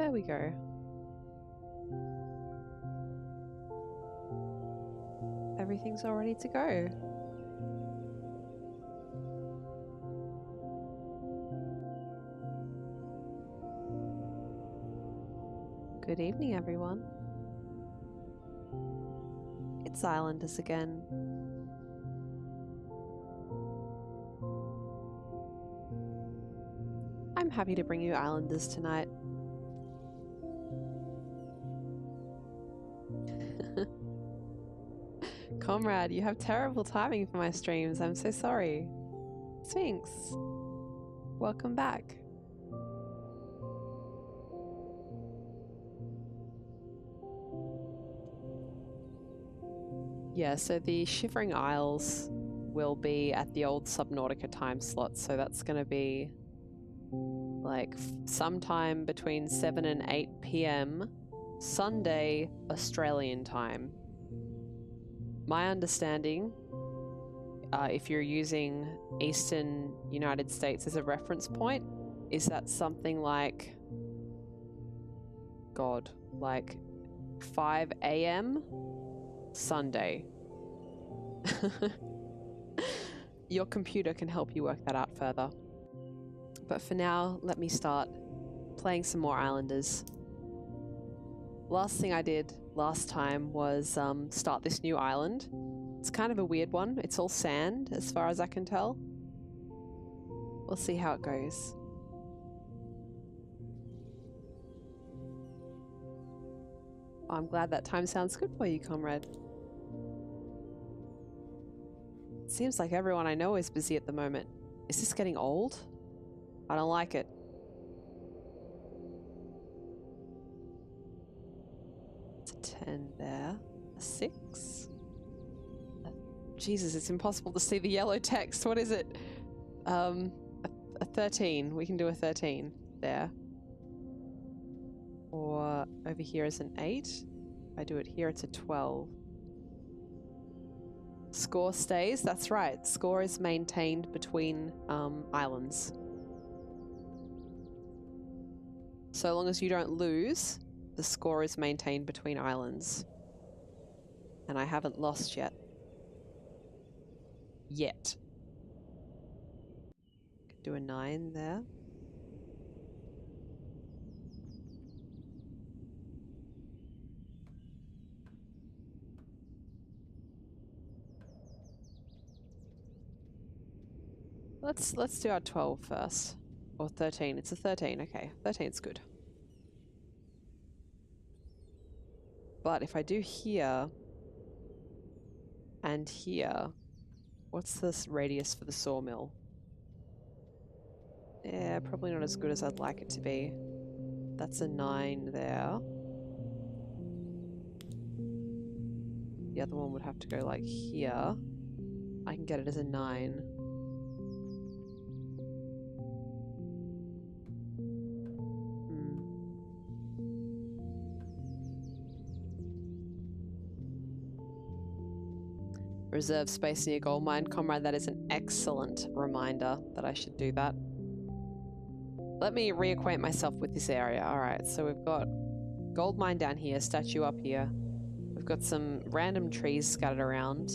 There we go. Everything's all ready to go. Good evening, everyone. It's Islanders again. I'm happy to bring you Islanders tonight. Comrade, you have terrible timing for my streams. I'm so sorry. Sphinx, welcome back. Yeah, so the Shivering Isles will be at the old Subnautica time slot, so that's going to be like sometime between 7 and 8 p.m. Sunday Australian time. My understanding, if you're using Eastern United States as a reference point, is that something like, God, like 5 a.m. Sunday. Your computer can help you work that out further. But for now, let me start playing some more Islanders. Last thing I did last time was start this new island. It's kind of a weird one. It's all sand as far as I can tell. We'll see how it goes. I'm glad that time sounds good for you, comrade. Seems like everyone I know is busy at the moment. Is this getting old? I don't like it. It's a 10 there. A 6. Jesus, it's impossible to see the yellow text. What is it? A 13. We can do a 13 there. Or over here is an 8. If I do it here, it's a 12. Score stays. That's right. Score is maintained between islands. So long as you don't lose, the score is maintained between islands. And I haven't lost yet. Could do a 9 there. Let's do our 12 first. Or 13. It's a 13. Okay, 13's good. But if I do here and here, what's this radius for the sawmill? Yeah, probably not as good as I'd like it to be. That's a 9 there. The other one would have to go like here. I can get it as a 9. Reserve space near gold mine. Comrade, that is an excellent reminder that I should do that. Let me reacquaint myself with this area. Alright, so we've got gold mine down here, statue up here. We've got some random trees scattered around.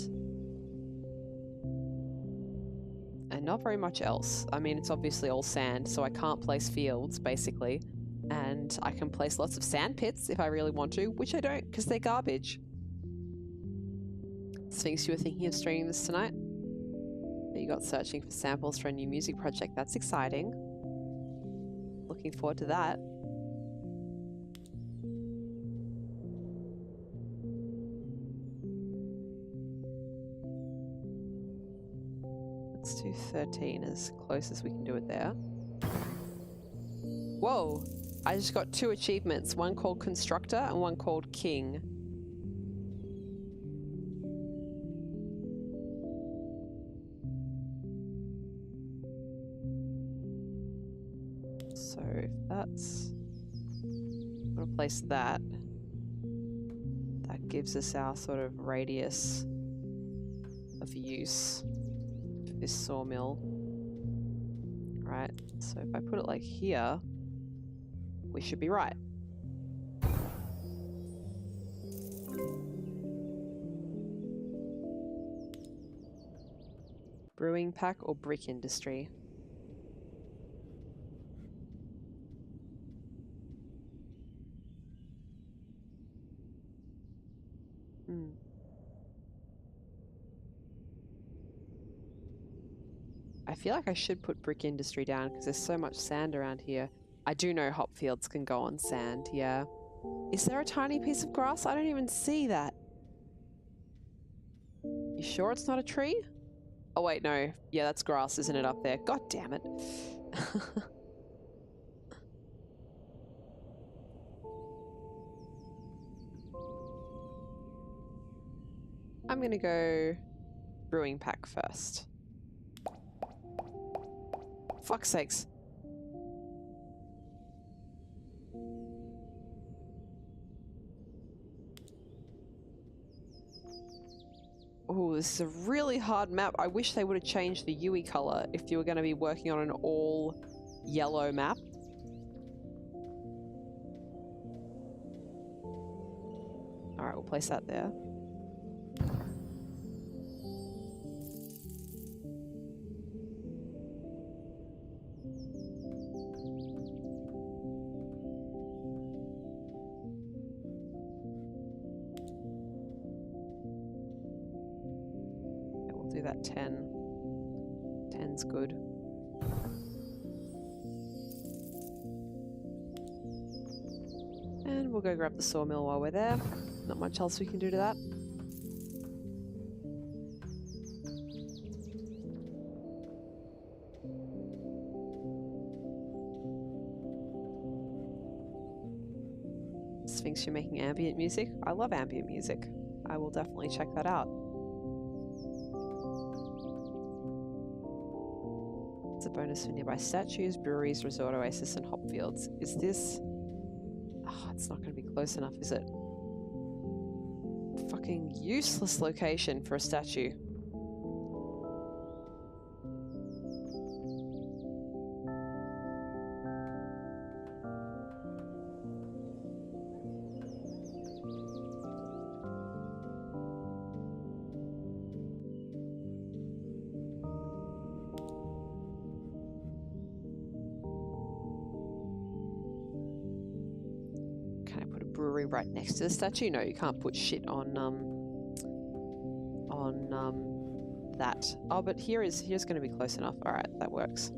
And not very much else. I mean, it's obviously all sand, so I can't place fields, basically. And I can place lots of sand pits if I really want to, which I don't, because they're garbage. Sphinx, you were thinking of streaming this tonight? You got searching for samples for a new music project. That's exciting. Looking forward to that. Let's do 13 as close as we can do it there. Whoa! I just got 2 achievements. One called Constructor and one called King. So if that's... I'm going to place that. That gives us our sort of radius of use for this sawmill. Right, so if I put it like here, we should be right. Brewing pack or brick industry? I feel like I should put brick industry down because there's so much sand around here. I do know hop fields can go on sand, yeah. Is there a tiny piece of grass? I don't even see that. You sure it's not a tree? Oh wait, no. Yeah, that's grass, isn't it, up there? God damn it. I'm gonna go brewing pack first. Fuck's sakes. Oh, this is a really hard map. I wish they would have changed the UE color if you were going to be working on an all yellow map. Alright, we'll place that there. Do that 10. 10's good. And we'll go grab the sawmill while we're there. Not much else we can do to that. Sphinx, you're making ambient music? I love ambient music. I will definitely check that out. It's a bonus for nearby statues, breweries, resort oasis, and hop fields. Is this... Oh, it's not going to be close enough, is it? Fucking useless location for a statue. Right next to the statue? No, you can't put shit on that. Oh, but here's going to be close enough. All right, that works.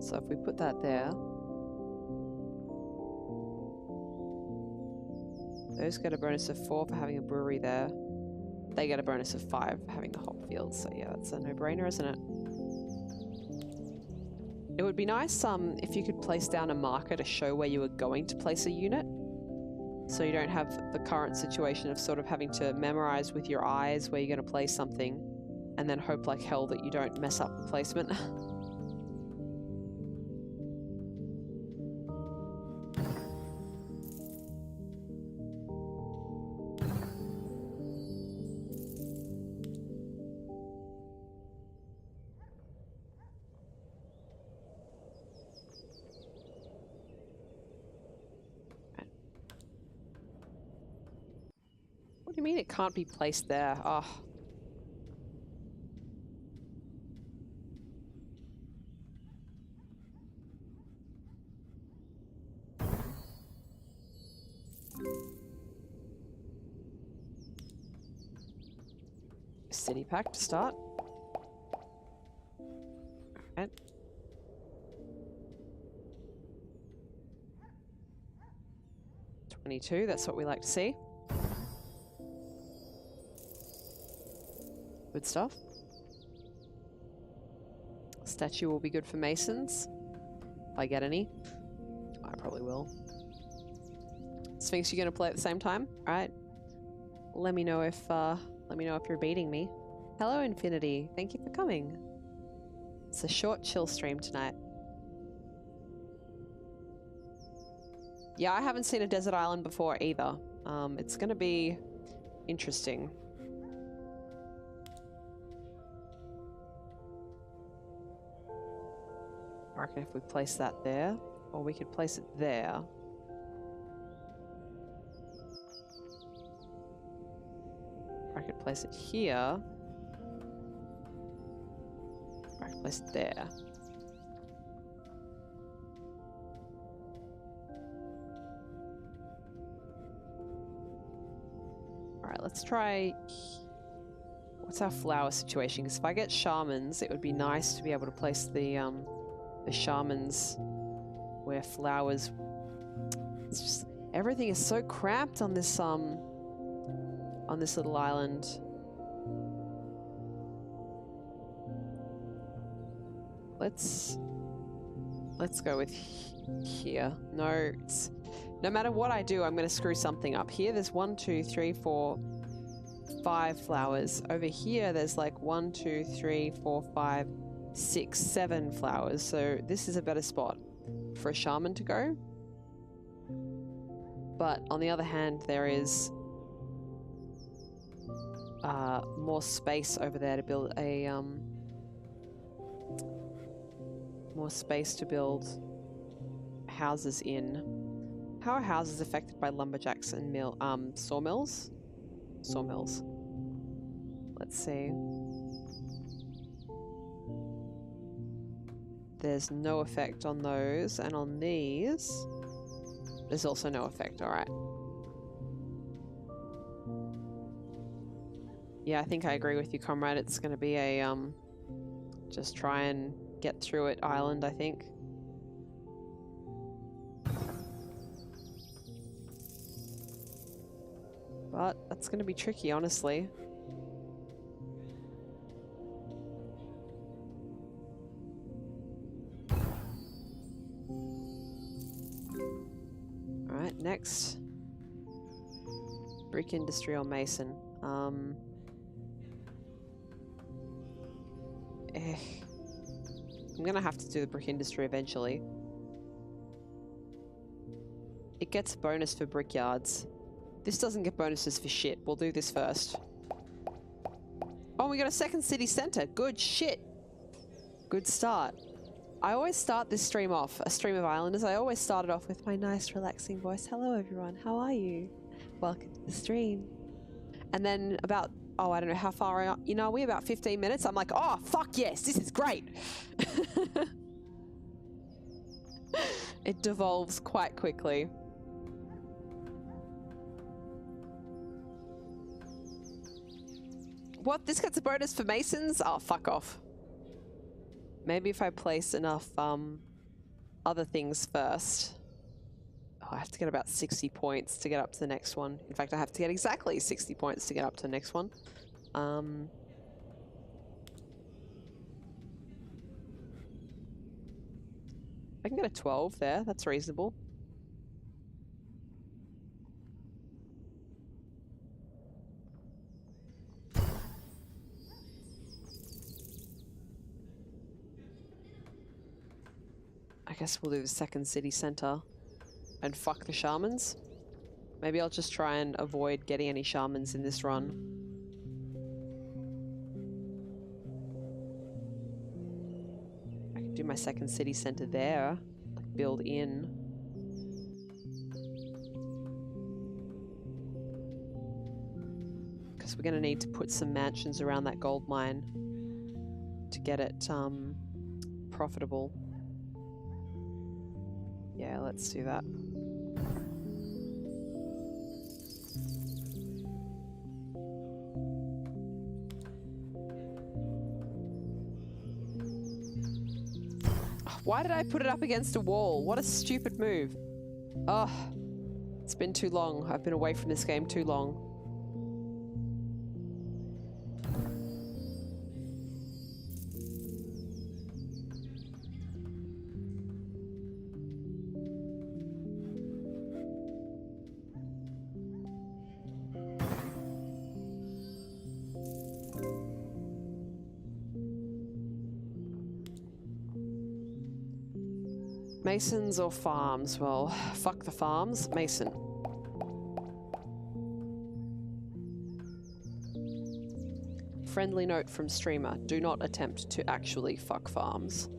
So if we put that there, those get a bonus of 4 for having a brewery there. They get a bonus of 5 for having the hop field. So yeah, that's a no-brainer, isn't it? It would be nice if you could place down a marker to show where you were going to place a unit. So you don't have the current situation of sort of having to memorize with your eyes where you're going to place something and then hope like hell that you don't mess up the placement. What do you mean it can't be placed there? Oh. City pack to start. Alright. $22, that's what we like to see. Good stuff. Statue will be good for masons. If I get any. I probably will. Sphinx, you gonna play at the same time? Alright. Let me know if you're beating me. Hello, Infinity. Thank you for coming. It's a short chill stream tonight. Yeah, I haven't seen a desert island before either. It's gonna be interesting. I reckon if we place that there, or we could place it there. I could place it here. Or I can place it there. Alright, let's try... What's our flower situation? Because if I get shamans, it would be nice to be able to place the shamans where flowers... It's just... Everything is so cramped on this little island. Let's go with here. No, no matter what I do, I'm going to screw something up. Here there's 1, 2, 3, 4, 5 flowers. Over here there's like 1, 2, 3, 4, 5, 6, 7 flowers. So this is a better spot for a shaman to go. But on the other hand, there is more space over there to build a more space to build houses in. How are houses affected by lumberjacks and sawmills? Sawmills. Let's see. There's no effect on those, and on these there's also no effect. All right. Yeah, I think I agree with you, comrade. It's going to be a just try and get through it island, I think. But that's going to be tricky, honestly. Alright, next. Brick industry or mason. I'm gonna have to do the brick industry eventually. It gets a bonus for brickyards. This doesn't get bonuses for shit. We'll do this first. Oh, we got a second city center. Good shit. Good start. I always start this stream off, a stream of Islanders, I always start it off with my nice relaxing voice. Hello everyone, how are you? Welcome to the stream. And then about, oh, I don't know how far are we about 15 minutes? I'm like, oh, fuck yes, this is great. It devolves quite quickly. What? This gets a bonus for masons? Oh, fuck off. Maybe if I place enough other things first. Oh, I have to get about 60 points to get up to the next one. In fact, I have to get exactly 60 points to get up to the next one. I can get a 12 there. That's reasonable. I guess we'll do the second city center and fuck the shamans. Maybe I'll just try and avoid getting any shamans in this run. I can do my second city center there, like build in. Because we're gonna need to put some mansions around that gold mine to get it profitable. Yeah, let's do that. Why did I put it up against a wall? What a stupid move. Oh, it's been too long. I've been away from this game too long. Masons or farms? Well, fuck the farms. Mason. Friendly note from streamer. Do not attempt to actually fuck farms.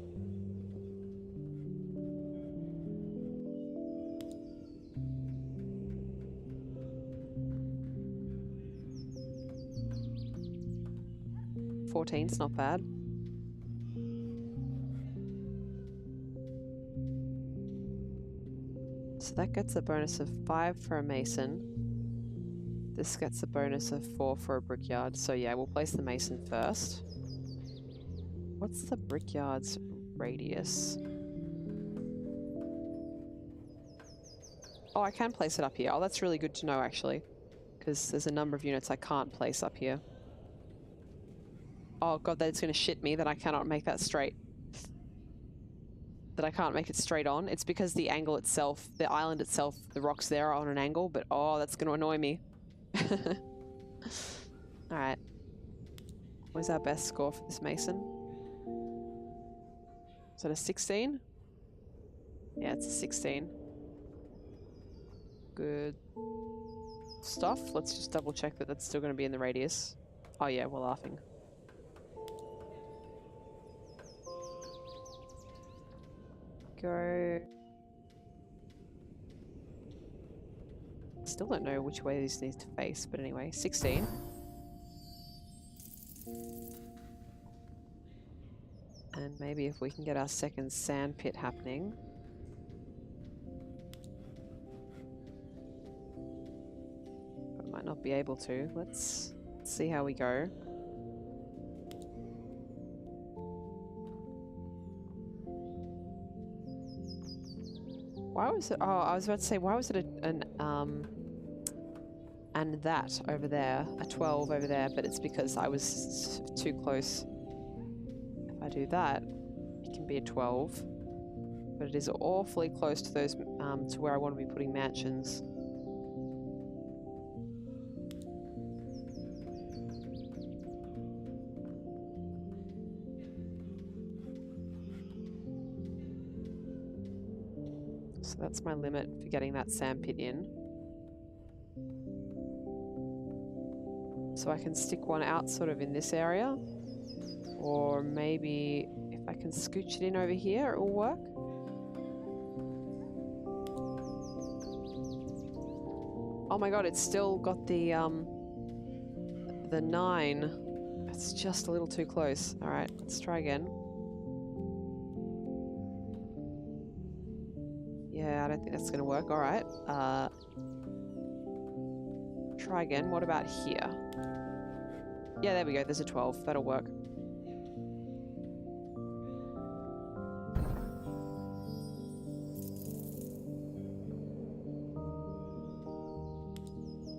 14's not bad. So that gets a bonus of 5 for a mason. This gets a bonus of 4 for a brickyard. So yeah, we'll place the mason first. What's the brickyard's radius? Oh, I can place it up here. Oh, that's really good to know, actually. Because there's a number of units I can't place up here. Oh god, that's going to shit me that I cannot make that straight. That I can't make it straight on. It's because the angle itself, the island itself, the rocks there are on an angle, but oh, that's going to annoy me. Alright. What's our best score for this mason? Is that a 16? Yeah, it's a 16. Good stuff. Let's just double check that that's still going to be in the radius. Oh yeah, we're laughing. Go. Still don't know which way these need to face, but anyway, 16. And maybe if we can get our second sand pit happening. But I might not be able to. Let's see how we go. Why was it? Oh, I was about to say, why was it and that over there, a 12 over there, but it's because I was too close. If I do that, it can be a 12, but it is awfully close to those, to where I want to be putting mansions. So that's my limit for getting that sand pit in. So I can stick one out sort of in this area, or maybe if I can scooch it in over here, it will work. Oh my god, it's still got the 9. It's just a little too close. All right, let's try again. Yeah, I don't think that's gonna work. All right, try again. What about here? Yeah, there we go. There's a 12. That'll work.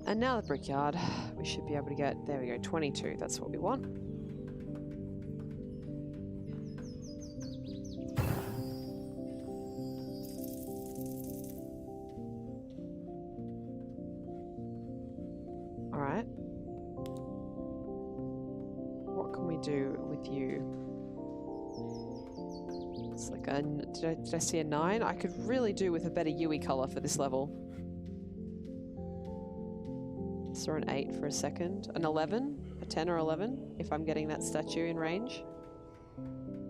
And now the brickyard. We should be able to get, there we go, 22. That's what we want. All right. What can we do with you? It's like a, did I see a 9? I could really do with a better Yui color for this level. Saw an 8 for a second. An 11? A 10 or 11? If I'm getting that statue in range.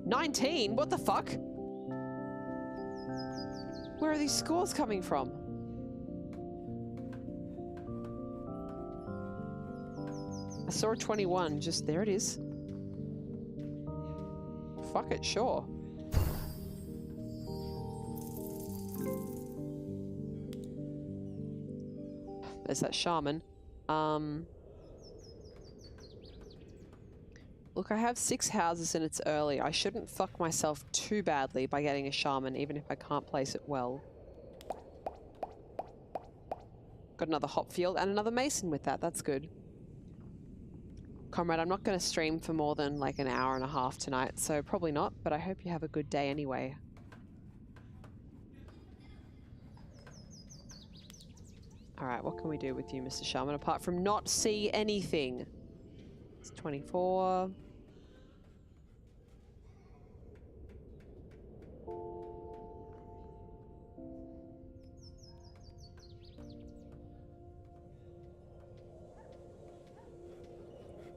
19? What the fuck? Where are these scores coming from? I saw a 21. Just there it is. Fuck it, sure. There's that shaman. Look, I have 6 houses and it's early. I shouldn't fuck myself too badly by getting a shaman, even if I can't place it well. Got another hop field and another mason with that. That's good. Comrade, I'm not going to stream for more than like an hour and a half tonight, so probably not, but I hope you have a good day anyway. Alright, what can we do with you, Mr. Shaman, apart from not see anything? It's 24.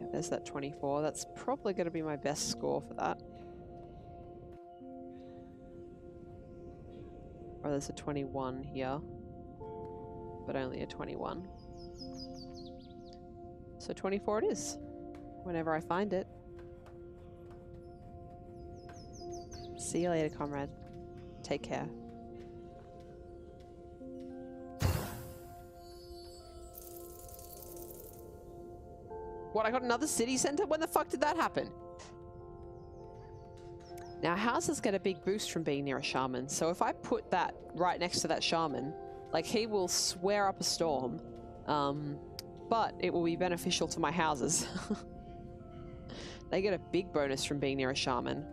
Yeah, there's that 24. That's probably going to be my best score for that. Or there's a 21 here. But only a 21. So 24 it is, whenever I find it. See you later, comrade. Take care. What, I got another city center? When the fuck did that happen? Now, houses get a big boost from being near a shaman, so if I put that right next to that shaman, like, he will swear up a storm, but it will be beneficial to my houses. They get a big bonus from being near a shaman.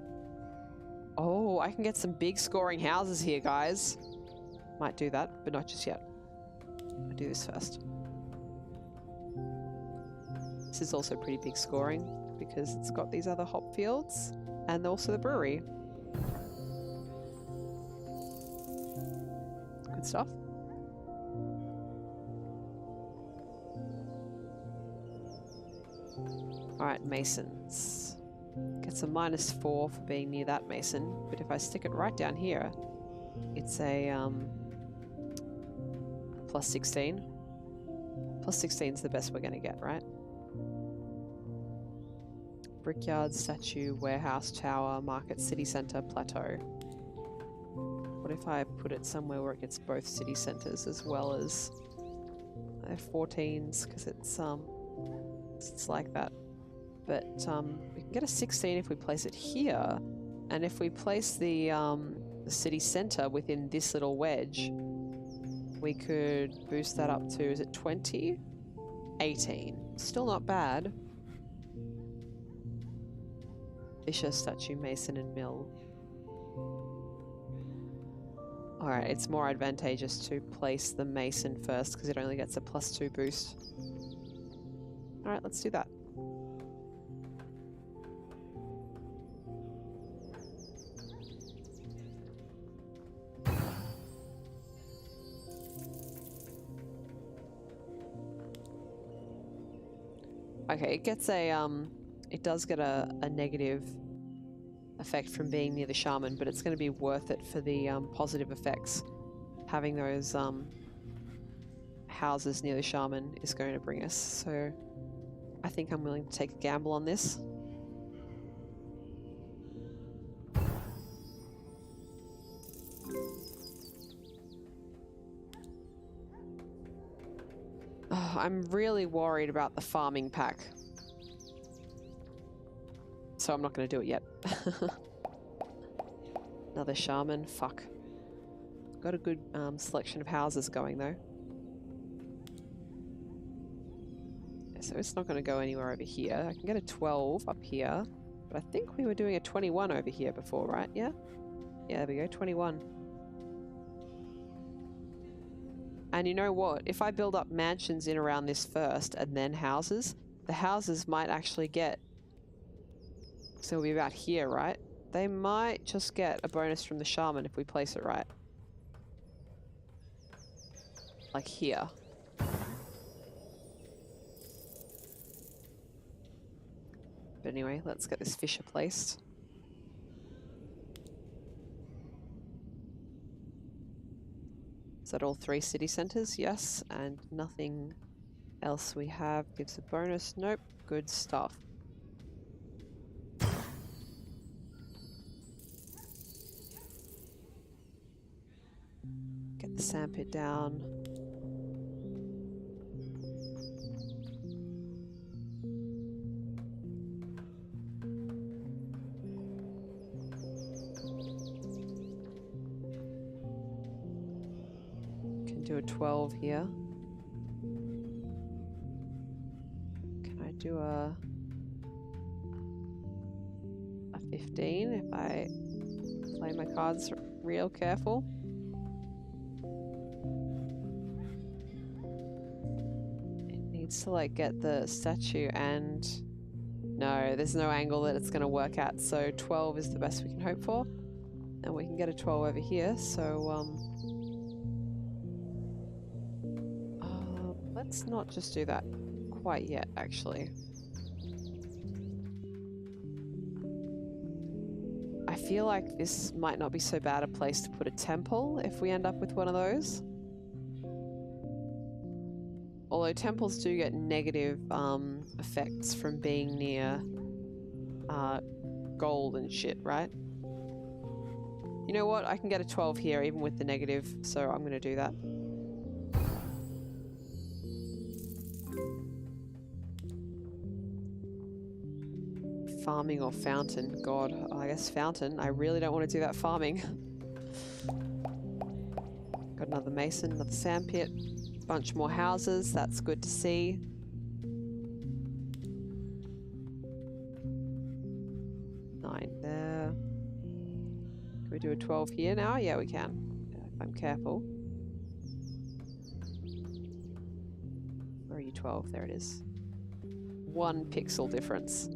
Oh, I can get some big scoring houses here, guys. Might do that, but not just yet. I'll do this first. This is also pretty big scoring because it's got these other hop fields and also the brewery. Good stuff. Alright, masons. Gets a -4 for being near that mason, but if I stick it right down here, it's a +16. +16 is the best we're going to get, right? Brickyard, statue, warehouse, tower, market, city center, plateau. What if I put it somewhere where it gets both city centers as well as 14s, because it's like that. But we can get a 16 if we place it here, and if we place the city center within this little wedge, we could boost that up to, is it 20? 18. Still not bad. Fisher, statue, mason, and mill. Alright, it's more advantageous to place the mason first because it only gets a +2 boost. Alright, let's do that. Okay, it gets a, it does get a negative effect from being near the shaman, but it's going to be worth it for the positive effects. Having those houses near the shaman is going to bring us, so I think I'm willing to take a gamble on this. Oh, I'm really worried about the farming pack. So I'm not going to do it yet. Another shaman. Fuck. Got a good selection of houses going though. Yeah, so it's not going to go anywhere over here. I can get a 12 up here. But I think we were doing a 21 over here before, right? Yeah? Yeah, there we go. 21. And you know what? If I build up mansions in around this first and then houses, the houses might actually get... So it'll be about here, right? They might just get a bonus from the shaman if we place it right. Like here. But anyway, let's get this fisher placed. Is that all 3 city centers? Yes. And nothing else we have gives a bonus. Nope. Good stuff. Get the sandpit down. Can do a 12 here. Can I do a 15 if I play my cards real careful? To like get the statue, and no, there's no angle that it's going to work at, so 12 is the best we can hope for, and we can get a 12 over here. So let's not just do that quite yet, actually. I feel like this might not be so bad a place to put a temple if we end up with one of those. Although temples do get negative effects from being near gold and shit, right? You know what? I can get a 12 here even with the negative, so I'm going to do that. Farming or fountain? God, I guess fountain. I really don't want to do that farming. Got another mason, another sandpit, bunch more houses. That's good to see. Nine there. Can we do a 12 here now? Yeah, we can. If I'm careful. Where are you, 12? There it is. 1 pixel difference.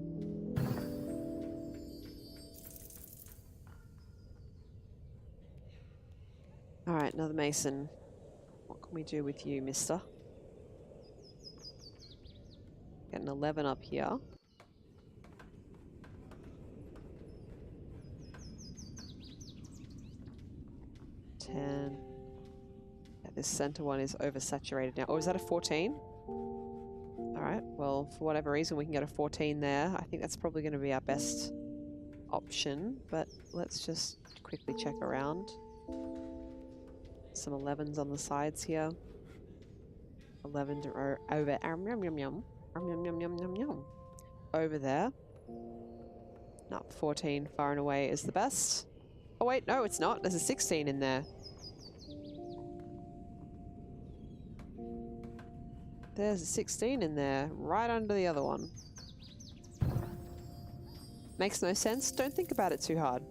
All right, another mason. What can we do with you, mister? Get an 11 up here. 10. Yeah, this center one is oversaturated now. Oh, is that a 14? All right, well, for whatever reason, we can get a 14 there. I think that's probably going to be our best option, but let's just quickly check around. Some 11s on the sides here. 11 are over over there. No, 14 far and away is the best. Oh wait, no, it's not. There's a 16 in there. There's a 16 in there, right under the other one. Makes no sense. Don't think about it too hard.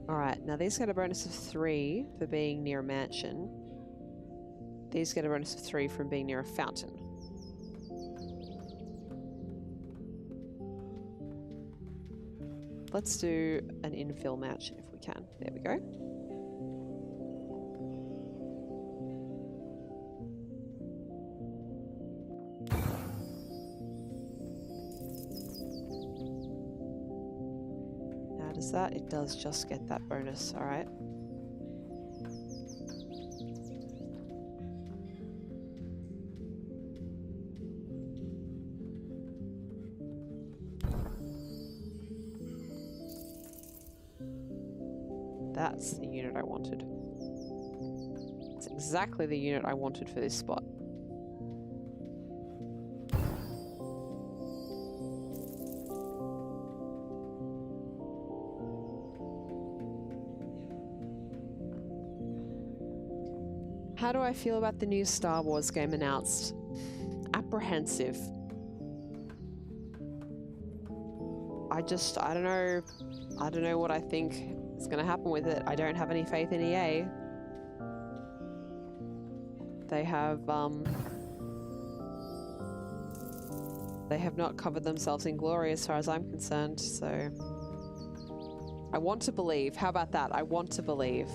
Alright, now these get a bonus of 3 for being near a mansion. These get a bonus of 3 from being near a fountain. Let's do an infill mansion if we can. There we go. How does that? It does just get that bonus. All right. That's the unit I wanted. It's exactly the unit I wanted for this spot. How do I feel about the new Star Wars game announced? Apprehensive. I don't know. I don't know what I think is going to happen with it. I don't have any faith in EA. They have not covered themselves in glory as far as I'm concerned, so I want to believe. How about that? I want to believe.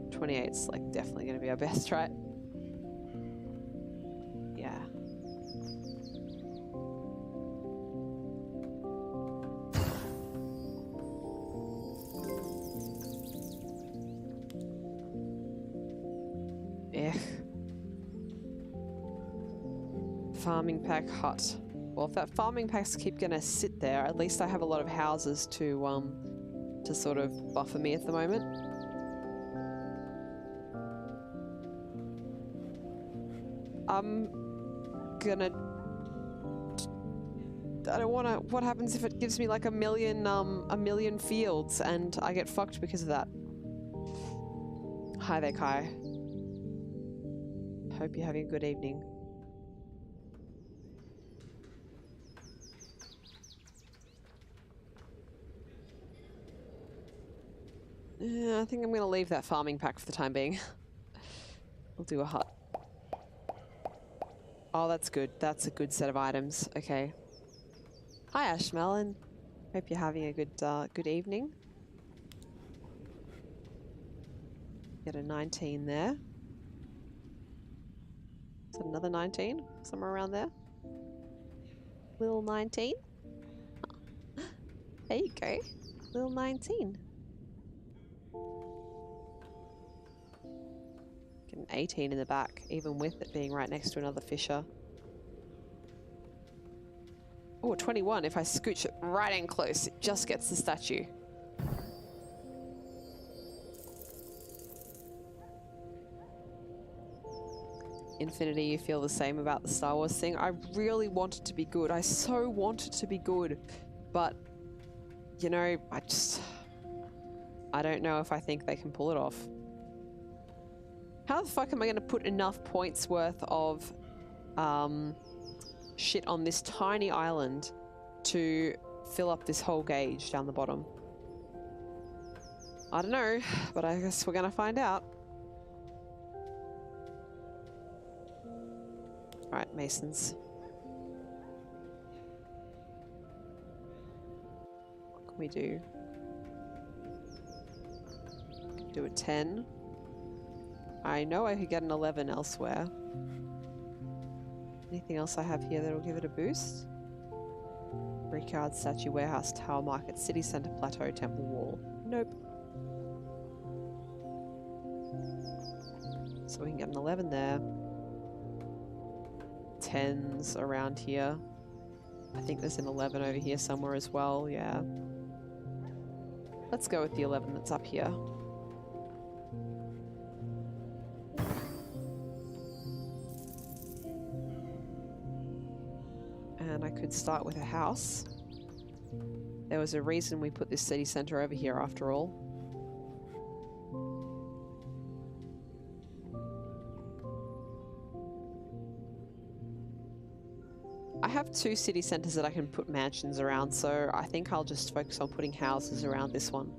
.28's like definitely going to be our best, right? Yeah. Farming pack hut. Well, if that farming pack's keep gonna sit there, at least I have a lot of houses to sort of buffer me at the moment. I'm gonna... I don't wanna... What happens if it gives me like a million fields and I get fucked because of that? Hi there, Kai. Hope you're having a good evening. I think I'm going to leave that farming pack for the time being. We'll do a hut. Oh, that's good. That's a good set of items. Okay. Hi, Ashmelon. Hope you're having a good evening. Get a 19 there. Is that another 19? Somewhere around there? Little 19? There you go. Little 19. Get an 18 in the back, even with it being right next to another fissure. Oh, 21. If I scooch it right in close, it just gets the statue. Infinity, you feel the same about the Star Wars thing? I really want it to be good. I so want it to be good. But, you know, I don't know if I think they can pull it off. How the fuck am I going to put enough points worth of shit on this tiny island to fill up this whole gauge down the bottom? I don't know, but I guess we're going to find out. Alright, masons. What can we do? Do a 10. I know I could get an 11 elsewhere. Anything else I have here that'll give it a boost? Brickyard, statue, warehouse, tower, market, city center, plateau, temple, wall. Nope. So we can get an 11 there. 10s around here. I think there's an 11 over here somewhere as well, yeah. Let's go with the 11 that's up here. And I could start with a house. There was a reason we put this city centre over here after all. I have 2 city centres that I can put mansions around, so I think I'll just focus on putting houses around this one.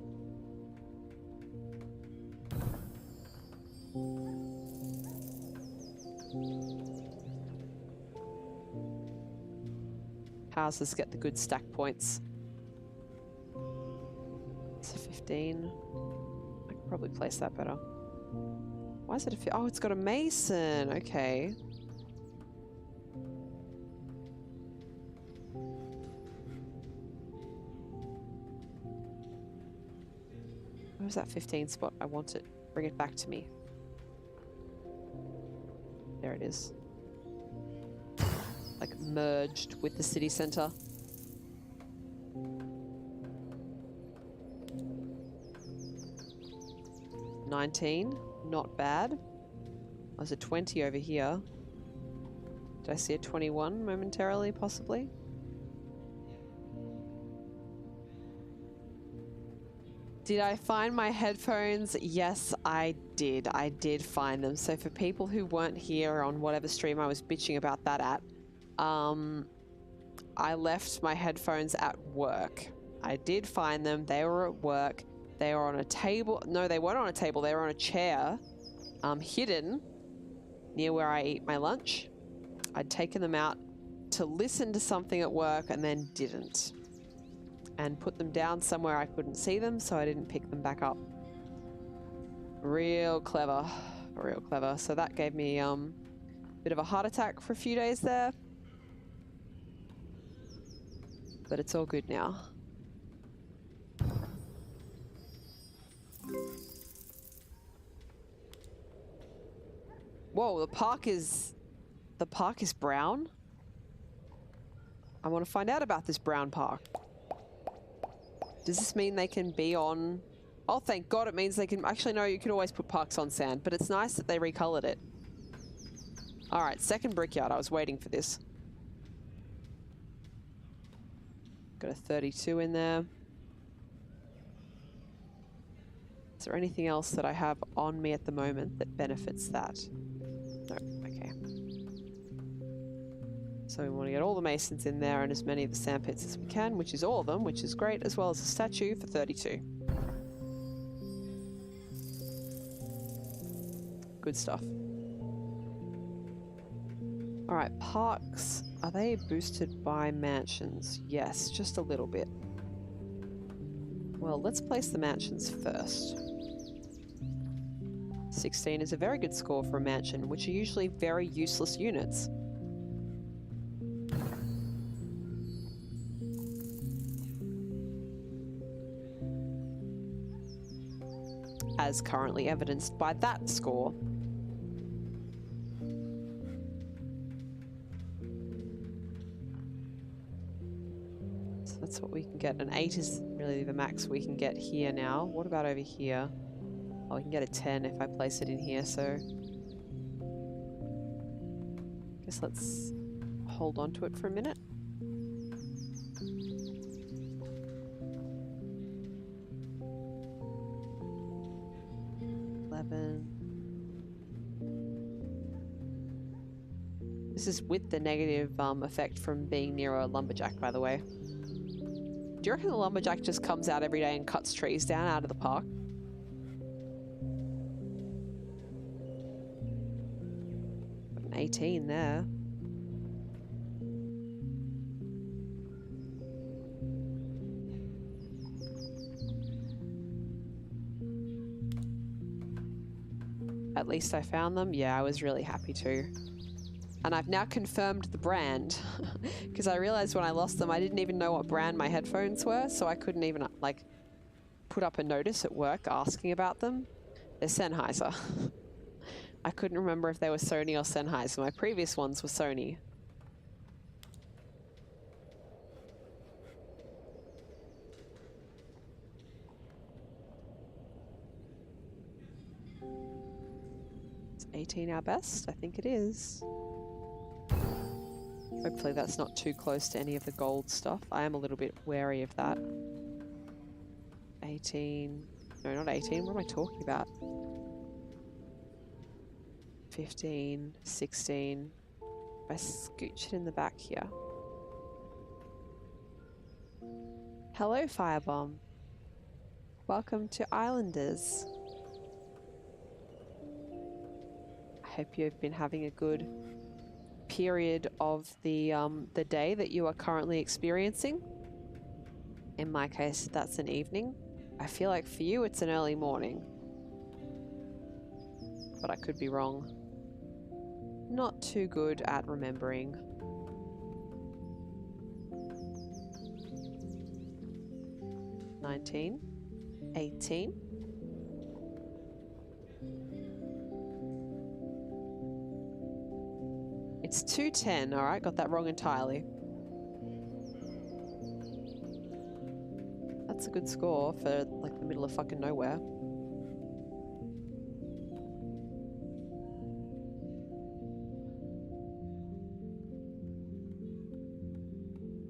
Houses get the good stack points. It's a 15. I could probably place that better. Why is it a... Oh, it's got a mason. Okay. Where's that 15 spot? I want it. Bring it back to me. There it is. Like merged with the city center. $19, not bad. There's a 20 over here. Did I see a 21 momentarily, possibly? Did I find my headphones? Yes, I did. I did find them. So for people who weren't here on whatever stream I was bitching about that at, I left my headphones at work. I did find them. They were at work. They were on a table. No, they weren't on a table. They were on a chair, hidden near where I eat my lunch. I'd taken them out to listen to something at work and then didn't. And put them down somewhere I couldn't see them, so I didn't pick them back up. Real clever. Real clever. So that gave me a bit of a heart attack for a few days there. But it's all good now. Whoa, the park is brown? I want to find out about this brown park. Does this mean they can be on... Oh, thank God, it means they can... Actually, no, you can always put parks on sand, but it's nice that they recolored it. Alright, second brickyard. I was waiting for this. Got a 32 in there. Is there anything else that I have on me at the moment that benefits that? No, okay. So we want to get all the masons in there and as many of the sandpits as we can, which is all of them, which is great, as well as a statue for 32. Good stuff. Alright, parks. Are they boosted by mansions? Yes, just a little bit. Well, let's place the mansions first. 16 is a very good score for a mansion, which are usually very useless units. As currently evidenced by that score. That's what we can get. An 8 is really the max we can get here now. What about over here? Oh, we can get a 10 if I place it in here, so... guess let's hold on to it for a minute. This is with the negative effect from being near a lumberjack, by the way. Do you reckon the lumberjack just comes out every day and cuts trees down out of the park? An 18 there. At least I found them. Yeah, I was really happy too. And I've now confirmed the brand because I realized when I lost them, I didn't even know what brand my headphones were, so I couldn't even like put up a notice at work asking about them. They're Sennheiser. I couldn't remember if they were Sony or Sennheiser. My previous ones were Sony. Is 18 our best? I think it is. Hopefully that's not too close to any of the gold stuff. I am a little bit wary of that. 18. No, not 18. What am I talking about? 15, 16. If I scooch it in the back here. Hello, Firebomb. Welcome to Islanders. I hope you've been having a good period of the day that you are currently experiencing. In my case, that's an evening. I feel like for you it's an early morning, but I could be wrong. Not too good at remembering. $19, $18. It's 210, alright, got that wrong entirely. That's a good score for like the middle of fucking nowhere.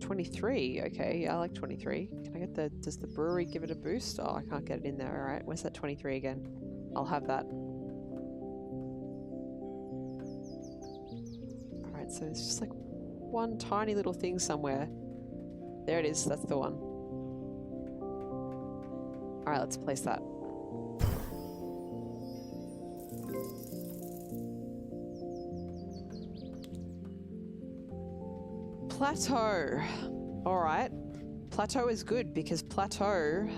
$23, okay, yeah, I like 23. Can I get the, does the brewery give it a boost? Oh, I can't get it in there, alright. Where's that 23 again? I'll have that. So it's just like one tiny little thing somewhere. There it is, that's the one. Alright, let's place that. Plateau. Alright. Plateau is good because Plateau,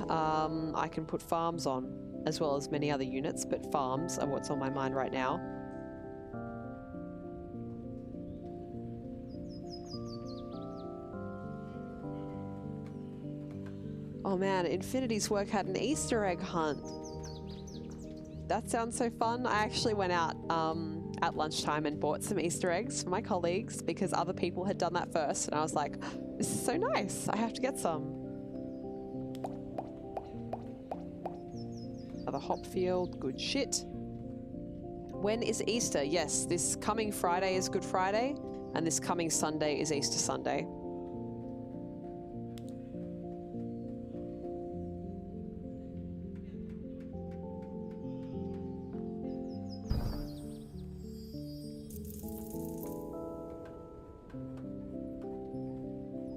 I can put farms on, as well as many other units, but farms are what's on my mind right now. Oh man, Infinity's work had an Easter egg hunt. That sounds so fun. I actually went out at lunchtime and bought some Easter eggs for my colleagues because other people had done that first, and I was like, this is so nice, I have to get some. Another hop field, good shit. When is Easter? Yes, this coming Friday is Good Friday, and this coming Sunday is Easter Sunday.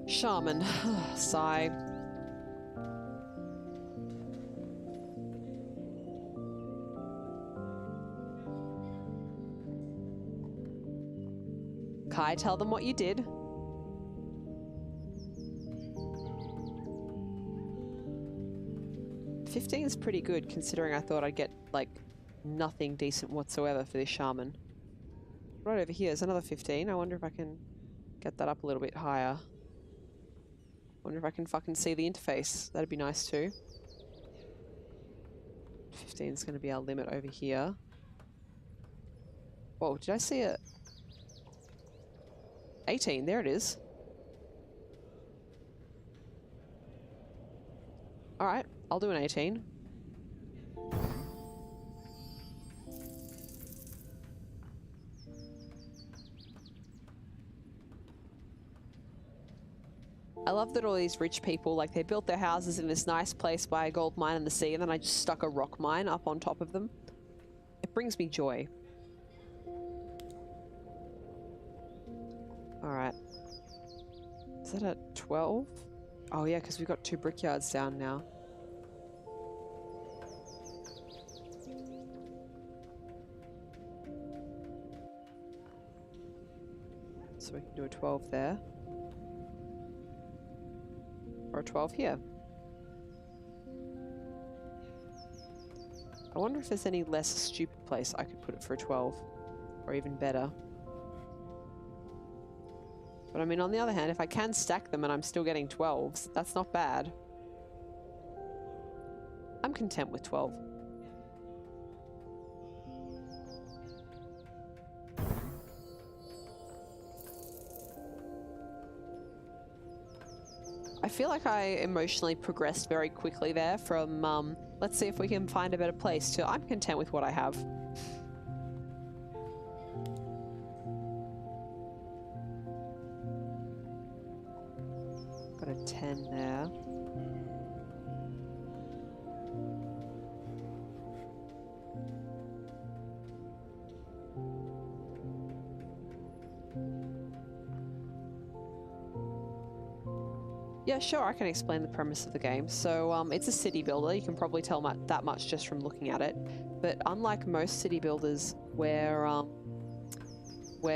Shaman. Sigh. Kai, tell them what you did. $15 is pretty good considering I thought I'd get like nothing decent whatsoever for this shaman. Right over here is another 15. I wonder if I can get that up a little bit higher. Wonder if I can fucking see the interface. That'd be nice too. 15 is going to be our limit over here. Whoa, did I see it? 18, there it is. Alright, I'll do an 18. I love that all these rich people, like, they built their houses in this nice place by a gold mine in the sea, and then I just stuck a rock mine up on top of them. It brings me joy. Alright. Is that at 12? Oh yeah, because we've got 2 brickyards down now. So we can do a 12 there. Or a 12 here. I wonder if there's any less stupid place I could put it for a 12. Or even better. But I mean, on the other hand, if I can stack them and I'm still getting 12s, that's not bad. I'm content with 12. I feel like I emotionally progressed very quickly there from, let's see if we can find a better place, to I'm content with what I have. Got a 10 there. Yeah, sure, I can explain the premise of the game. So, it's a city builder. You can probably tell that much just from looking at it. But unlike most city builders where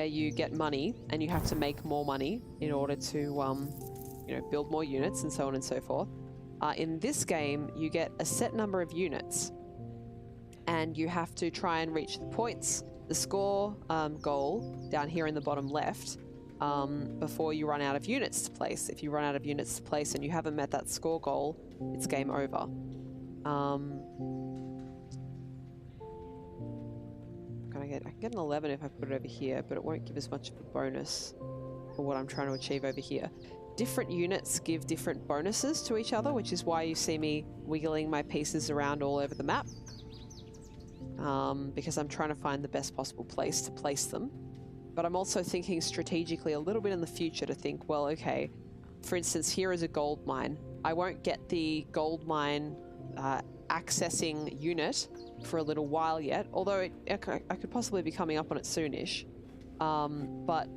you get money and you have to make more money in order to, you know, build more units and so on and so forth, in this game, you get a set number of units and you have to try and reach the points, the score goal down here in the bottom left, before you run out of units to place. If you run out of units to place and you haven't met that score goal, it's game over. I can get an 11 if I put it over here, but it won't give as much of a bonus for what I'm trying to achieve over here. Different units give different bonuses to each other, which is why you see me wiggling my pieces around all over the map. Because I'm trying to find the best possible place to place them. But I'm also thinking strategically a little bit in the future to think, well, okay, for instance, here is a gold mine. I won't get the gold mine accessing unit for a little while yet, although I could possibly be coming up on it soonish. But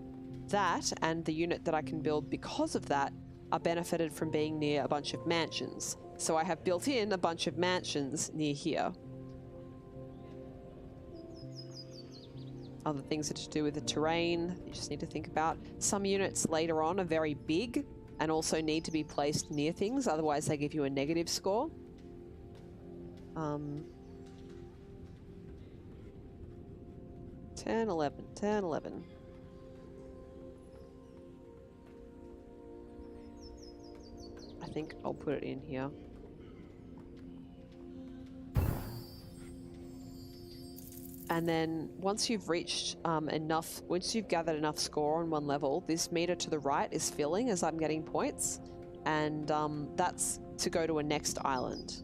that and the unit that I can build because of that are benefited from being near a bunch of mansions. So I have built in a bunch of mansions near here. Other things that are to do with the terrain, you just need to think about. Some units later on are very big and also need to be placed near things, otherwise they give you a negative score. 10, 11, 10, 11. I think I'll put it in here. And then once you've reached once you've gathered enough score on one level, this meter to the right is filling as I'm getting points. And that's to go to a next island.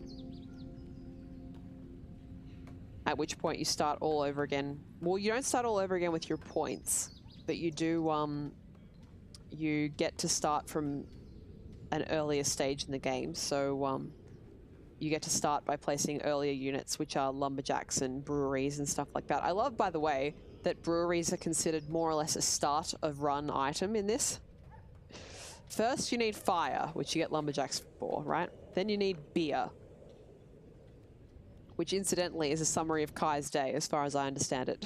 At which point you start all over again. Well, you don't start all over again with your points, but you do, you get to start from an earlier stage in the game. So, you get to start by placing earlier units, which are lumberjacks and breweries and stuff like that. I love, by the way, that breweries are considered more or less a start of run item in this. First, you need fire, which you get lumberjacks for, right? Then you need beer, which incidentally is a summary of Kai's day, as far as I understand it.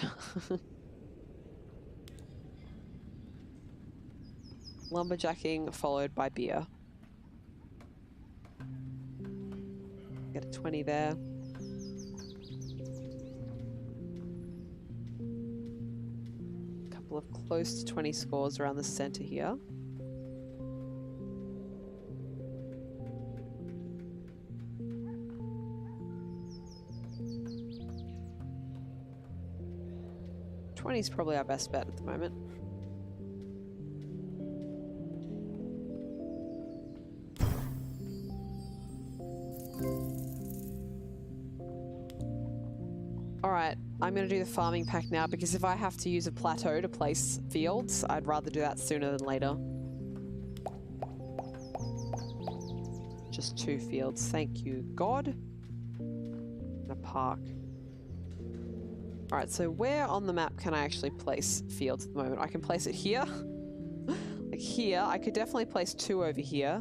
Lumberjacking followed by beer. Get a 20 there. A couple of close to 20 scores around the center here. $20 is probably our best bet at the moment. going to do the farming pack now because if I have to use a plateau to place fields, I'd rather do that sooner than later. Just 2 fields. Thank you, God. And a park. Alright, so where on the map can I actually place fields at the moment? I can place it here. Like here. I could definitely place 2 over here.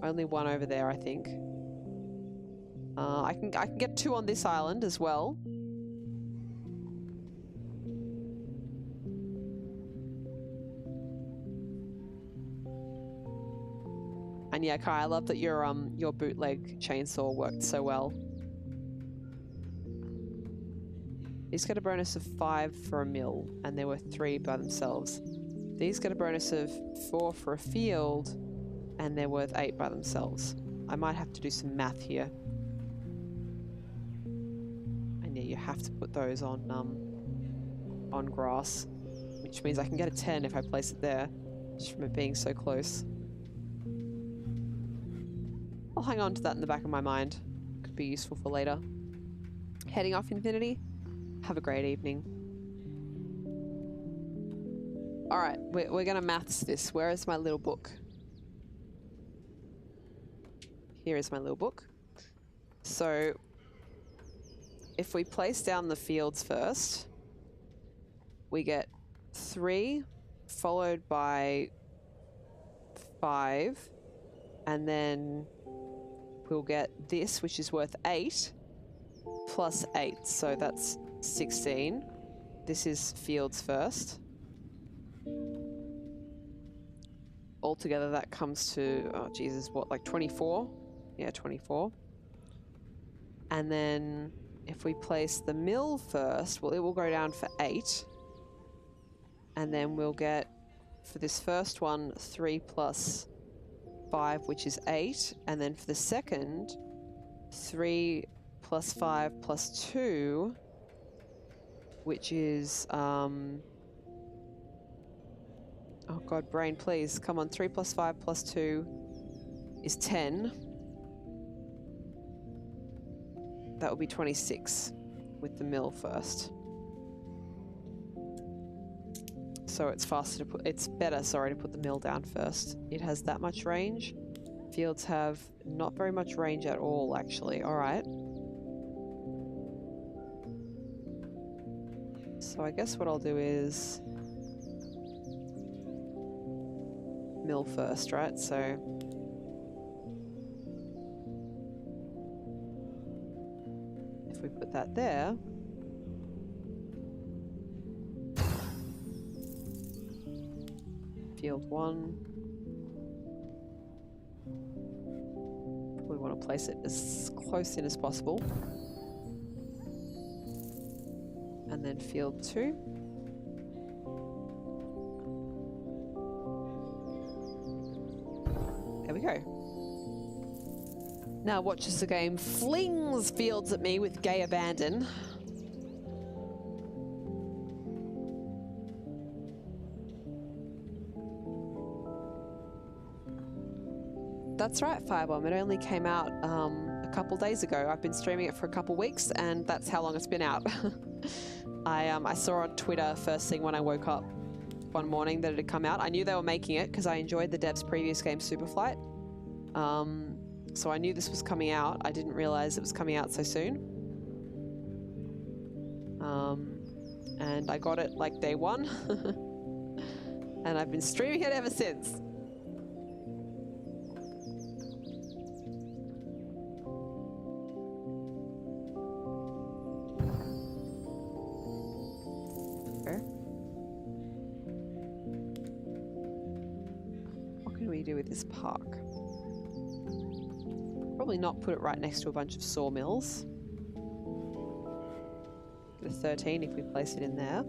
Only 1 over there, I think. I can get 2 on this island as well. And yeah, Kai, I love that your bootleg chainsaw worked so well. These get a bonus of 5 for a mill, and there were 3 by themselves. These get a bonus of 4 for a field, and they're worth 8 by themselves. I might have to do some math here. And yeah, you have to put those on grass, which means I can get a 10 if I place it there, just from it being so close. I'll hang on to that in the back of my mind. Could be useful for later. Heading off Infinity. Have a great evening. Alright, we're gonna maths this. Where is my little book? Here is my little book. So, if we place down the fields first, we get 3 followed by 5, and then we'll get this, which is worth 8, plus 8, so that's 16. This is fields first. Altogether that comes to, oh Jesus, what, like 24? Yeah, 24. And then if we place the mill first, well, it will go down for 8. And then we'll get, for this first one, 3 plus 5, which is 8. And then for the second, 3 plus 5 plus 2, which is, oh God, brain, please. Come on, 3 plus 5 plus 2 is 10. That would be 26 with the mill first. So it's faster to put, it's better, sorry, to put the mill down first. It has that much range. Fields have not very much range at all, actually. All right. So I guess what I'll do is mill first, right? So if we put that there, field 1, probably want to place it as close in as possible, and then field 2. There we go. Now watch as the game flings fields at me with gay abandon. That's right, Firebomb. It only came out a couple days ago. I've been streaming it for a couple weeks, and that's how long it's been out. I saw on Twitter first thing when I woke up one morning that it had come out. I knew they were making it because I enjoyed the devs' previous game, Superflight. So I knew this was coming out. I didn't realize it was coming out so soon. And I got it like day 1. And I've been streaming it ever since. Do with this park. Probably not put it right next to a bunch of sawmills. Get a 13 if we place it in there.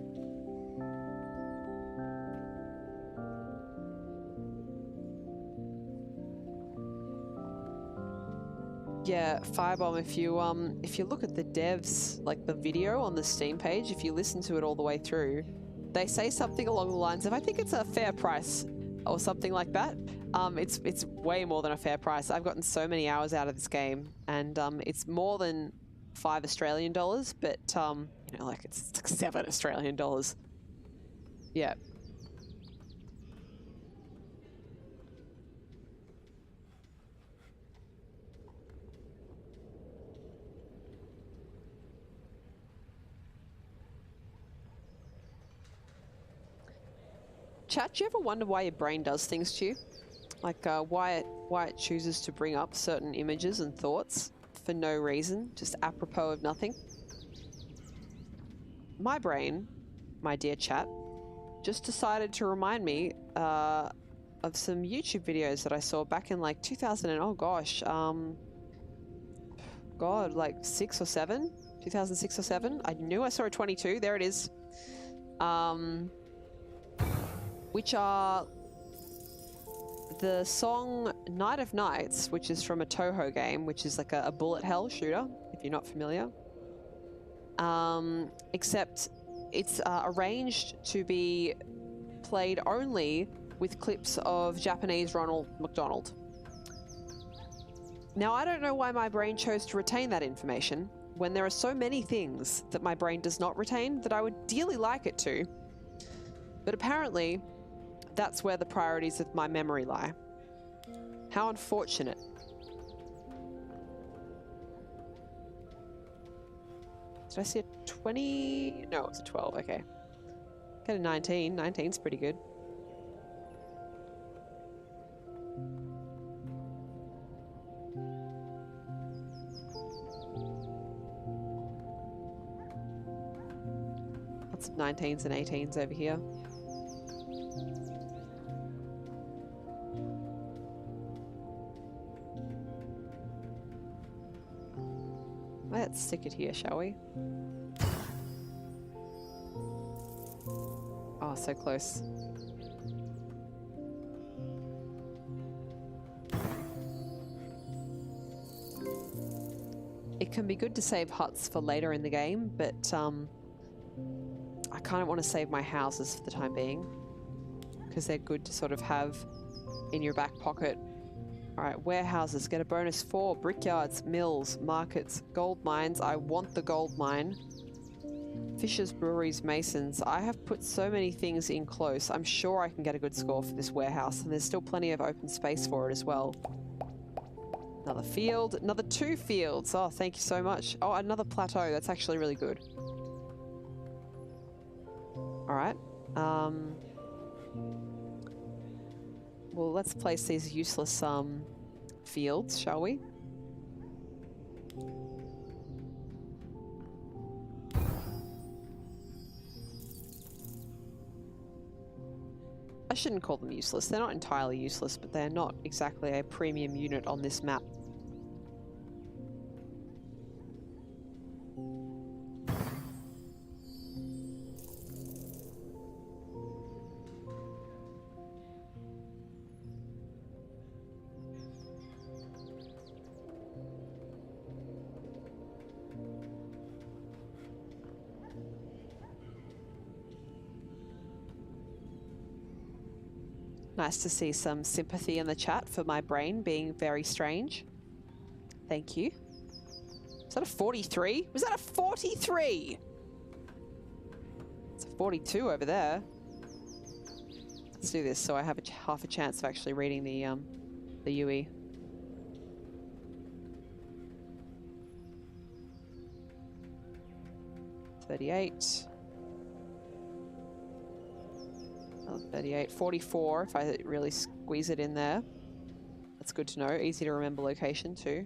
Yeah, Firebomb, if you look at the devs, like the video on the Steam page, if you listen to it all the way through, they say something along the lines of, I think it's a fair price or something like that. It's way more than a fair price. I've gotten so many hours out of this game, and it's more than $5 Australian, but You know, like it's like 7 Australian dollars. Yeah. Chat, do you ever wonder why your brain does things to you? Like why it chooses to bring up certain images and thoughts for no reason, just apropos of nothing? My brain, my dear chat, just decided to remind me of some YouTube videos that I saw back in like 2000 and oh gosh, God, like 6 or 7, 2006 or 7. I knew I saw a 22. There it is. Which are the song Night of Nights, which is from a Toho game, which is like a bullet hell shooter, if you're not familiar. Except it's arranged to be played only with clips of Japanese Ronald McDonald. Now, I don't know why my brain chose to retain that information when there are so many things that my brain does not retain that I would dearly like it to. But apparently, that's where the priorities of my memory lie. How unfortunate. Did I see a 20? No, it's a 12. Okay. Get a 19. 19's pretty good. Lots of 19s and 18s over here. Let's stick it here, shall we? Oh, so close. It can be good to save huts for later in the game, but I kind of want to save my houses for the time being because they're good to sort of have in your back pocket. All right, warehouses get a bonus 4, brickyards, mills, markets, gold mines. I want the gold mine. Fishers, breweries, masons. I have put so many things in close. I'm sure I can get a good score for this warehouse, and there's still plenty of open space for it as well. Another field, another 2 fields. Oh, thank you so much. Oh, another plateau. That's actually really good. All right. Well, let's place these useless fields, shall we? I shouldn't call them useless. They're not entirely useless, but they're not exactly a premium unit on this map. Nice to see some sympathy in the chat for my brain being very strange. Thank you. Is that a 43? Was that a 43? It's a 42 over there. Let's do this so I have half a chance of actually reading the UE. $38. 38, 44 if I really squeeze it in there. That's good to know. Easy to remember location too.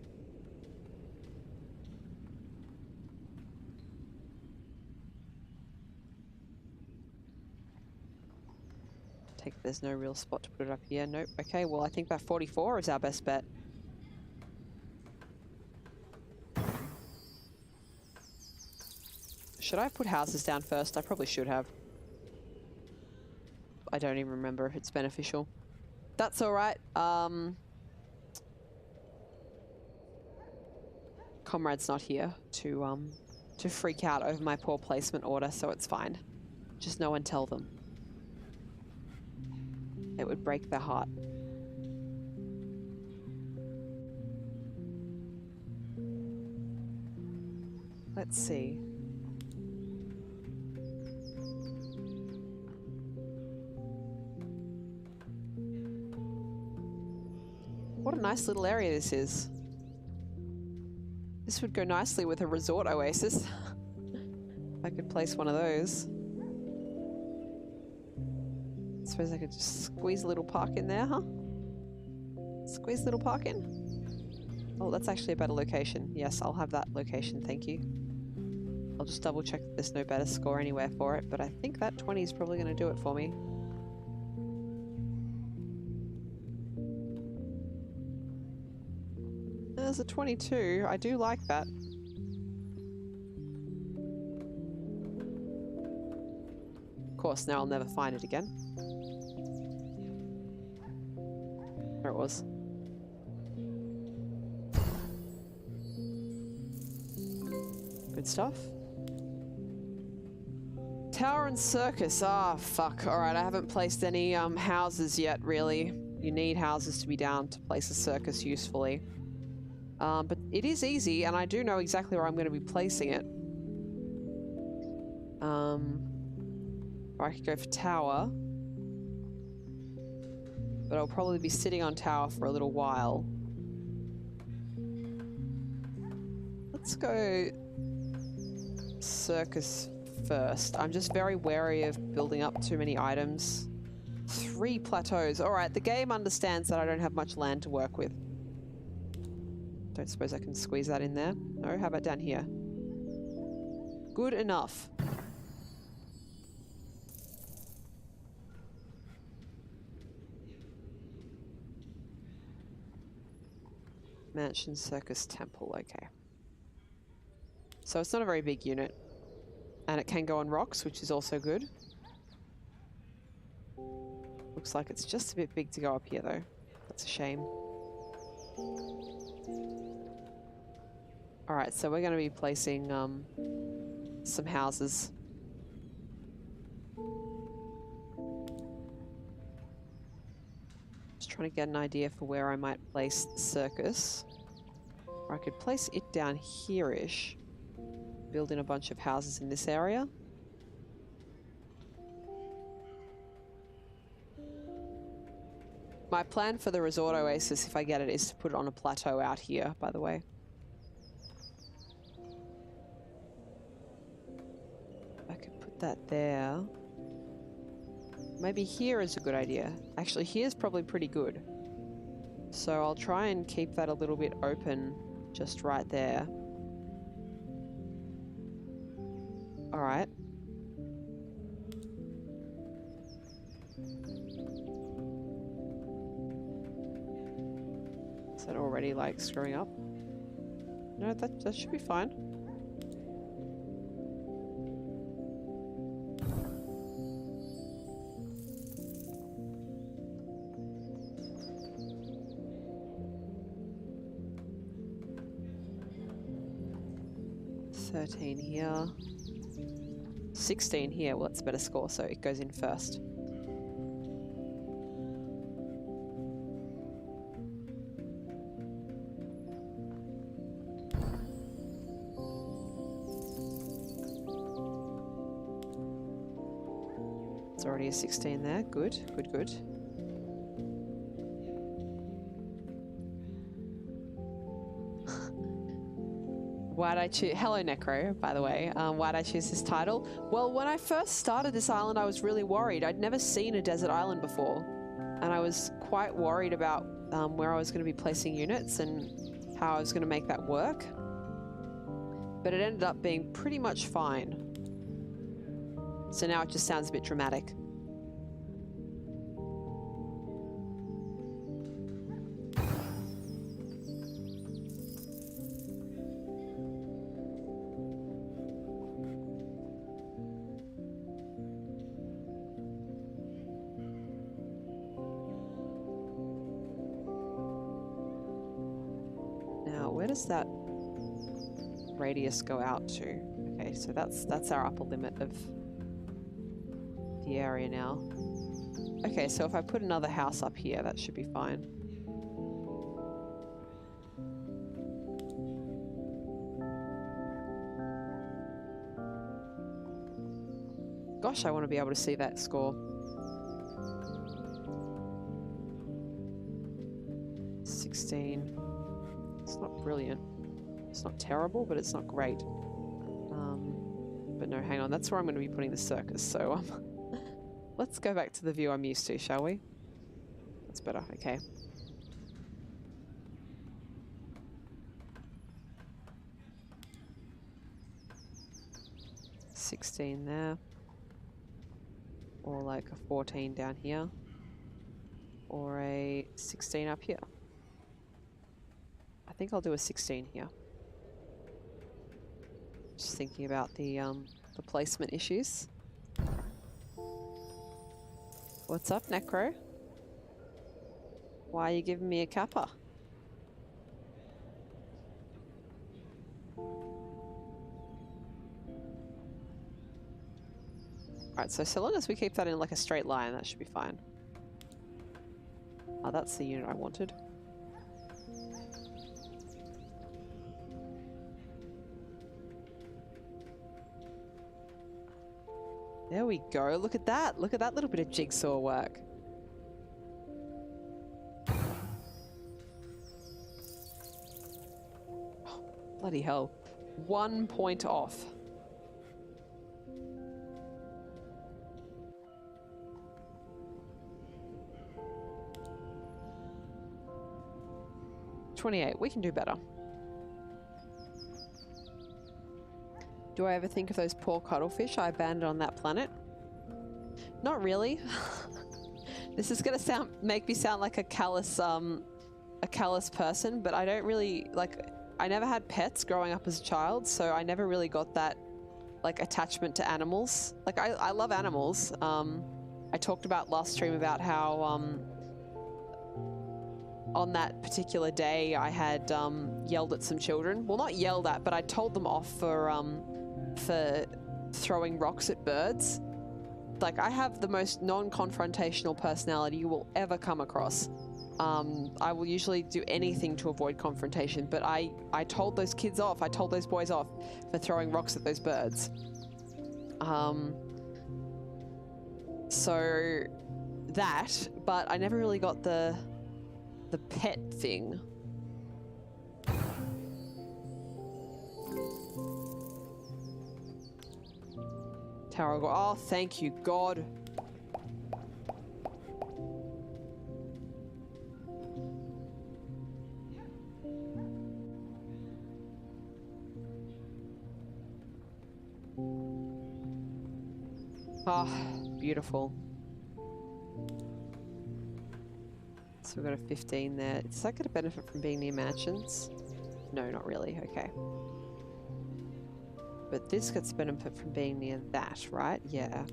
Take there's no real spot to put it up here. Nope. Okay, well I think that 44 is our best bet. Should I have put houses down first? I probably should have. I don't even remember if it's beneficial. That's all right. Comrade's not here to freak out over my poor placement order, so it's fine. Just no one tell them. It would break their heart. Let's see. What a nice little area this is. This would go nicely with a resort oasis. I could place one of those. I suppose I could just squeeze a little park in there, huh? Squeeze a little park in? Oh, that's actually a better location. Yes, I'll have that location, thank you. I'll just double check that there's no better score anywhere for it, but I think that 20 is probably going to do it for me. There's a 22. I do like that. Of course, now I'll never find it again. There it was. Good stuff. Tower and circus. Ah, fuck. Alright, I haven't placed any houses yet, really. You need houses to be down to place a circus usefully. But it is easy, and I do know exactly where I'm going to be placing it. Or I could go for tower. But I'll probably be sitting on tower for a little while. Let's go circus first. I'm just very wary of building up too many items. 3 plateaus. Alright, the game understands that I don't have much land to work with. Don't suppose I can squeeze that in there. No, how about down here? Good enough. Mansion, circus, temple. Okay. So it's not a very big unit. And it can go on rocks, which is also good. Looks like it's just a bit big to go up here, though. That's a shame. Alright, so we're going to be placing some houses. Just trying to get an idea for where I might place the circus. Or I could place it down here-ish. Build in a bunch of houses in this area. My plan for the resort oasis, if I get it, is to put it on a plateau out here, by the way. I could put that there. Maybe here is a good idea. Actually, here's probably pretty good. So I'll try and keep that a little bit open just right there. Alright. Is that already like screwing up? No, that should be fine. $13 here. 16 here. Well, that's a better score, so it goes in first. It's already a 16 there. Good, good, good. Why'd I choose... Hello, Necro, by the way. Why'd I choose this title? Well, when I first started this island, I was really worried. I'd never seen a desert island before. And I was quite worried about where I was going to be placing units and how I was going to make that work. But it ended up being pretty much fine. So now it just sounds a bit dramatic. Where does that radius go out to? Okay, so that's our upper limit of the area now. Okay, so if I put another house up here, that should be fine. Gosh, I want to be able to see that score. 16. It's not brilliant. It's not terrible, but it's not great. But no, hang on. That's where I'm going to be putting the circus. So let's go back to the view I'm used to, shall we? That's better. Okay. $16 there. Or like a 14 down here. Or a 16 up here. I think I'll do a 16 here. Just thinking about the placement issues. What's up, Necro? Why are you giving me a kappa? Alright, so long as we keep that in like a straight line, that should be fine. Oh, that's the unit I wanted. There we go. Look at that. Look at that little bit of jigsaw work. Oh, bloody hell. 1 point off. $28. We can do better. Do I ever think of those poor cuttlefish I abandoned on that planet? Not really. This is gonna make me sound like a callous person, but I don't really I never had pets growing up as a child, so I never really got that like attachment to animals. Like I love animals. I talked about last stream about how on that particular day I had yelled at some children. Well, not yelled at, but I told them off for throwing rocks at birds. Like, I have the most non-confrontational personality you will ever come across. I will usually do anything to avoid confrontation, but I told those kids off, I told those boys off for throwing rocks at those birds. So that, but I never really got the pet thing. Tower go. Oh, thank you, God. Ah, beautiful. So we've got a 15 there. Is that going to benefit from being near mansions? No, not really. Okay. But this gets benefit from being near that, right? Yeah.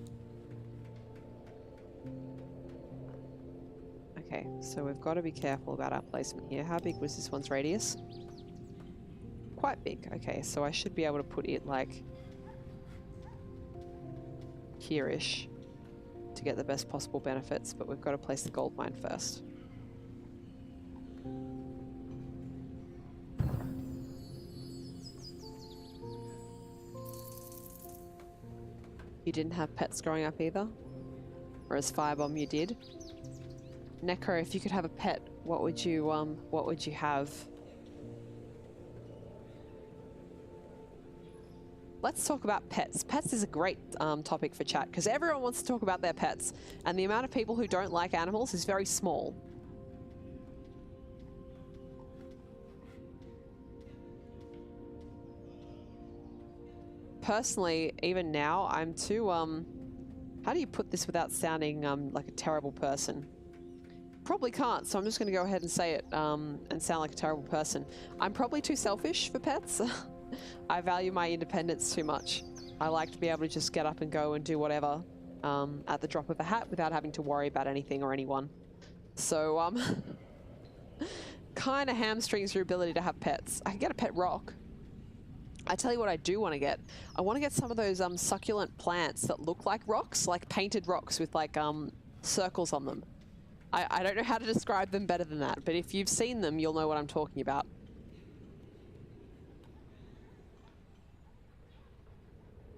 Okay, so we've got to be careful about our placement here. How big was this one's radius? Quite big. Okay, so I should be able to put it like here-ish to get the best possible benefits, but we've got to place the gold mine first. You didn't have pets growing up either? Or as Firebomb you did? Necro, if you could have a pet, what would you have? Let's talk about pets. Pets is a great topic for chat because everyone wants to talk about their pets, and the amount of people who don't like animals is very small. Personally, even now, I'm too, how do you put this without sounding like a terrible person? Probably can't, so I'm just going to go ahead and say it and sound like a terrible person. I'm probably too selfish for pets. I value my independence too much. I like to be able to just get up and go and do whatever at the drop of a hat without having to worry about anything or anyone. So, kind of hamstrings your ability to have pets. I can get a pet rock. I tell you what I do want to get. I want to get some of those succulent plants that look like rocks, like painted rocks with like circles on them. I don't know how to describe them better than that, but if you've seen them, you'll know what I'm talking about.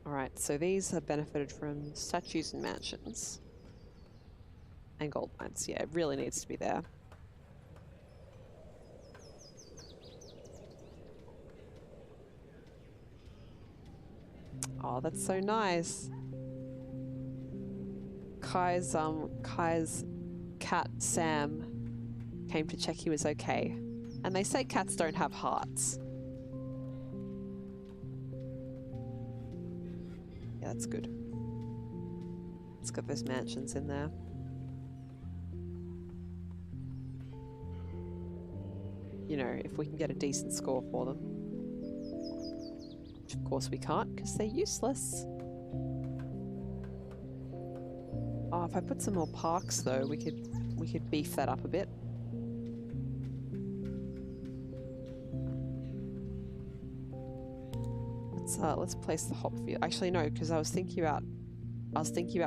Alright, so these have benefited from statues and mansions. And gold mines, yeah, it really needs to be there. Oh, that's so nice. Kai's cat Sam came to check he was okay. And they say cats don't have hearts. Yeah, that's good. It's got those mansions in there. You know, if we can get a decent score for them. Which of course we can't, because they're useless. Oh, if I put some more parks though, we could beef that up a bit. Let's place the hop field. Actually, no, because I was thinking about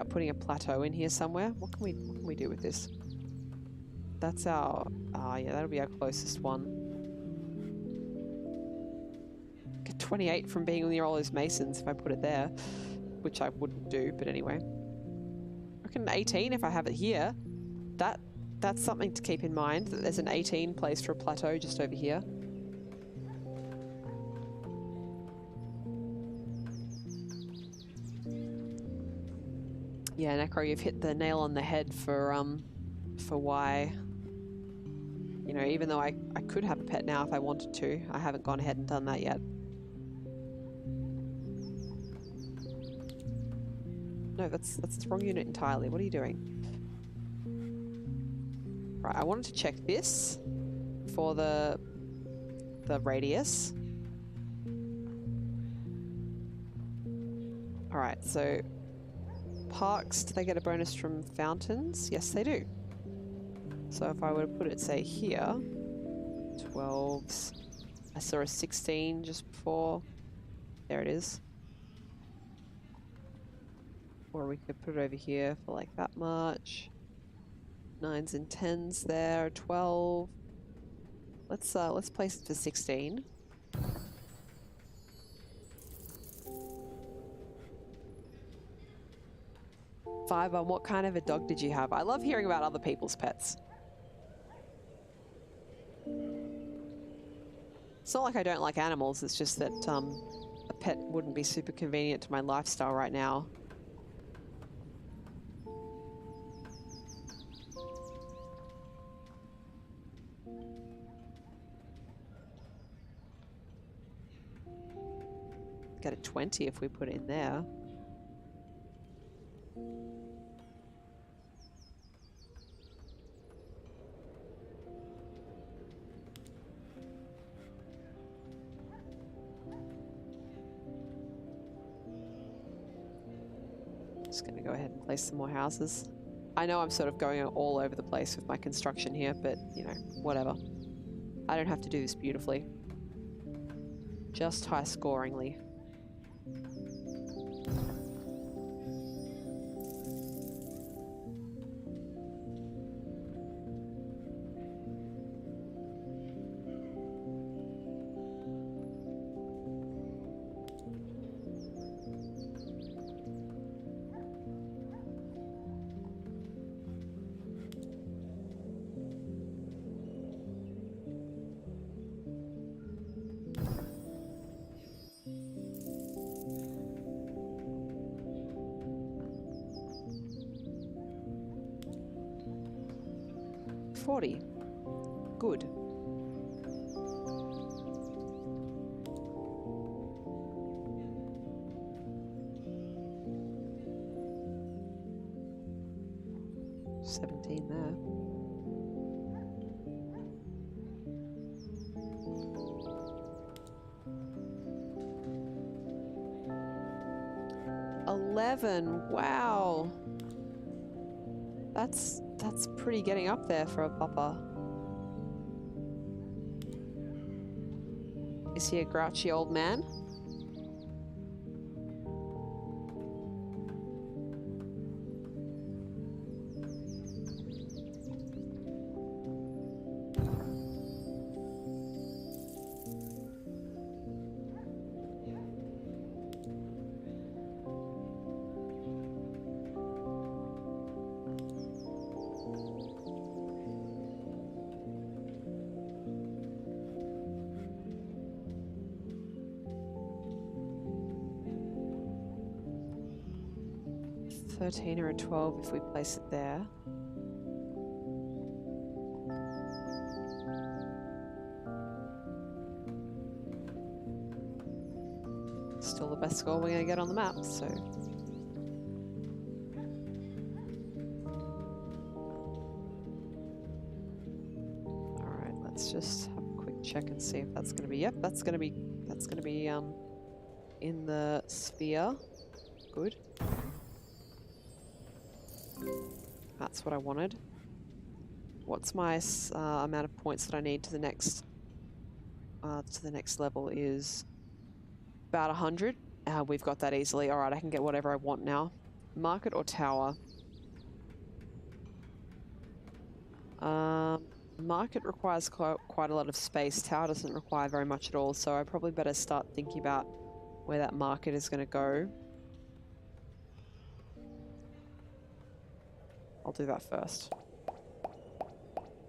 putting a plateau in here somewhere. What can we do with this? That's our yeah, that'll be our closest one. Get 28 from being near all those masons if I put it there, which I wouldn't do, but anyway. I reckon 18 if I have it here. That's something to keep in mind, that there's an 18 placed for a plateau just over here. Yeah, Necro, you've hit the nail on the head for why, you know, even though I could have a pet now if I wanted to, I haven't gone ahead and done that yet. No, that's the wrong unit entirely. What are you doing? Right, I wanted to check this for the radius. All right, so parks, do they get a bonus from fountains? Yes, they do. So if I were to put it, say, here, 12s. I saw a 16 just before. There it is. Or we could put it over here for like that much. 9s and 10s there, 12. Let's place it for 16. Five, what kind of a dog did you have? I love hearing about other people's pets. It's not like I don't like animals, it's just that a pet wouldn't be super convenient to my lifestyle right now. Get a 20 if we put it in there. Just going to go ahead and place some more houses. I know I'm sort of going all over the place with my construction here, but, you know, whatever. I don't have to do this beautifully. Just high-scoringly. Good. $17 there. $11. Wow. That's pretty getting up there for a pupper. Is he a grouchy old man? 13 or a 12 if we place it there. Still the best score we're going to get on the map, so... Alright, let's just have a quick check and see if that's going to be... Yep, that's going to be in the sphere. Good. That's what I wanted. What's my amount of points that I need to the next level is about 100. We've got that easily. All right, I can get whatever I want now. Market or tower? Market requires quite a lot of space. Tower doesn't require very much at all, so I probably better start thinking about where that market is going to go. I'll do that first.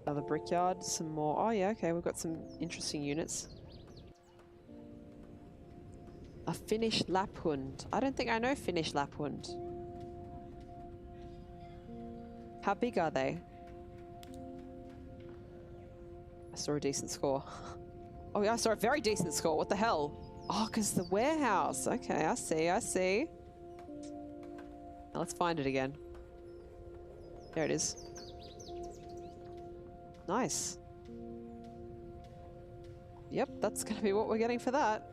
Another brickyard, some more. Oh yeah, okay, we've got some interesting units. A Finnish Laphund. I don't think I know Finnish Laphund. How big are they? I saw a decent score. Oh yeah, I saw a very decent score. What the hell? Oh, because the warehouse. Okay, I see. Now let's find it again. There it is. Nice. Yep, that's going to be what we're getting for that.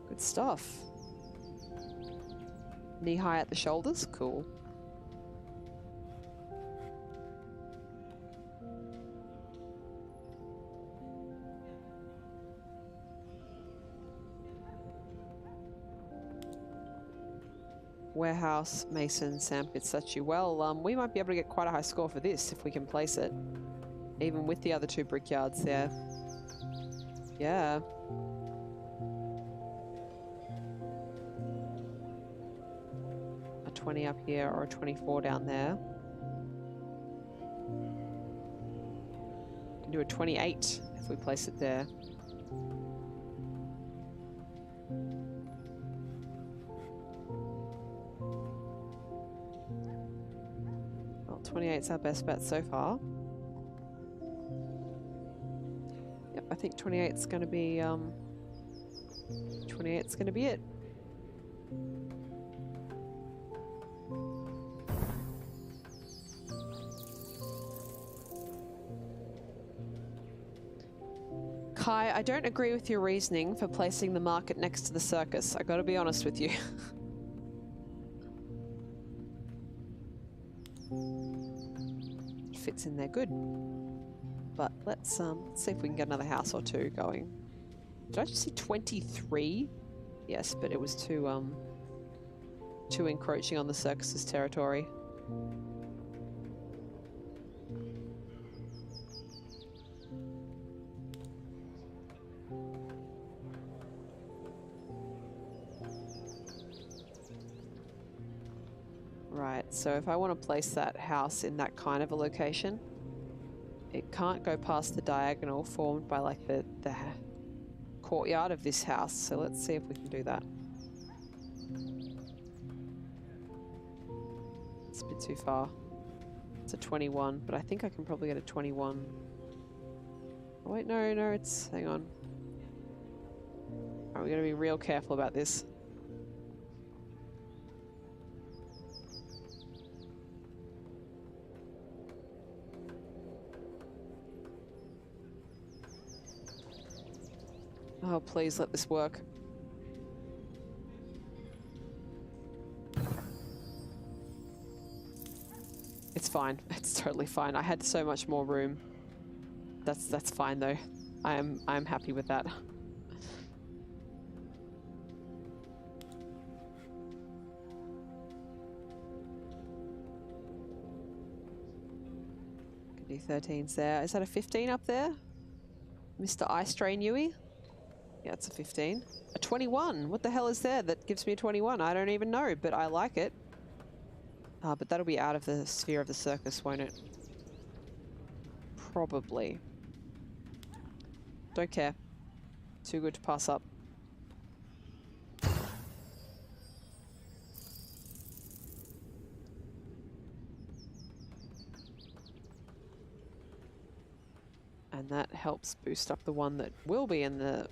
Good stuff. Knee high at the shoulders. Cool. Warehouse, mason, sandpit, statue. Well, we might be able to get quite a high score for this if we can place it. Even with the other two brickyards there. Yeah. A 20 up here or a 24 down there. Can do a 28 if we place it there. Well, 28's our best bet so far. Yep, I think 28's going to be 28's going to be it. Kai, I don't agree with your reasoning for placing the market next to the circus. I gotta be honest with you. It fits in there good. But let's see if we can get another house or two going. Did I just see 23? Yes, but it was too encroaching on the circus's territory. Right, so if I want to place that house in that kind of a location, it can't go past the diagonal formed by like the courtyard of this house. So let's see if we can do that. It's a bit too far. It's a 21, but I think I can probably get a 21. Oh wait, no, it's, hang on. Alright, we gotta be real careful about this. Oh, please let this work. It's fine. It's totally fine. I had so much more room. That's fine though. I'm happy with that. Can do 13s there. Is that a 15 up there? Mr. Ice Train Yui? Yeah, it's a 15. A 21! What the hell is there that gives me a 21? I don't even know, but I like it. But that'll be out of the sphere of the circus, won't it? Probably. Don't care. Too good to pass up. And that helps boost up the one that will be in the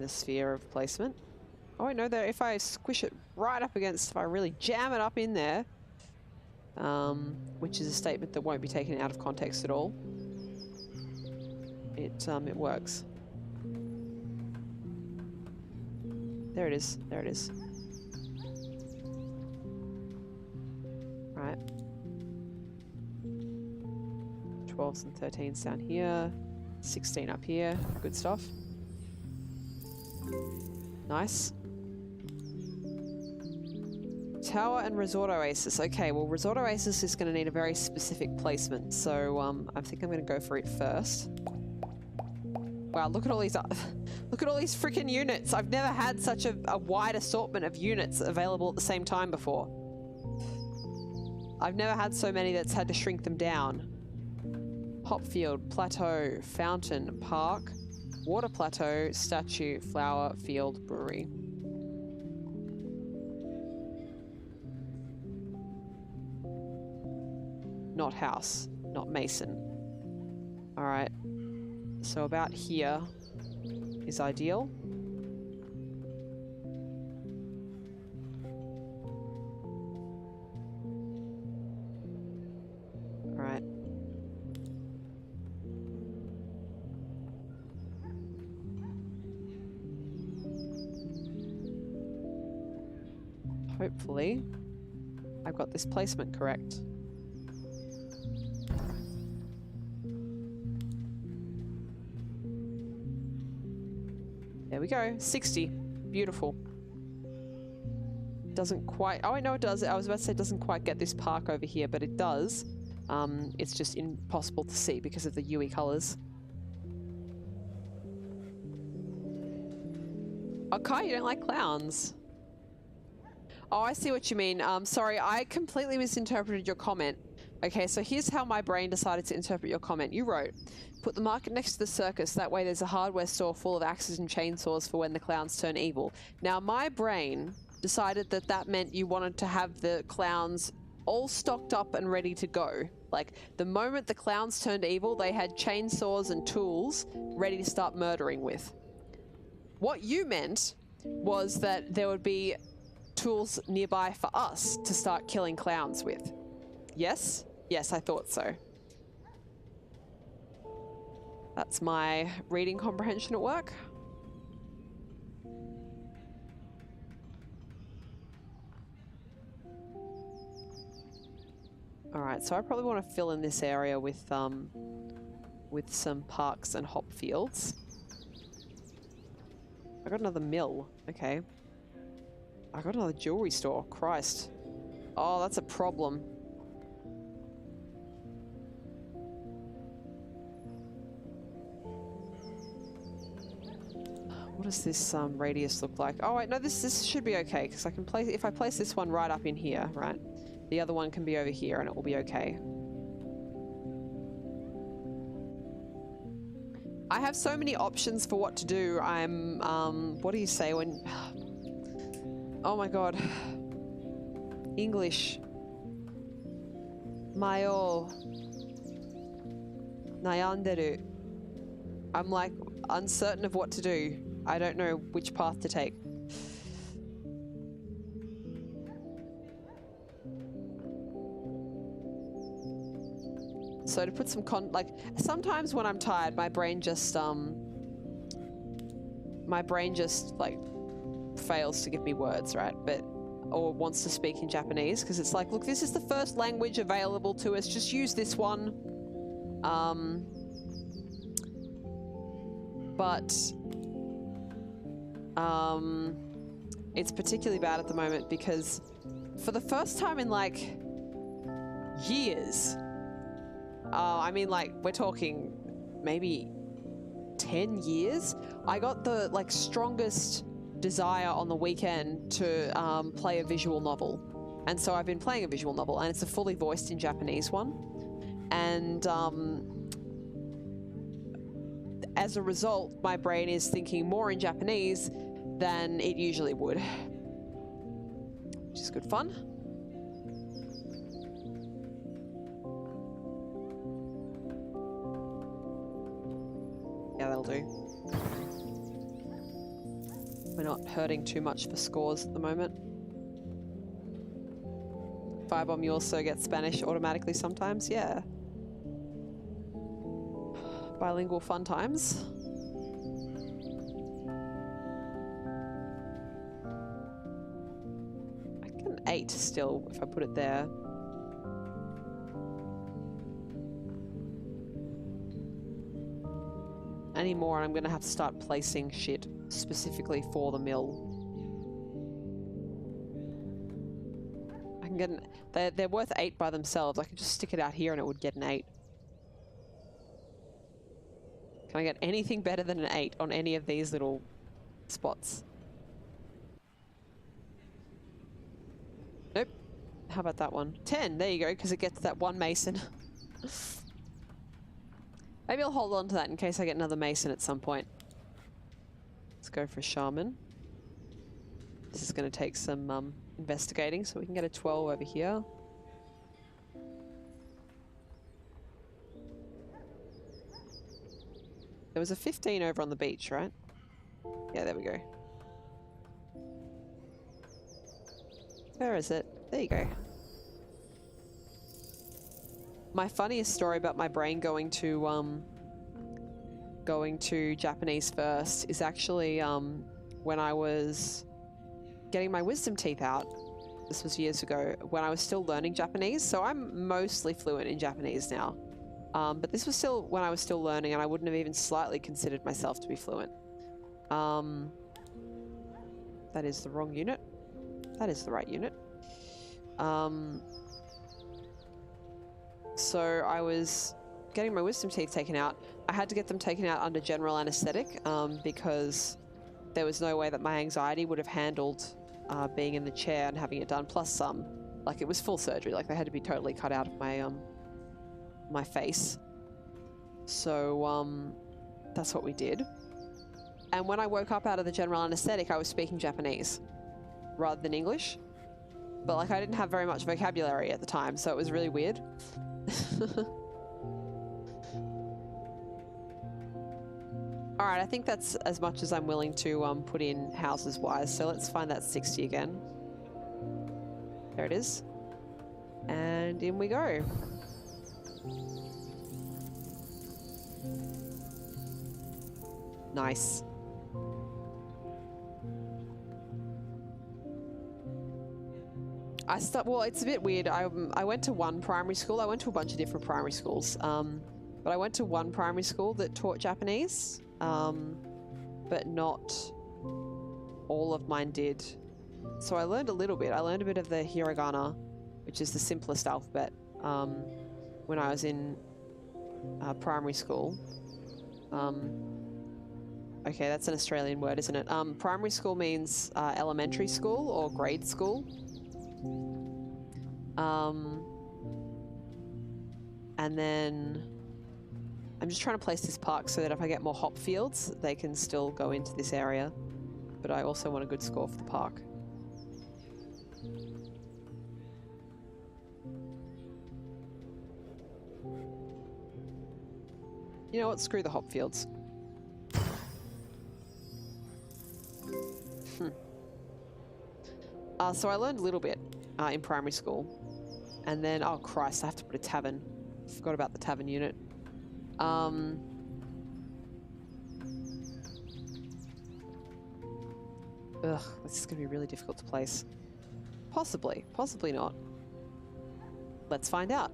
sphere of placement. Oh, I know that if I squish it right up against, if I really jam it up in there, which is a statement that won't be taken out of context at all, it works. There it is. There it is. Right. 12s and 13s down here. 16 up here. Good stuff. Nice. Tower and Resort Oasis. Okay, well, Resort Oasis is going to need a very specific placement, so I think I'm going to go for it first. Wow, look at all these look at all these freaking units. I've never had such a wide assortment of units available at the same time before. I've never had so many that's had to shrink them down. Hopfield, Plateau, Fountain, Park, Water Plateau, Statue, Flower, Field, Brewery. Not house, not mason. All right, so about here is ideal. All right. Hopefully, I've got this placement correct. There we go, 60. Beautiful. Doesn't quite, oh, I know it does. I was about to say it doesn't quite get this park over here, but it does. It's just impossible to see because of the UE colors. Oh, Kai, you don't like clowns? Oh, I see what you mean. Sorry, I completely misinterpreted your comment. Okay, so here's how my brain decided to interpret your comment. You wrote, put the market next to the circus, that way there's a hardware store full of axes and chainsaws for when the clowns turn evil. Now, my brain decided that that meant you wanted to have the clowns all stocked up and ready to go. Like, the moment the clowns turned evil, they had chainsaws and tools ready to start murdering with. What you meant was that there would be tools nearby for us to start killing clowns with. Yes? Yes, I thought so. That's my reading comprehension at work. Alright, so I probably want to fill in this area with some parks and hop fields. I got another mill. Okay. I got another jewelry store. Christ. Oh, that's a problem. What does this radius look like? Oh wait, no, this should be okay because I can place, if I place this one right up in here, right? The other one can be over here and it will be okay. I have so many options for what to do. I'm what do you say when oh my god. English. Mayo. Nayanderu. I'm like uncertain of what to do. I don't know which path to take. So to put some like sometimes when I'm tired, my brain just like fails to give me words, right? But or wants to speak in Japanese because it's like, look, this is the first language available to us. Just use this one. But it's particularly bad at the moment because for the first time in like years, I mean, like, we're talking maybe 10 years, I got the like strongest desire on the weekend to play a visual novel. And so I've been playing a visual novel, and it's a fully voiced in Japanese one. And as a result, my brain is thinking more in Japanese than it usually would, which is good fun. that'll do. We're not hurting too much for scores at the moment. Firebomb, you also get Spanish automatically sometimes? Yeah. Bilingual fun times. I get an 8 still if I put it there. Any more and I'm gonna have to start placing shit specifically for the mill. I can get an... They're worth 8 by themselves. I could just stick it out here and it would get an 8. Can I get anything better than an 8 on any of these little spots? Nope. How about that one? 10, there you go, because it gets that one mason. Maybe I'll hold on to that in case I get another mason at some point. Let's go for a shaman. This is going to take some investigating, so we can get a 12 over here. There was a 15 over on the beach, right? Yeah, there we go. Where is it? There you go. My funniest story about my brain going to Japanese first is actually when I was getting my wisdom teeth out. This was years ago when I was still learning Japanese, so I'm mostly fluent in Japanese now. But this was still when I was still learning, and I wouldn't have even slightly considered myself to be fluent. That is the wrong unit. That is the right unit. So I was getting my wisdom teeth taken out. I had to get them taken out under general anesthetic because there was no way that my anxiety would have handled being in the chair and having it done. Plus like it was full surgery. Like they had to be totally cut out of my my face. So that's what we did. And when I woke up out of the general anesthetic, I was speaking Japanese rather than English. But like I didn't have very much vocabulary at the time, so it was really weird. Alright, I think that's as much as I'm willing to put in houses wise, so let's find that 60 again. There it is. And in we go. Nice. Well, it's a bit weird. I went to one primary school. I went to a bunch of different primary schools. But I went to one primary school that taught Japanese. But not all of mine did. So I learned a little bit. I learned a bit of the hiragana, which is the simplest alphabet, when I was in primary school. Okay, that's an Australian word, isn't it? Primary school means elementary school or grade school. And then I'm just trying to place this park so that if I get more hop fields, they can still go into this area. But I also want a good score for the park. You know what? Screw the hop fields. So I learned a little bit in primary school. And then, oh Christ, I have to put a tavern. Forgot about the tavern unit. Ugh, this is going to be really difficult to place. Possibly, possibly not. Let's find out.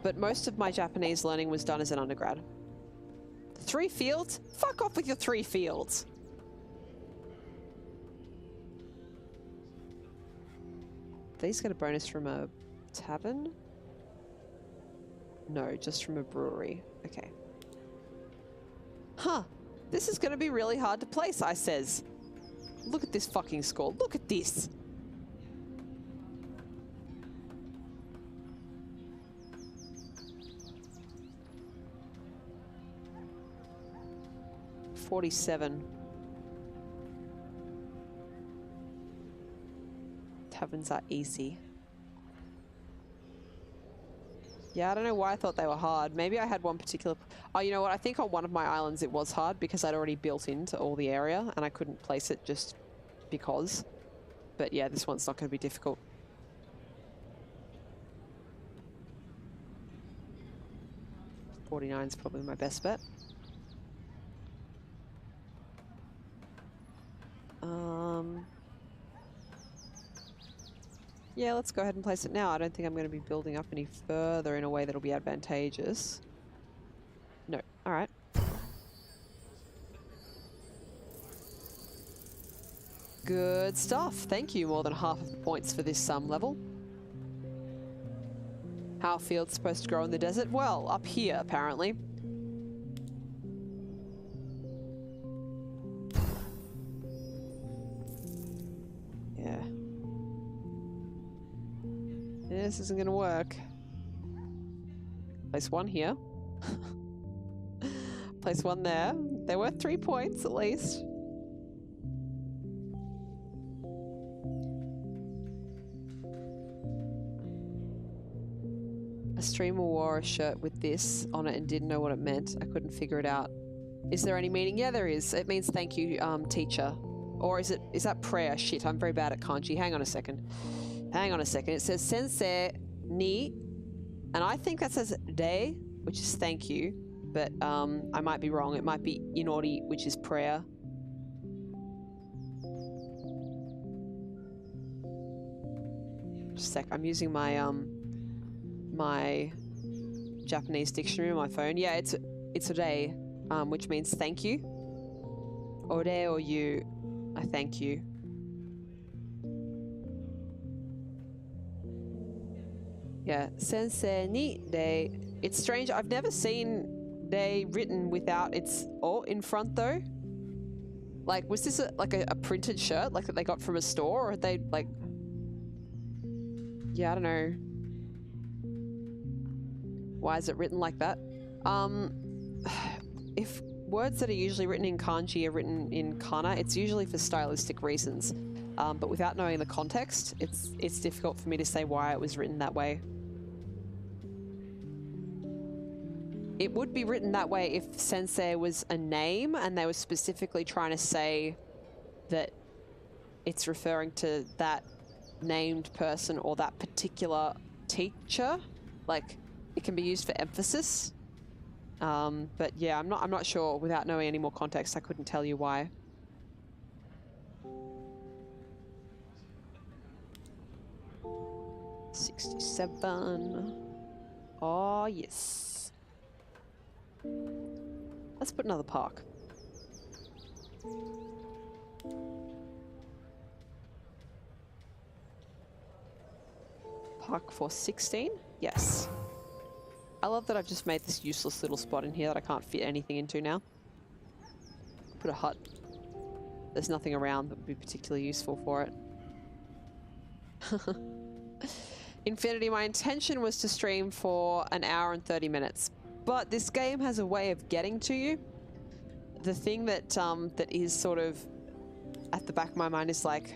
But most of my Japanese learning was done as an undergrad. 3 fields? Fuck off with your 3 fields! These get a bonus from a tavern? No, just from a brewery. Okay. Huh. This is going to be really hard to place, I says. Look at this fucking score. Look at this. $47. Taverns are easy. Yeah, I don't know why I thought they were hard. Maybe I had one particular... Oh, you know what? I think on one of my islands it was hard because I'd already built into all the area and I couldn't place it just because. But yeah, this one's not going to be difficult. $49 is probably my best bet. Yeah, let's go ahead and place it now. I don't think I'm going to be building up any further in a way that'll be advantageous. No. All right. Good stuff. Thank you. More than half of the points for this level. How are fields supposed to grow in the desert? Well, up here, apparently. Yeah. This isn't going to work. Place one here. Place one there. They're worth 3 points at least. A streamer wore a shirt with this on it and didn't know what it meant. I couldn't figure it out. Is there any meaning? Yeah, there is. It means thank you, teacher. Or is that prayer? Shit, I'm very bad at kanji. Hang on a second. Hang on a second. It says sensei ni, and I think that says de, which is thank you, but I might be wrong. It might be inori, which is prayer. Just a sec. I'm using my my Japanese dictionary on my phone. Yeah, it's ore, which means thank you. Ore or you, I thank you. Yeah, sensei ni de. It's strange. I've never seen de written without its o in front though. Like, was this a printed shirt like that they got from a store, or had they like? Yeah, I don't know. Why is it written like that? If words that are usually written in kanji are written in kana, it's usually for stylistic reasons. But without knowing the context, it's difficult for me to say why it was written that way. It would be written that way if sensei was a name and they were specifically trying to say that it's referring to that named person or that particular teacher. Like, it can be used for emphasis. But yeah, I'm not sure. Without knowing any more context, I couldn't tell you why. $67. Oh yes. Let's put another park. Park for 16? Yes. I love that I've just made this useless little spot in here that I can't fit anything into now. Put a hut. There's nothing around that would be particularly useful for it. Infinity, my intention was to stream for an hour and 30 minutes, but this game has a way of getting to you. The thing that that is sort of at the back of my mind is like,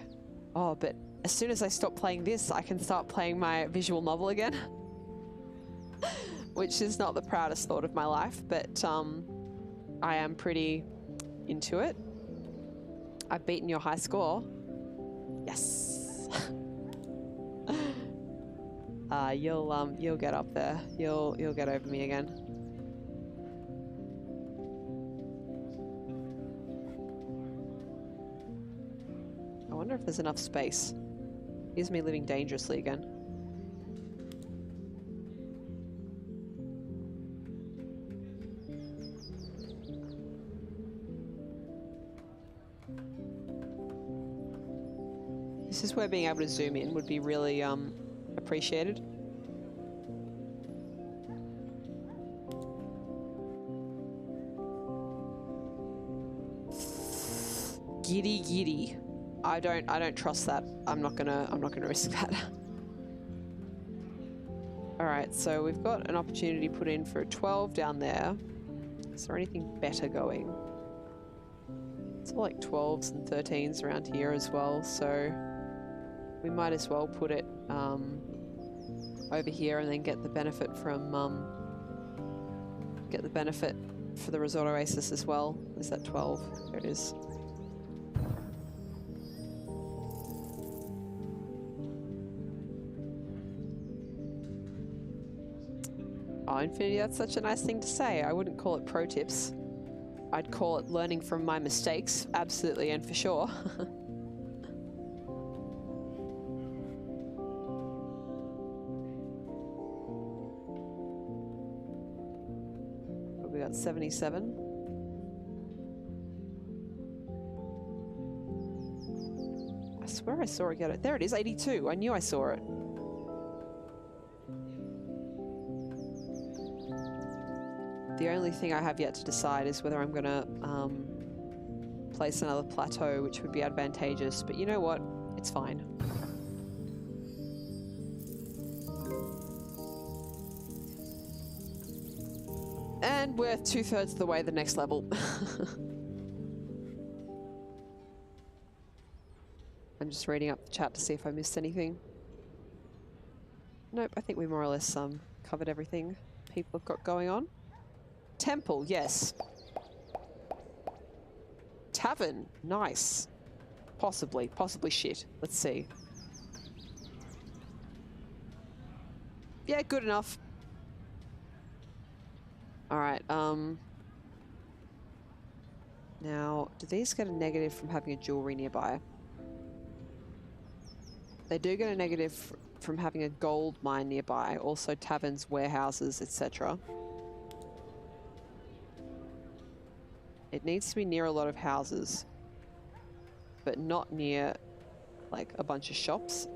oh, but as soon as I stop playing this, I can start playing my visual novel again. Which is not the proudest thought of my life, but I am pretty into it. I've beaten your high score. Yes. You'll get up there. You'll get over me again. I wonder if there's enough space. Here's me living dangerously again. This is where being able to zoom in would be really appreciated. Giddy. I don't trust that. I'm not gonna risk that. Alright, so we've got an opportunity put in for a 12 down there. Is there anything better going? It's all like 12s and 13s around here as well, so we might as well put it over here and then get the benefit from get the benefit for the resort oasis as well. Is that 12? There it is. Oh, Infinity, that's such a nice thing to say. I wouldn't call it pro tips. I'd call it learning from my mistakes, absolutely and for sure. We got 77. I swear I saw it get it. There it is, 82. I knew I saw it. The only thing I have yet to decide is whether I'm going to place another plateau, which would be advantageous. But you know what? It's fine. And we're 2/3 of the way to the next level. I'm just reading up the chat to see if I missed anything. Nope, I think we more or less covered everything people have got going on. Temple, yes. Tavern, nice. Possibly shit. Let's see. Yeah, good enough. Alright, now, do these get a negative from having a jewelry nearby? They do get a negative from having a gold mine nearby, also taverns, warehouses, etc. It needs to be near a lot of houses, but not near, like, a bunch of shops.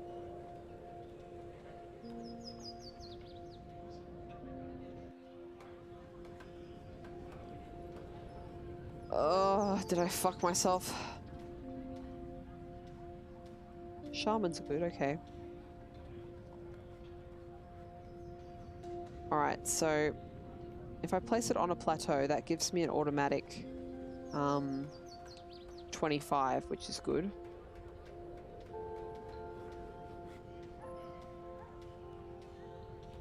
Oh, did I fuck myself? Shamans are good, okay. Alright, so if I place it on a plateau, that gives me an automatic 25, which is good.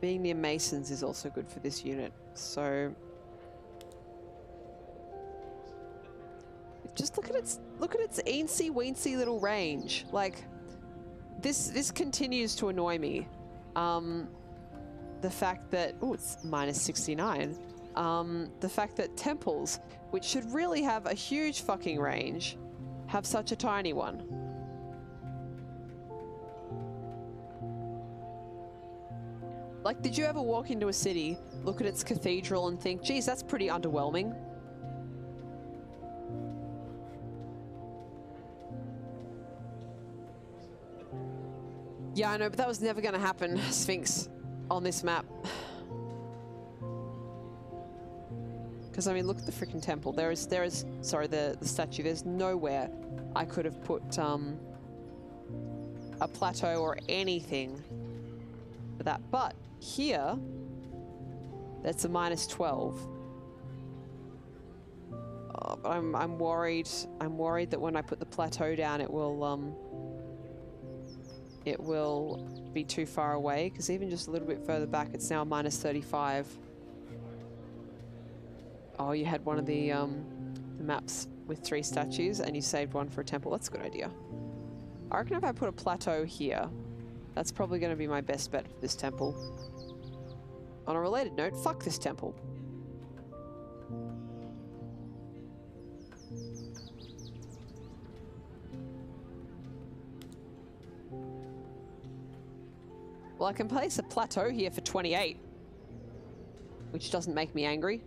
Being near masons is also good for this unit, so just look at its eensy weensy little range. Like this continues to annoy me. The fact that it's minus 69. The fact that temples, which should really have a huge fucking range, have such a tiny one. Like, did you ever walk into a city, look at its cathedral and think, geez, that's pretty underwhelming? Yeah, I know, but that was never going to happen, Sphinx, on this map. Because, I mean, look at the freaking temple. There is, sorry, the statue. There's nowhere I could have put a plateau or anything for that. But here, that's a minus 12. Oh, but I'm worried. I'm worried that when I put the plateau down, it will be too far away. Because even just a little bit further back, it's now minus 35. Oh, you had one of the maps with 3 statues and you saved one for a temple. That's a good idea. I reckon if I put a plateau here, that's probably going to be my best bet for this temple. On a related note, fuck this temple. Well, I can place a plateau here for 28, which doesn't make me angry.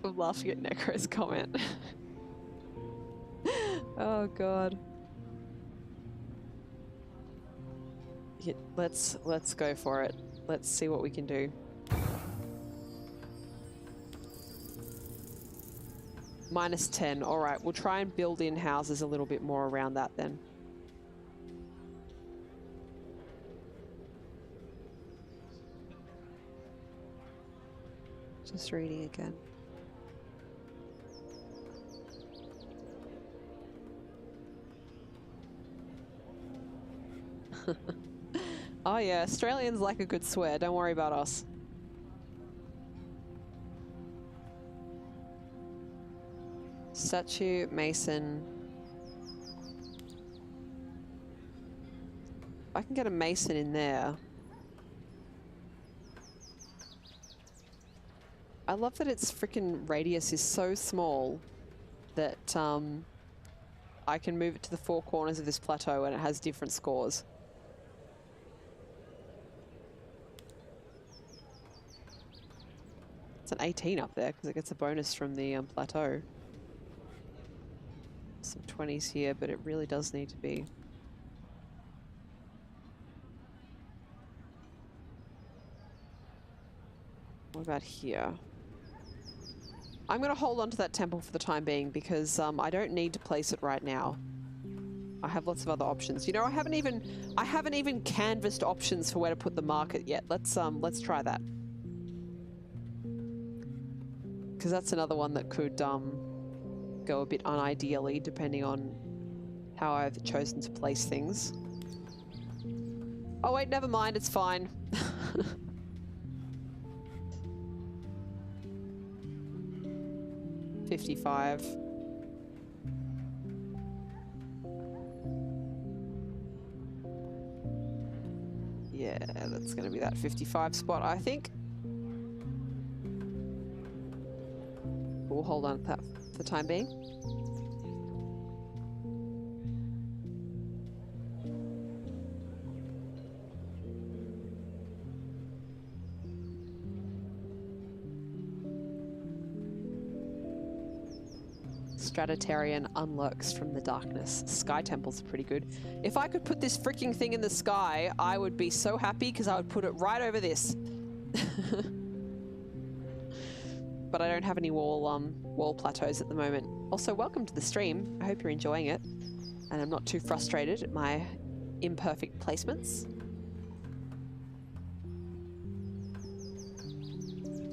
I'm laughing at Necro's comment. Oh god. Yeah, let's go for it. Let's see what we can do. Minus 10. Alright, we'll try and build in houses a little bit more around that then. Just reading again. Oh yeah, Australians like a good swear. Don't worry about us. Statue, mason. I can get a mason in there. I love that its freaking radius is so small that I can move it to the four corners of this plateau and it has different scores. It's an 18 up there because it gets a bonus from the plateau. Some 20s here, but it really does need to be. What about here? I'm going to hold on to that temple for the time being because I don't need to place it right now. I have lots of other options. You know, I haven't even canvassed options for where to put the market yet. Let's try that. Because that's another one that could go a bit unideally depending on how I've chosen to place things. Oh wait, never mind, it's fine. $55. Yeah, that's going to be that 55 spot, I think. We'll hold on to that for the time being. Stratitarian unlurks from the darkness. Sky temples are pretty good. If I could put this freaking thing in the sky, I would be so happy because I would put it right over this. But I don't have any wall plateaus at the moment. Also, welcome to the stream. I hope you're enjoying it. And I'm not too frustrated at my imperfect placements.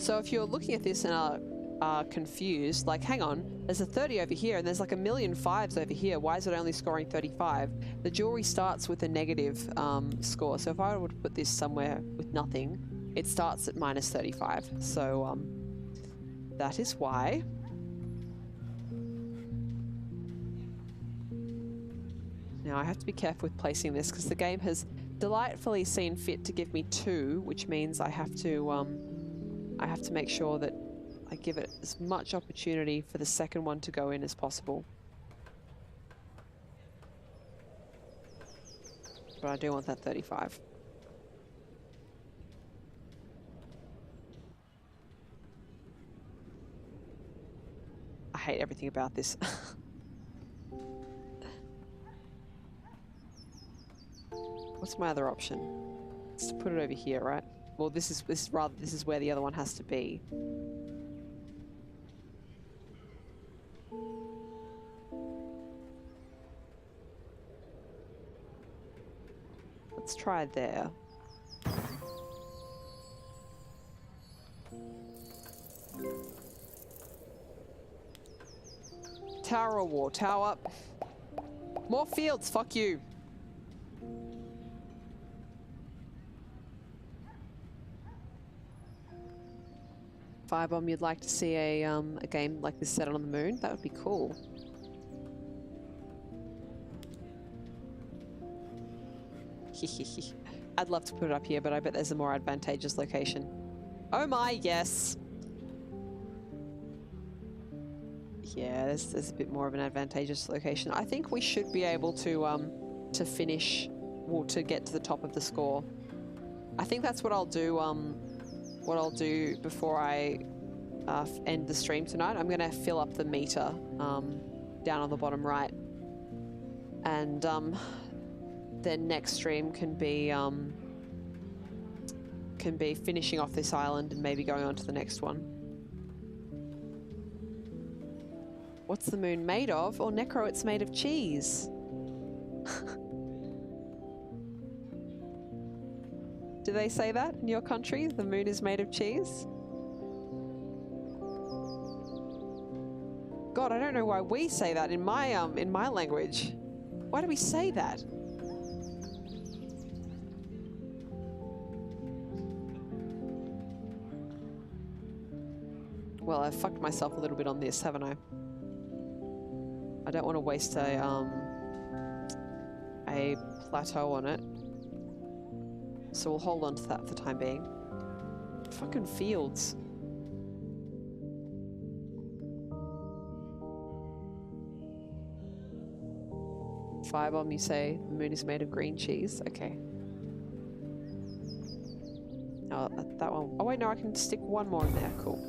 So if you're looking at this and are confused, like, hang on, there's a 30 over here and there's like a million fives over here. Why is it only scoring 35? The jewelry starts with a negative score. So if I were to put this somewhere with nothing, it starts at minus 35. So that is why. Now I have to be careful with placing this because the game has delightfully seen fit to give me 2, which means I have to make sure that I give it as much opportunity for the second one to go in as possible. But I do want that 35. I hate everything about this. What's my other option? It's to put it over here, right? Well, this is where the other one has to be. Let's try there. Tower or war? Tower. More fields, fuck you. Firebomb, you'd like to see a game like this set on the moon? That would be cool. I'd love to put it up here, but I bet there's a more advantageous location. Oh my, yes. Yeah, there's a bit more of an advantageous location. I think we should be able to finish, well, to get to the top of the score. I think that's what I'll do. What I'll do before I end the stream tonight. I'm gonna fill up the meter down on the bottom right, and then next stream can be finishing off this island and maybe going on to the next one. What's the moon made of? Or Necro, it's made of cheese. Do they say that in your country? The moon is made of cheese? God, I don't know why we say that in my language. Why do we say that? Well, I've fucked myself a little bit on this, haven't I? I don't want to waste a plateau on it. So we'll hold on to that for the time being. Fucking fields. Firebomb, you say the moon is made of green cheese? Okay. Oh, that one. Oh wait, no, I can stick one more in there. Cool.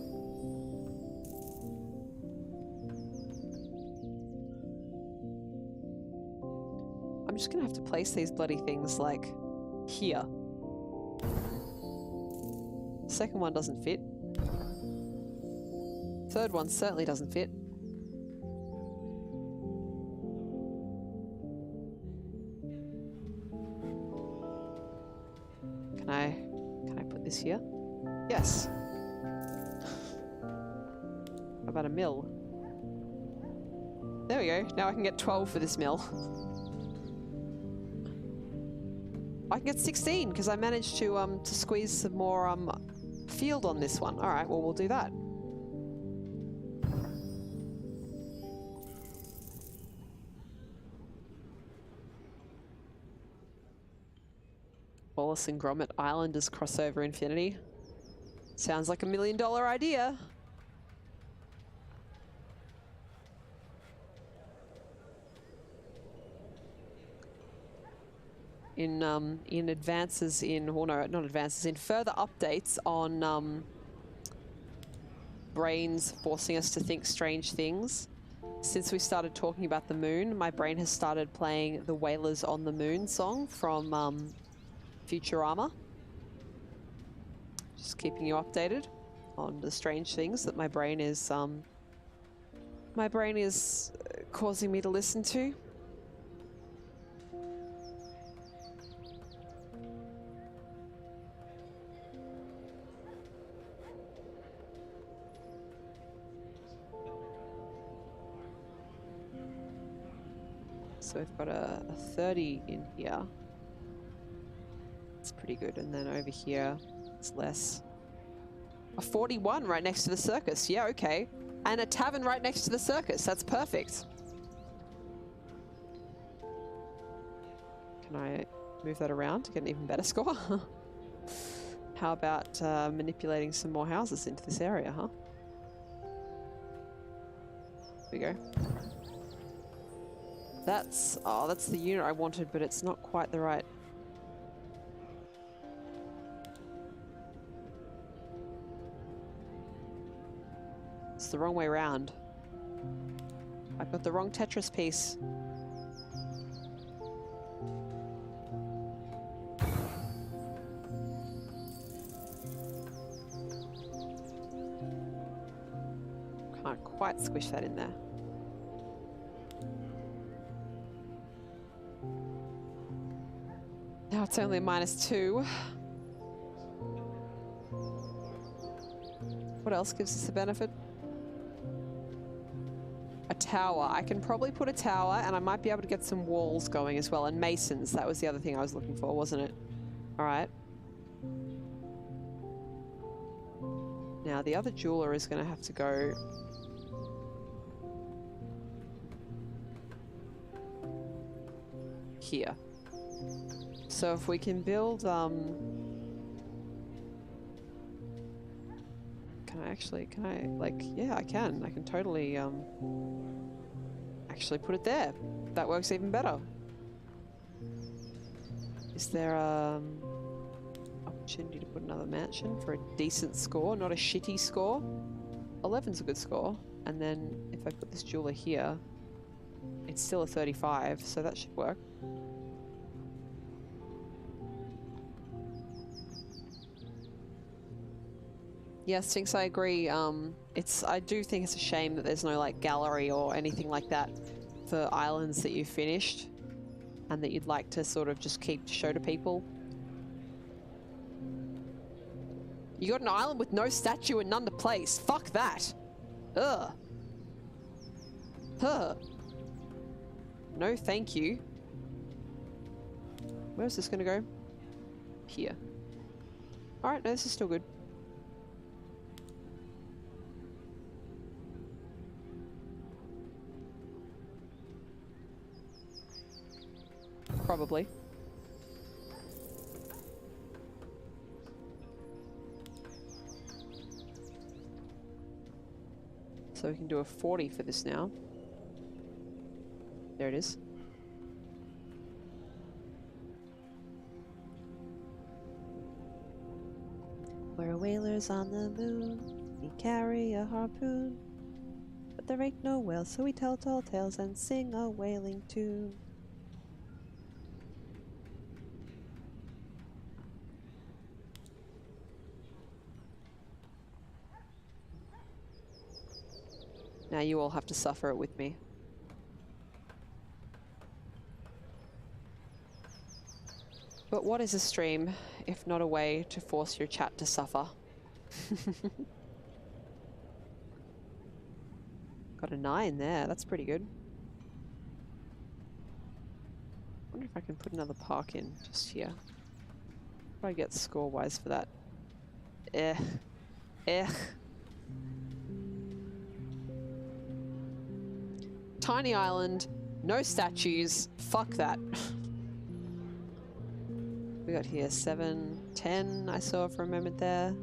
I'm just gonna have to place these bloody things, like, here. Second one doesn't fit. Third one certainly doesn't fit. Can I put this here? Yes. How about a mill? There we go. Now I can get 12 for this mill. I can get 16 because I managed to squeeze some more field on this one. All right, well we'll do that. Wallace and Gromit Islanders crossover infinity. Sounds like $1 million idea. In advances in, well no, not advances, in further updates on brains forcing us to think strange things. Since we started talking about the moon, my brain has started playing the Whalers on the Moon song from Futurama. Just keeping you updated on the strange things that my brain is causing me to listen to. So we've got a 30 in here. It's pretty good. And then over here, it's less. A 41 right next to the circus. Yeah, okay. And a tavern right next to the circus. That's perfect. Can I move that around to get an even better score? How about manipulating some more houses into this area, huh? There we go. That's the unit I wanted, but it's not quite the right. It's the wrong way around. I've got the wrong Tetris piece. Can't quite squish that in there. Now it's only -2. What else gives us a benefit? A tower. I can probably put a tower, and I might be able to get some walls going as well. And masons. That was the other thing I was looking for, wasn't it? Alright. Now the other jeweler is going to have to go... here. So if we can build, can I, like, yeah, I can totally, actually put it there. That works even better. Is there, opportunity to put another mansion for a decent score, not a shitty score? 11's a good score. And then if I put this jeweler here, it's still a 35, so that should work. Yeah, Sphinx, I agree. I do think it's a shame that there's no like gallery or anything like that for islands that you've finished and that you'd like to sort of just keep to show to people. You got an island with no statue and none to place. Fuck that. Ugh. Huh. No, thank you. Where's this gonna go? Here. Alright, no, this is still good. Probably. So we can do a 40 for this now. There it is. We're whalers on the moon. We carry a harpoon. But there ain't no whale, so we tell tall tales and sing a whaling tune. Now you all have to suffer it with me. But what is a stream, if not a way to force your chat to suffer? Got a 9 there, that's pretty good. Wonder if I can put another park in just here. What do I get score-wise for that? Tiny island, no statues, fuck that. We got here 7, 10 I saw for a moment there.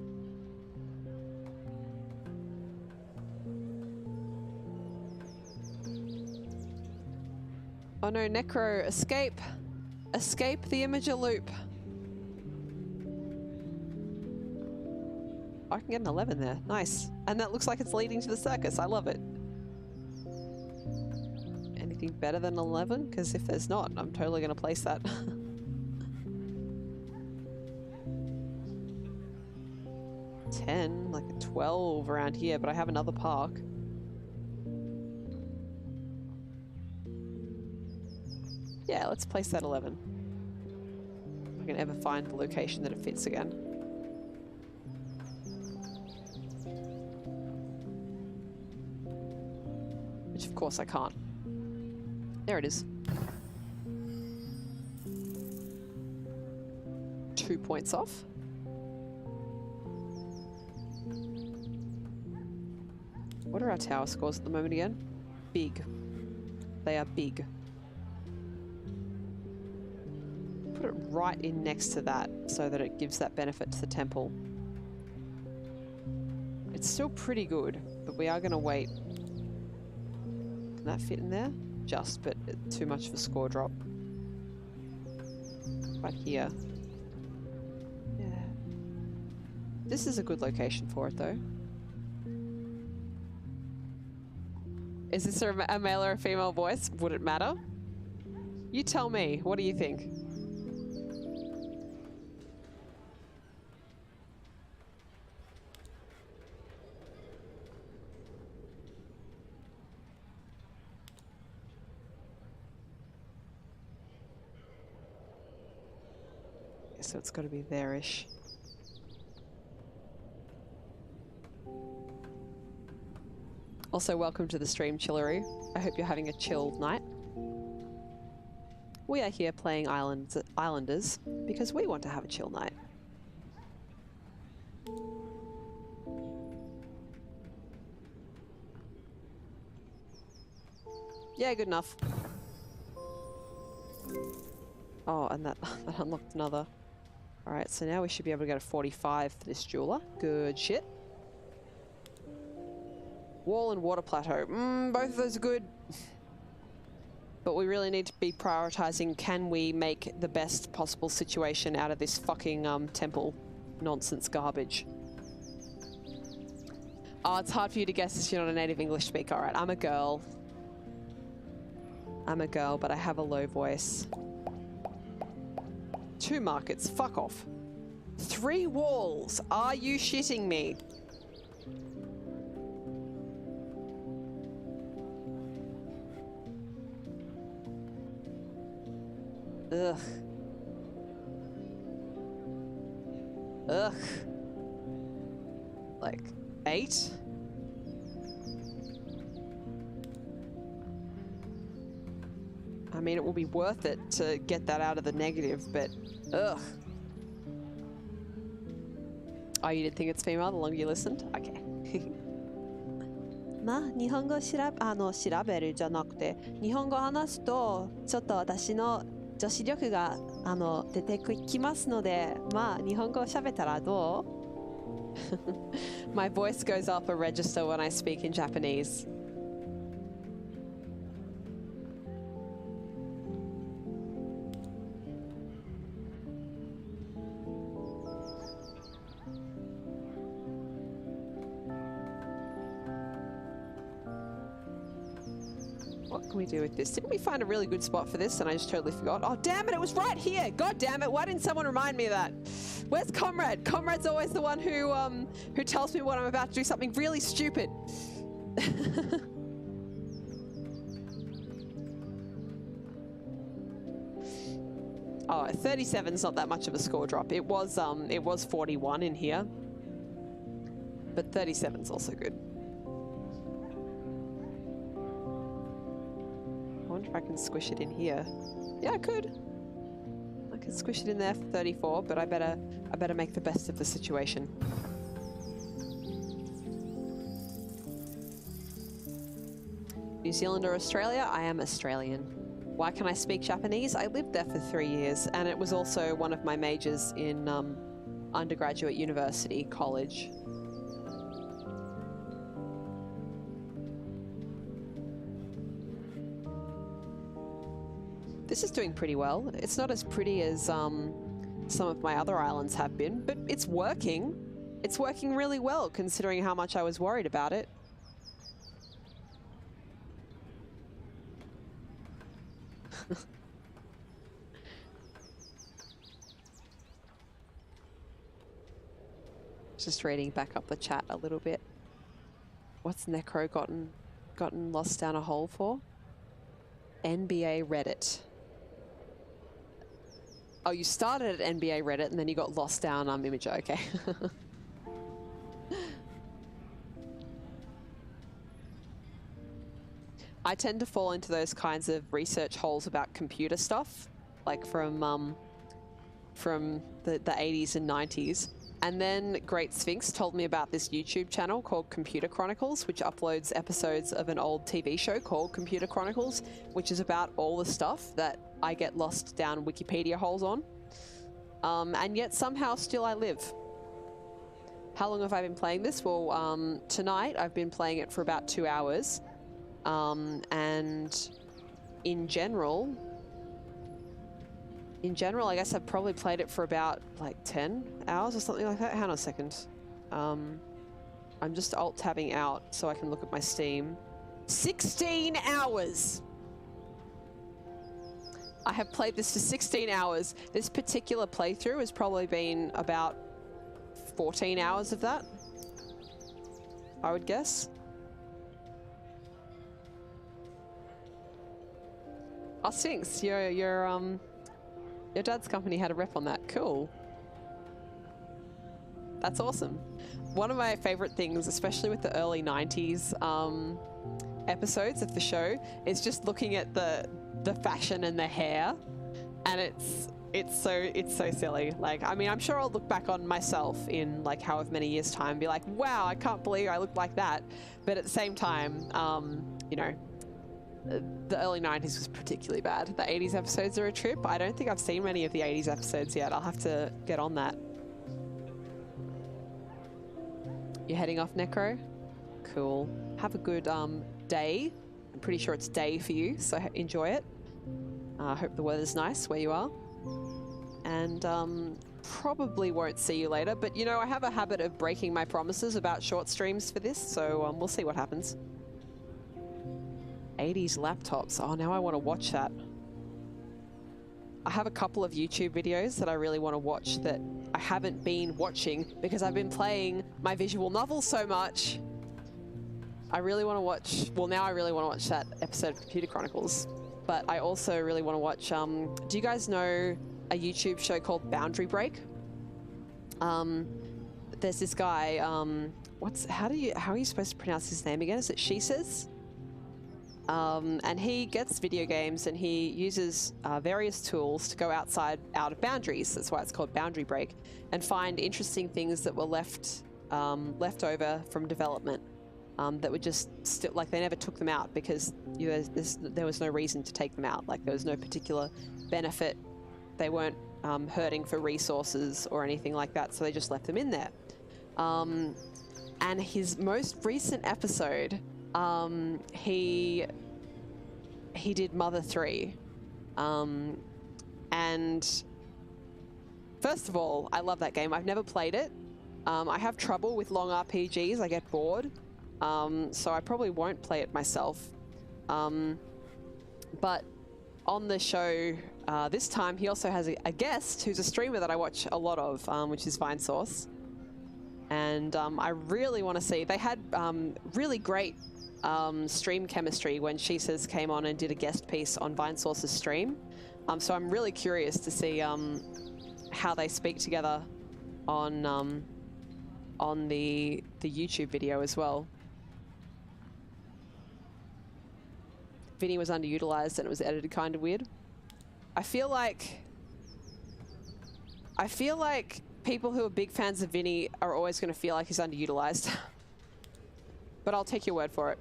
Oh no, Necro, escape! Escape the Imager loop! Oh, I can get an 11 there, nice. And that looks like it's leading to the circus, I love it. Anything better than 11? Because if there's not, I'm totally going to place that. 10, like a 12 around here, but I have another park. Yeah, let's place that 11. If I can ever find the location that it fits again. Which of course I can't. There it is. 2 points off. What are our tower scores at the moment again? Big. They are big. Put it right in next to that so that it gives that benefit to the temple. It's still pretty good, but we are going to wait. Can that fit in there? Just, but too much of a score drop. Right here. Yeah. This is a good location for it though. Is this a male or a female voice? Would it matter? You tell me. What do you think? So it's got to be there-ish. Also, welcome to the stream, Chillery. I hope you're having a chilled night. We are here playing Islanders because we want to have a chill night. Yeah, good enough. Oh, and that unlocked another. Alright, so now we should be able to get a 45 for this jeweler. Good shit. Wall and water plateau. Both of those are good. But we really need to be prioritizing, can we make the best possible situation out of this fucking temple nonsense garbage. Oh, it's hard for you to guess if you're not a native English speaker. Alright, I'm a girl. I'm a girl, but I have a low voice. 2 markets, fuck off. 3 walls, are you shitting me? Ugh. Ugh. Like, 8? I mean, it will be worth it to get that out of the negative, but ugh. Oh, you didn't think it's female the longer you listened? Okay. まあ、日本語調べるじゃなくて、日本語話すと、ちょっと私の女子力が出てきますので、まあ日本語を喋ったらどう？ My voice goes up a register when I speak in Japanese. What can we do with this? Didn't we find a really good spot for this and I just totally forgot? Oh, damn it, it was right here! God damn it, why didn't someone remind me of that? Where's Comrade? Comrade's always the one who tells me when I'm about to do something really stupid. Oh, 37's not that much of a score drop. It was 41 in here. But 37's also good. I wonder if I can squish it in here. Yeah, I could. I could squish it in there for 34, but I better make the best of the situation. New Zealand or Australia? I am Australian. Why can I speak Japanese? I lived there for 3 years, and it was also one of my majors in undergraduate university college. This is doing pretty well. It's not as pretty as some of my other islands have been, but it's working. It's working really well considering how much I was worried about it. Just reading back up the chat a little bit. What's Necro gotten lost down a hole for? NBA Reddit. Oh, you started at NBA Reddit and then you got lost down Imager. Okay. I tend to fall into those kinds of research holes about computer stuff, like from the 80s and 90s. And then Great Sphinx told me about this YouTube channel called Computer Chronicles, which uploads episodes of an old TV show called Computer Chronicles, which is about all the stuff that I get lost down Wikipedia holes on. And yet somehow still I live. How long have I been playing this? Well, tonight I've been playing it for about 2 hours. And in general, I guess I've probably played it for about like 10 hours or something like that. Hang on a second. I'm just alt-tabbing out so I can look at my Steam. 16 hours! I have played this for 16 hours. This particular playthrough has probably been about 14 hours of that, I would guess. Oh, Sphinx, your dad's company had a rep on that. Cool. That's awesome. One of my favorite things, especially with the early 90s episodes of the show, is just looking at the fashion and the hair, and it's so silly. Like, I mean, I'm sure I'll look back on myself in like however many years time and be like, wow, I can't believe I look like that. But at the same time, you know, the early 90s was particularly bad. The 80s episodes are a trip. I don't think I've seen many of the 80s episodes yet. I'll have to get on that. You're heading off, Necro? Cool. Have a good day. I'm pretty sure it's day for you, so enjoy it. I hope the weather's nice where you are. And probably won't see you later, but you know, I have a habit of breaking my promises about short streams for this, so we'll see what happens. 80s laptops. Oh, now I want to watch that. I have a couple of YouTube videos that I really want to watch that I haven't been watching because I've been playing my visual novel so much. I really want to watch, well, now I really want to watch that episode of Computer Chronicles, but I also really want to watch, do you guys know a YouTube show called Boundary Break? There's this guy, how are you supposed to pronounce his name again? Is it She Says? And he gets video games and he uses various tools to go out of boundaries. That's why it's called Boundary Break, and find interesting things that were left over from development. that were just still, like, they never took them out because there was no reason to take them out. Like, there was no particular benefit. They weren't hurting for resources or anything like that, so they just left them in there. And his most recent episode, he did Mother 3. And first of all, I love that game. I've never played it. I have trouble with long RPGs. I get bored. So I probably won't play it myself. But on the show this time, he also has a guest who's a streamer that I watch a lot of, which is VineSource. And I really want to see. They had really great stream chemistry when She Says came on and did a guest piece on VineSource's stream. So I'm really curious to see how they speak together on the YouTube video as well. Vinny was underutilized and it was edited kind of weird. I feel like people who are big fans of Vinny are always going to feel like he's underutilized. But I'll take your word for it.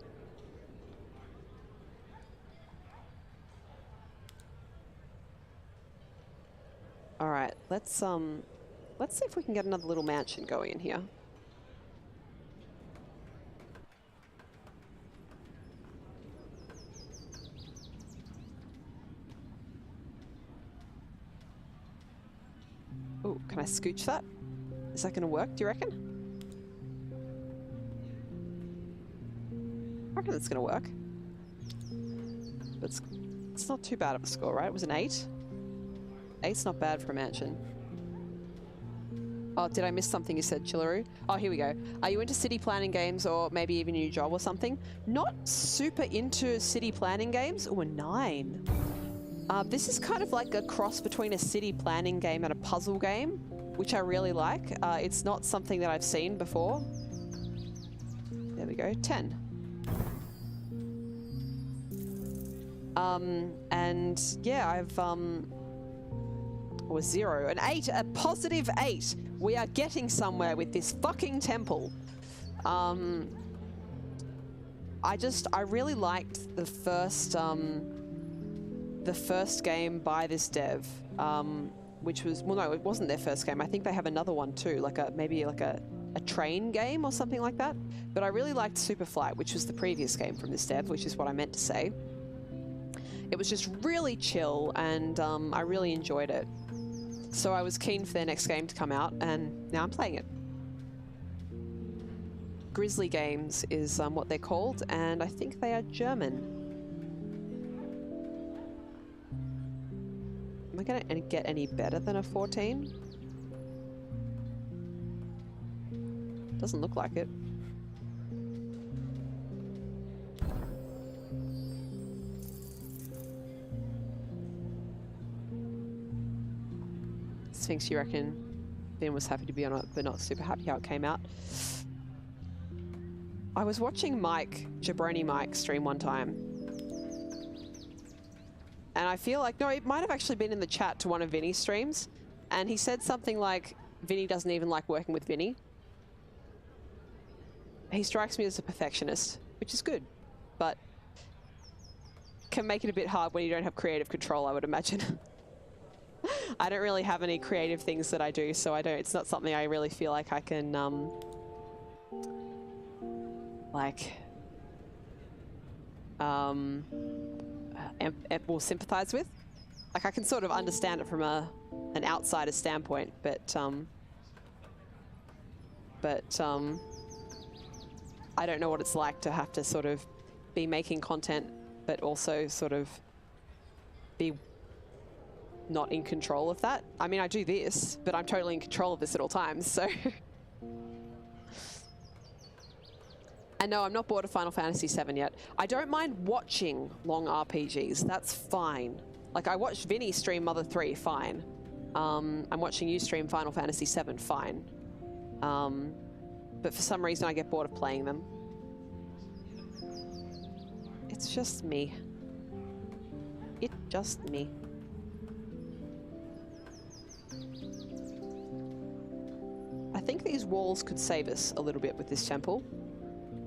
All right, let's see if we can get another little mansion going in here. Oh, can I scooch that? Is that going to work, do you reckon? I reckon it's going to work. But it's not too bad of a score, right? It was an 8. 8's not bad for a mansion. Oh, did I miss something you said, Chillaroo? Oh, here we go. Are you into city planning games or maybe even a new job or something? Not super into city planning games. Oh, a 9. This is kind of like a cross between a city planning game and a puzzle game, which I really like. It's not something that I've seen before. There we go, 10. And yeah, I've, or 0, an 8, a positive 8. We are getting somewhere with this fucking temple. I really liked the first game by this dev, which was, well, no, it wasn't their first game. I think they have another one too, maybe a train game or something like that. But I really liked Superflight, which was the previous game from this dev, which is what I meant to say. It was just really chill, and I really enjoyed it. So I was keen for their next game to come out, and now I'm playing it. Grizzly Games is what they're called, and I think they are German. Am I going to get any better than a 14? Doesn't look like it. Sphinx, you reckon Ben was happy to be on it, but not super happy how it came out? I was watching Jabroni Mike stream one time. And I feel like, no, it might have actually been in the chat to one of Vinny's streams. And he said something like, Vinny doesn't even like working with Vinny. He strikes me as a perfectionist, which is good, but can make it a bit hard when you don't have creative control, I would imagine. I don't really have any creative things that I do, so it's not something I really feel like I can, will sympathize with. Like, I can sort of understand it from an outsider standpoint, but I don't know what it's like to have to sort of be making content, but also sort of be not in control of that. I mean, I do this, but I'm totally in control of this at all times, so. And no, I'm not bored of Final Fantasy VII yet. I don't mind watching long RPGs, that's fine. Like, I watched Vinny stream Mother 3, fine. I'm watching you stream Final Fantasy VII, fine. But for some reason I get bored of playing them. It's just me. It's just me. I think these walls could save us a little bit with this temple.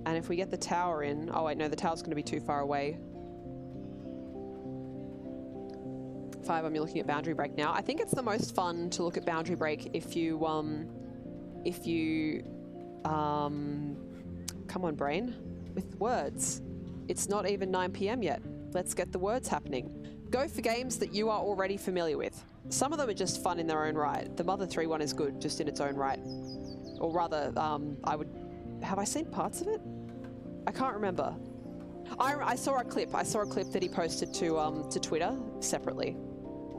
And if we get the tower in... Oh, wait, no, the tower's going to be too far away. 5, you're looking at Boundary Break now. I think it's the most fun to look at Boundary Break if you, come on, brain, with words. It's not even 9 PM yet. Let's get the words happening. Go for games that you are already familiar with. Some of them are just fun in their own right. The Mother 3 one is good just in its own right. Or rather, have I seen parts of it? I can't remember. I saw a clip. I saw a clip that he posted to Twitter separately.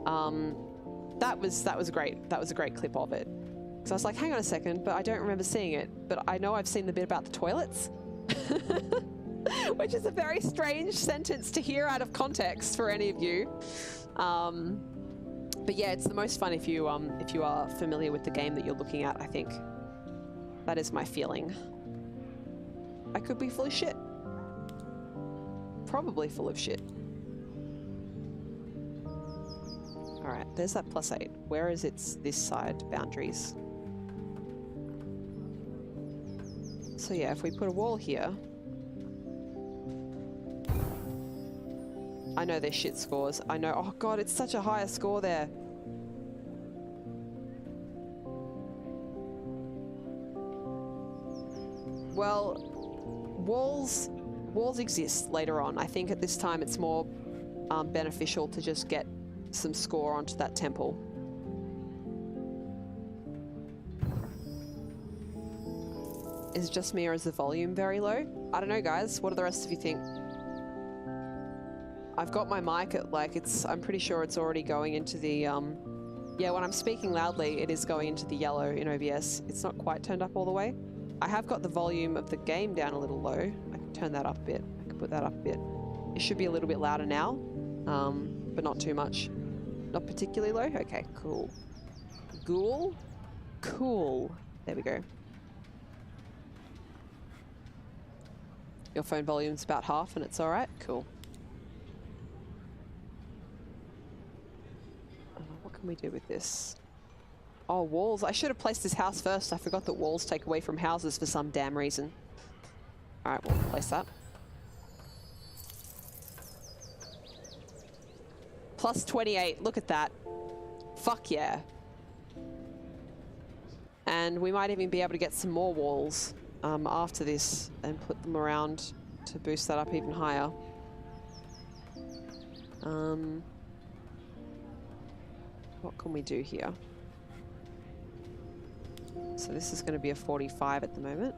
That was great. That was a great clip of it. So I was like, hang on a second, but I don't remember seeing it. But I know I've seen the bit about the toilets. Which is a very strange sentence to hear out of context for any of you. But yeah, it's the most fun if you are familiar with the game that you're looking at, I think. That is my feeling. I could be full of shit. Probably full of shit. Alright, there's that +8. Where is its this side boundaries? So yeah, if we put a wall here... I know they're shit scores. I know. Oh god, it's such a higher score there. Well, walls exist later on. I think at this time it's more beneficial to just get some score onto that temple. Is it just me or is the volume very low? I don't know, guys. What do the rest of you think? I've got my mic at like I'm pretty sure it's already going into the yeah, when I'm speaking loudly it is going into the yellow in OBS. It's not quite turned up all the way. I have got the volume of the game down a little low. I can turn that up a bit. I can put that up a bit. It should be a little bit louder now, but not too much. Not particularly low? Okay, cool. Cool? Cool. There we go. Your phone volume's about half and it's alright? Cool. What can we do with this? Oh, walls. I should have placed this house first. I forgot that walls take away from houses for some damn reason. Alright, we'll place that. Plus 28. Look at that. Fuck yeah. And we might even be able to get some more walls after this and put them around to boost that up even higher. What can we do here? So this is going to be a 45 at the moment.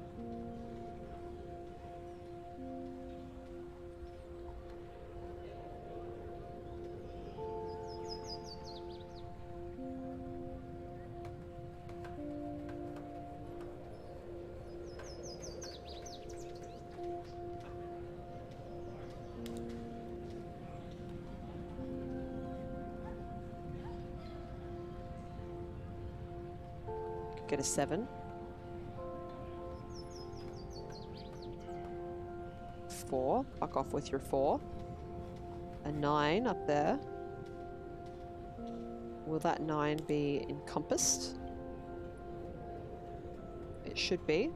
Get a 7. 4. Fuck off with your 4. A 9 up there. Will that 9 be encompassed? It should be.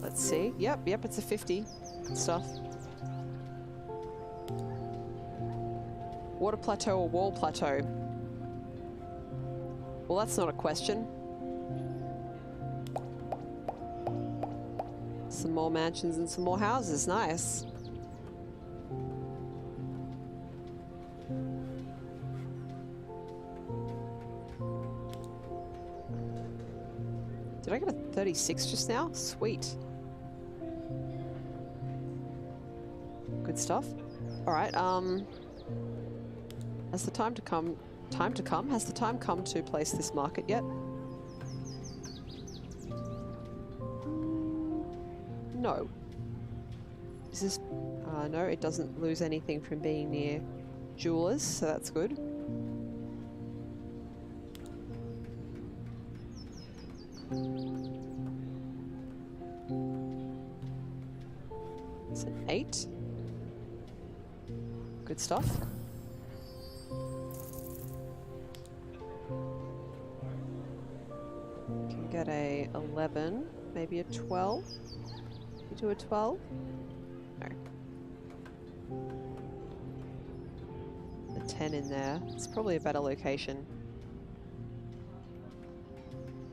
Let's see. Yep, it's a 50. Good stuff. Water plateau or wall plateau? Well, that's not a question. Some more mansions and some more houses. Nice. Did I get a 36 just now? Sweet. Good stuff. All right, has the time come? Has the time come to place this market yet? No. Is this... no, it doesn't lose anything from being near jewelers, so that's good. It's an 8. Good stuff. get a 11, maybe a 12. You do a 12? No. A 10 in there. It's probably a better location.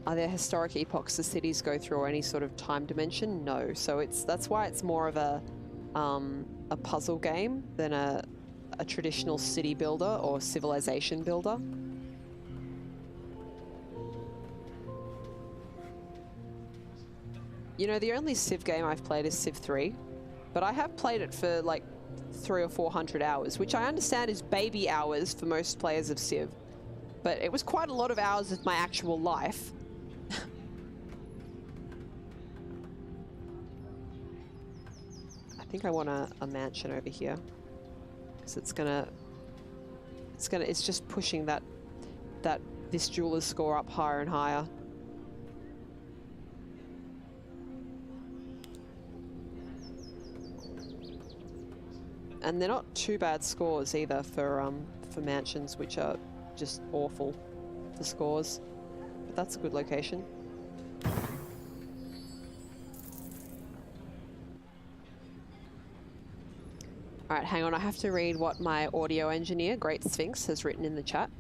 Are there historic epochs the cities go through or any sort of time dimension? No. So that's why it's more of a puzzle game than a traditional city builder or civilization builder. You know, the only Civ game I've played is Civ 3, but I have played it for like 300 or 400 hours, which I understand is baby hours for most players of Civ, but it was quite a lot of hours of my actual life. I think I want a mansion over here because it's just pushing this jeweler's score up higher and higher. And they're not too bad scores either for mansions, which are just awful for scores. But that's a good location. All right, hang on. I have to read what my audio engineer, Great Sphinx, has written in the chat.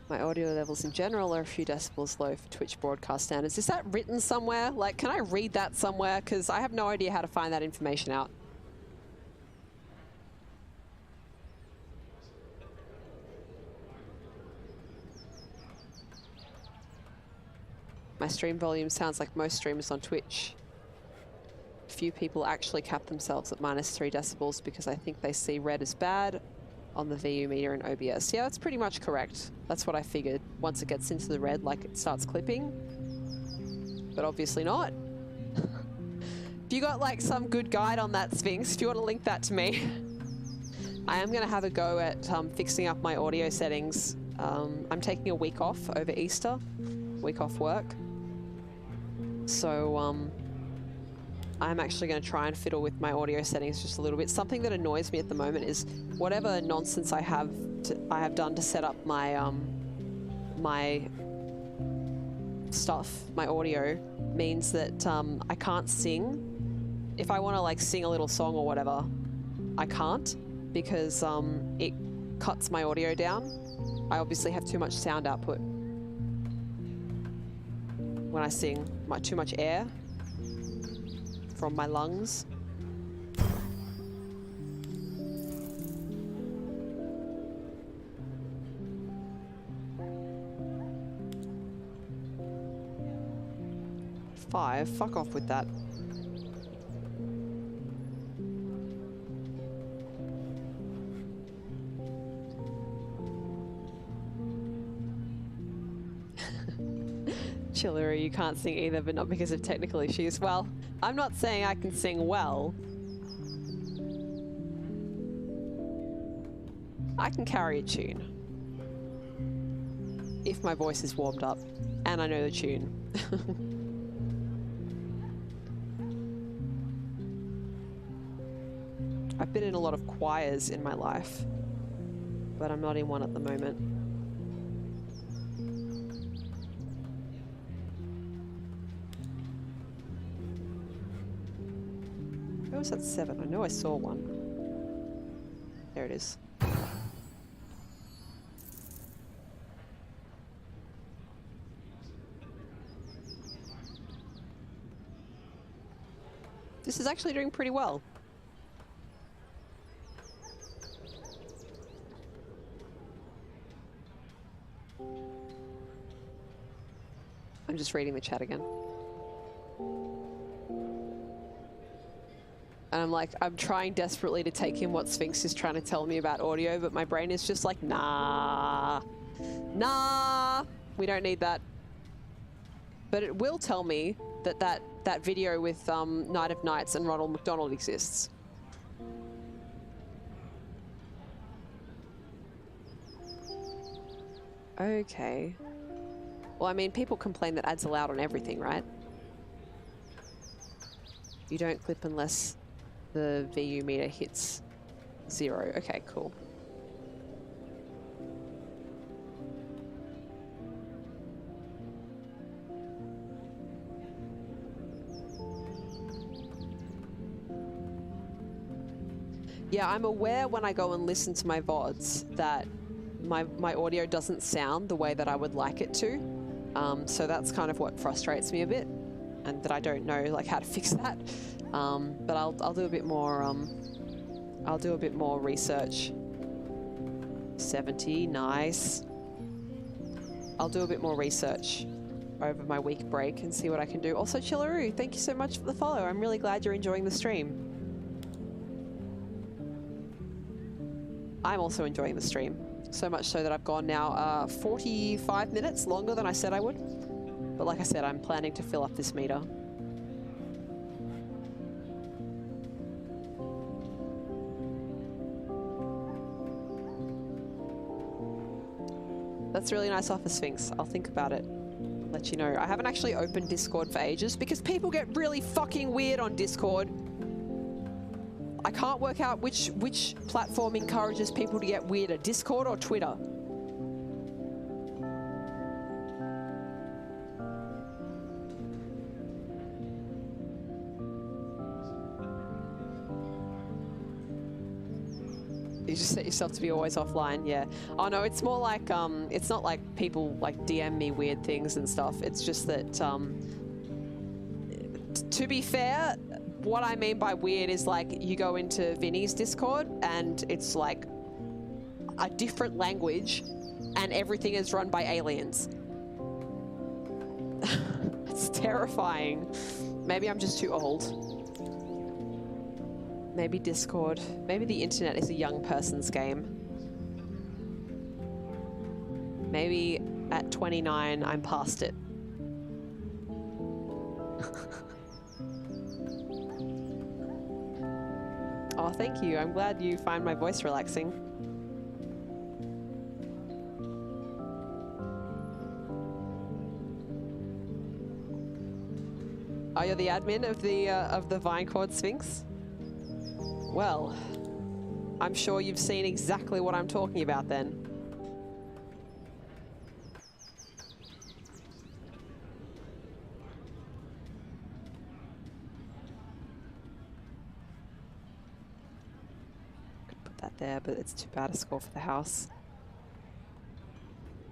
My audio levels in general are a few decibels low for Twitch broadcast standards. Is that written somewhere? Like, can I read that somewhere? Because I have no idea how to find that information out. My stream volume sounds like most streamers on Twitch. Few people actually cap themselves at -3 decibels because I think they see red as bad on the VU meter and OBS. Yeah, that's pretty much correct. That's what I figured. Once it gets into the red, like it starts clipping. But obviously not. If you got like some good guide on that, Sphinx, if you want to link that to me. I am going to have a go at fixing up my audio settings. I'm taking a week off over Easter. Week off work. So, I'm actually going to try and fiddle with my audio settings just a little bit. Something that annoys me at the moment is whatever nonsense I have done to set up my my stuff, my audio, means that I can't sing. If I want to like sing a little song or whatever, I can't because it cuts my audio down. I obviously have too much sound output when I sing. Too much air from my lungs. Five, fuck off with that. Chillery, you can't sing either, but not because of technical issues. Well, I'm not saying I can sing well. I can carry a tune. If my voice is warmed up and I know the tune. I've been in a lot of choirs in my life, but I'm not in one at the moment. Where was that 7? I know I saw one. There it is. This is actually doing pretty well. I'm just reading the chat again. And I'm like, I'm trying desperately to take in what Sphinx is trying to tell me about audio, but my brain is just like, nah. Nah, we don't need that. But it will tell me that video with Night of Nights and Ronald McDonald exists. Okay. Well, I mean, people complain that ads allowed on everything, right? You don't clip unless the VU meter hits 0. Okay, cool. Yeah, I'm aware when I go and listen to my VODs that my audio doesn't sound the way that I would like it to. So that's kind of what frustrates me a bit, and that I don't know like how to fix that. But I'll do a bit more research. 70, nice. I'll do a bit more research over my week break and see what I can do. Also, Chillaroo, thank you so much for the follow. I'm really glad you're enjoying the stream. I'm also enjoying the stream. So much so that I've gone now 45 minutes longer than I said I would. But like I said, I'm planning to fill up this meter. That's a really nice offer, Sphinx. I'll think about it. Let you know. I haven't actually opened Discord for ages because people get really fucking weird on Discord. I can't work out which platform encourages people to get weirder, Discord or Twitter. You just set yourself to be always offline, yeah. Oh no, it's more like, it's not like people like DM me weird things and stuff. It's just that, to be fair, what I mean by weird is like you go into Vinny's Discord and it's like a different language and everything is run by aliens. It's terrifying. Maybe I'm just too old. Maybe Discord. Maybe the internet is a young person's game. Maybe at 29 I'm past it. Oh, thank you. I'm glad you find my voice relaxing. Oh, you're the admin of the Vinecord Sphinx? Well, I'm sure you've seen exactly what I'm talking about then. Could put that there, but it's too bad a score for the house.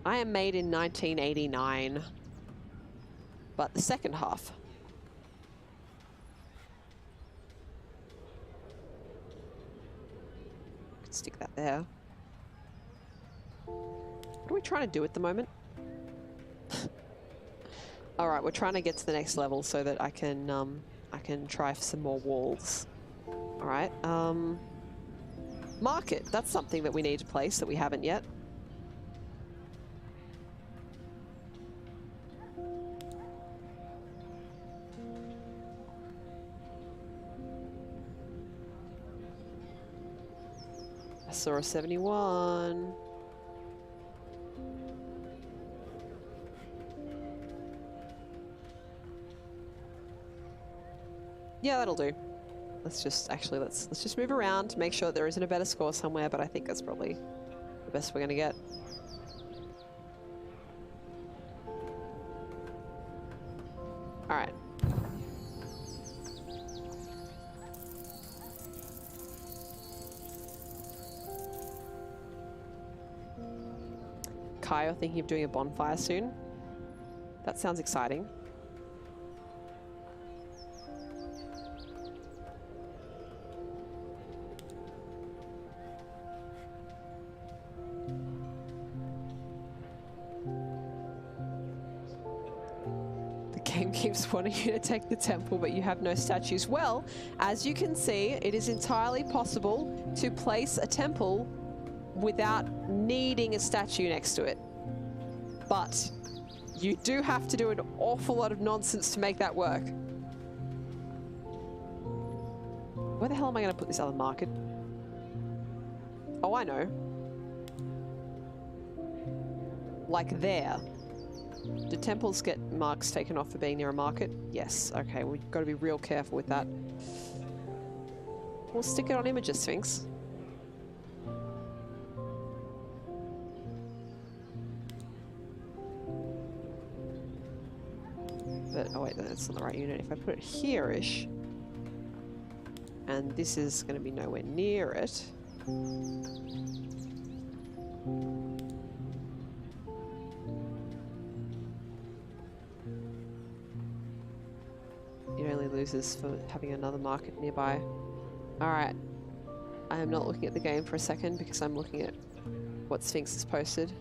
I am made in 1989, but the second half. Stick that there. What are we trying to do at the moment? All right, we're trying to get to the next level so that I can try for some more walls. All right. Market. That's something that we need to place that we haven't yet. I saw a 71. Yeah, that'll do. Let's just actually let's just move around, make sure there isn't a better score somewhere, but I think that's probably the best we're gonna get. All right. Kai, thinking of doing a bonfire soon. That sounds exciting. The game keeps wanting you to take the temple, but you have no statues. Well, as you can see, it is entirely possible to place a temple without needing a statue next to it. But you do have to do an awful lot of nonsense to make that work. Where the hell am I going to put this other market? Oh, I know. Like there. Do temples get marks taken off for being near a market? Yes. Okay, we've got to be real careful with that. We'll stick it on images, Sphinx. But, oh wait, that's not the right unit. If I put it here-ish... And this is going to be nowhere near it. It only loses for having another market nearby. Alright. I am not looking at the game for a second because I'm looking at what Sphinx has posted.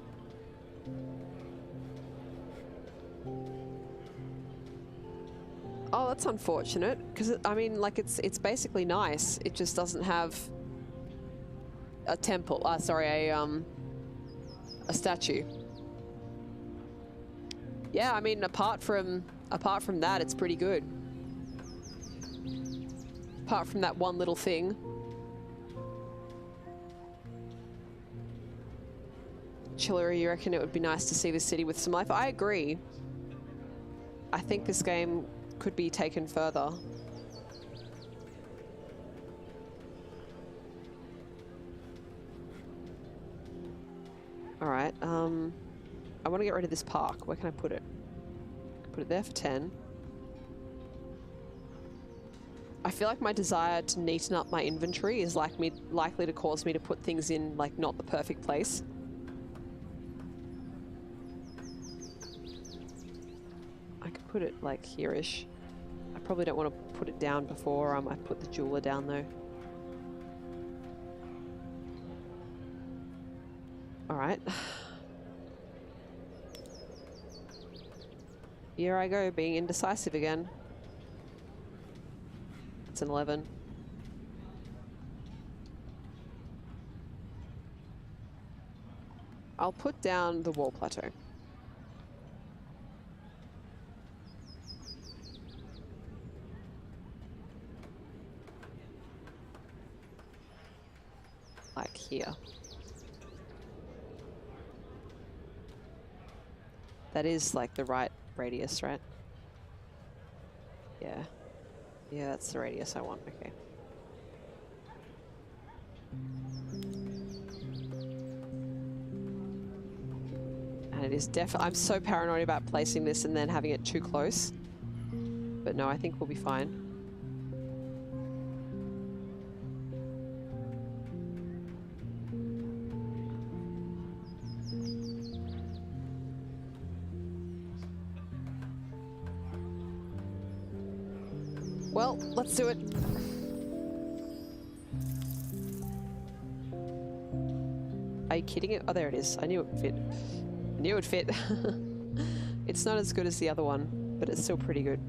Oh, that's unfortunate, because I mean, like, it's basically nice. It just doesn't have a temple. Sorry, a statue. Yeah, I mean, apart from that, it's pretty good. Apart from that one little thing. Chillery, you reckon it would be nice to see the city with some life? I agree. I think this game could be taken further. Alright, I want to get rid of this park. Where can I put it? I can put it there for 10. I feel like my desire to neaten up my inventory is likely to cause me to put things in, like, not the perfect place. I could put it, like, here-ish. I probably don't want to put it down before I put the jeweler down, though. Alright. Here I go, being indecisive again. It's an 11. I'll put down the wall plateau. Like here. That is like the right radius, right? Yeah. Yeah, that's the radius I want. Okay. And it is definitely... I'm so paranoid about placing this and then having it too close. But no, I think we'll be fine. Well, let's do it. Are you kidding it? Oh, there it is. I knew it would fit. I knew it would fit. It's not as good as the other one, but it's still pretty good.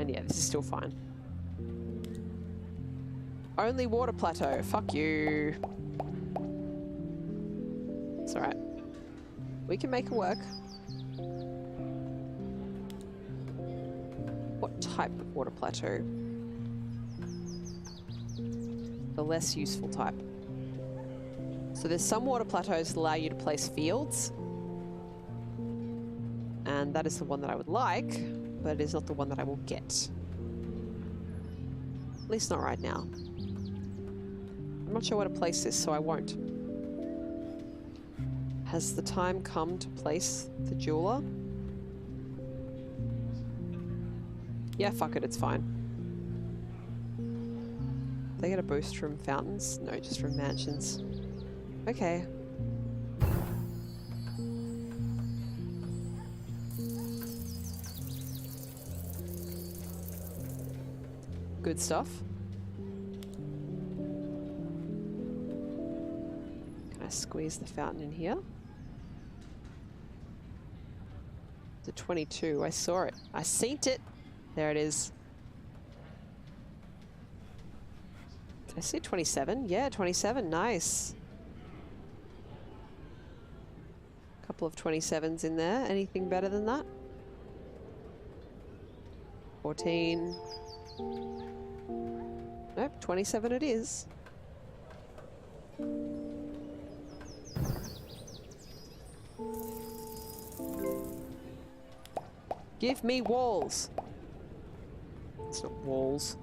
And yeah, this is still fine. Only water plateau. Fuck you. It's alright. We can make it work. What type of water plateau? The less useful type. So there's some water plateaus that allow you to place fields. And that is the one that I would like, but it is not the one that I will get. At least not right now. I'm not sure where to place this, so I won't. Has the time come to place the jeweler? Yeah, fuck it, it's fine. They get a boost from fountains? No, just from mansions. Okay. Good stuff. Can I squeeze the fountain in here? The 22, I saw it. I seen it. There it is. Did I see 27? Yeah, 27, nice. Couple of 27s in there. Anything better than that? 14. Nope, 27 it is. Give me walls. It's not walls.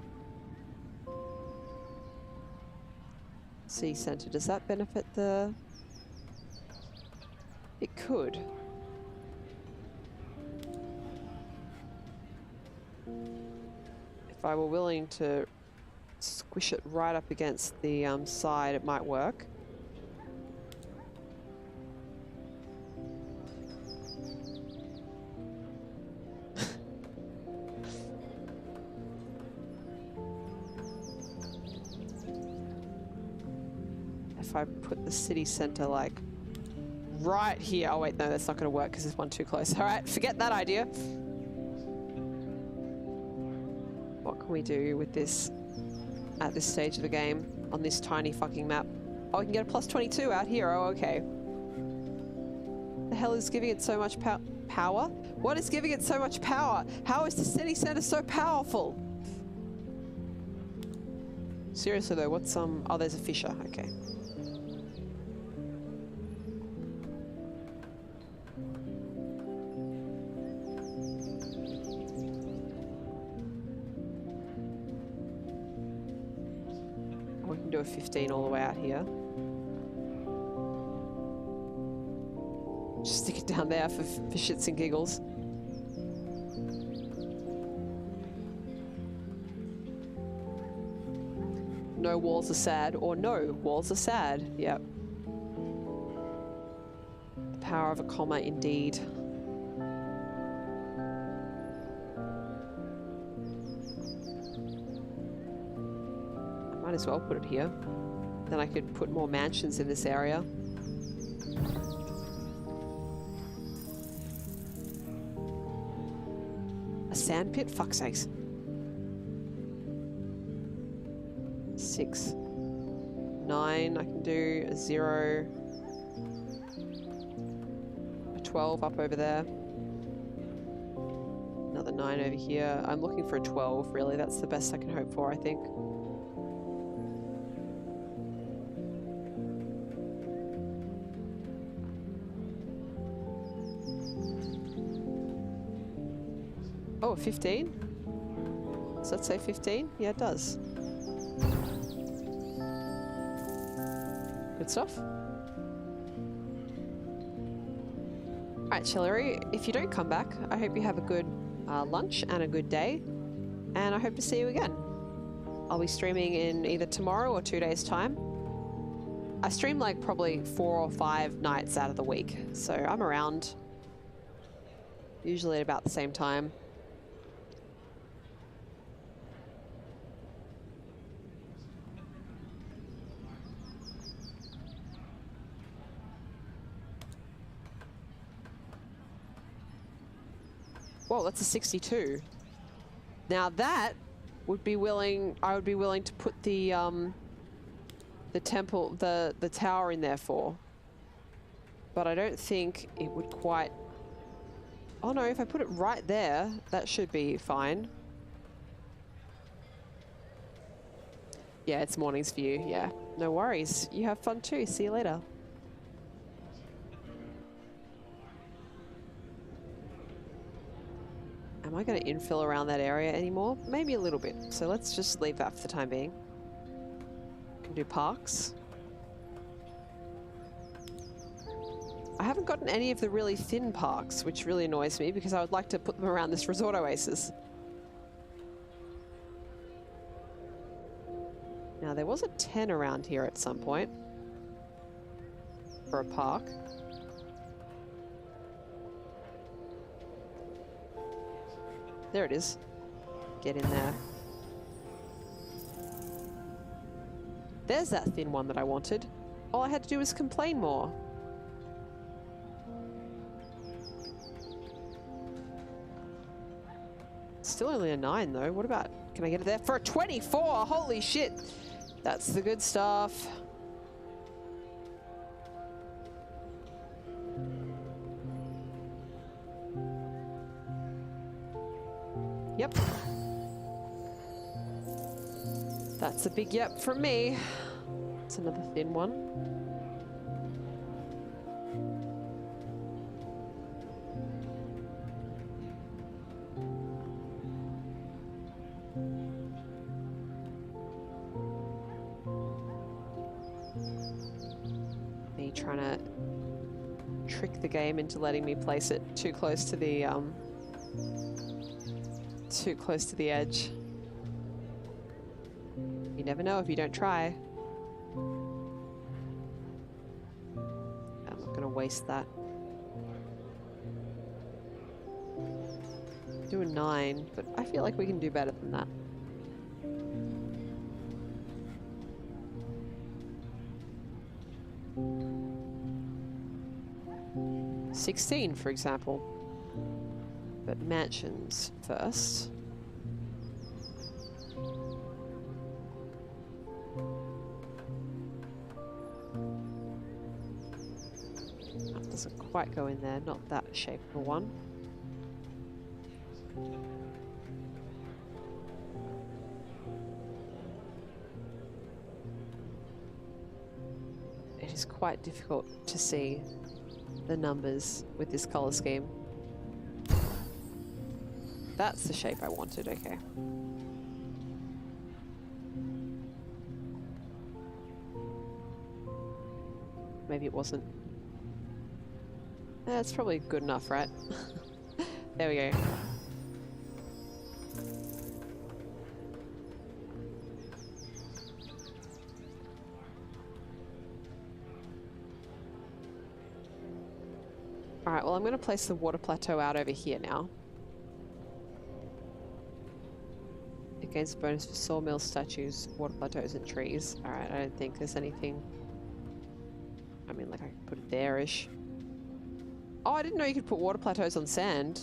Sea center. Does that benefit the... It could. If I were willing to squish it right up against the side, it might work. If I put the city center like right here. Oh wait, no, that's not going to work because there's one too close. All right, forget that idea. What can we do with this at this stage of the game on this tiny fucking map? Oh, we can get a plus 22 out here. Oh, okay. The hell is giving it so much power? What is giving it so much power? How is the city center so powerful? Seriously though, what's oh, there's a fissure. Okay. We can do a 15 all the way out here. Just stick it down there for shits and giggles. No walls are sad, or no walls are sad. Yep. The power of a comma, indeed. I might as well put it here. Then I could put more mansions in this area. A sand pit? Fuck's sakes. 6. 9, I can do a 0. A 12 up over there. Another 9 over here. I'm looking for a 12, really. That's the best I can hope for, I think. Oh, 15? Does that say 15? Yeah, it does. Good stuff. Alright, Chillery, if you don't come back, I hope you have a good lunch and a good day, and I hope to see you again. I'll be streaming in either tomorrow or 2 days' time. I stream like probably 4 or 5 nights out of the week, so I'm around usually at about the same time. Whoa, that's a 62. Now that would be willing, I would be willing to put the temple, the tower in there for. But I don't think it would quite... Oh no, if I put it right there, that should be fine. Yeah, it's morning's view, yeah. No worries. You have fun too. See you later. Am I going to infill around that area anymore? Maybe a little bit. So let's just leave that for the time being. Can do parks. I haven't gotten any of the really thin parks, which really annoys me because I would like to put them around this resort oasis. Now there was a 10 around here at some point for a park. There it is. Get in there. There's that thin one that I wanted. All I had to do was complain more. Still only a 9 though. What about... Can I get it there for a 24? Holy shit! That's the good stuff. Yep. That's a big yep from me. It's another thin one. Me trying to trick the game into letting me place it too close to the edge. You never know if you don't try. I'm not gonna waste that. Do a 9, but I feel like we can do better than that. $16, for example. But mansions first. That doesn't quite go in there, not that shape of a one. It is quite difficult to see the numbers with this color scheme. That's the shape I wanted, okay. Maybe it wasn't. That's probably good enough, right? There we go. Alright, well I'm going to place the water plateau out over here now. It gains a bonus for sawmills, statues, water plateaus and trees. Alright, I don't think there's anything... I mean, like I could put it there-ish. Oh, I didn't know you could put water plateaus on sand.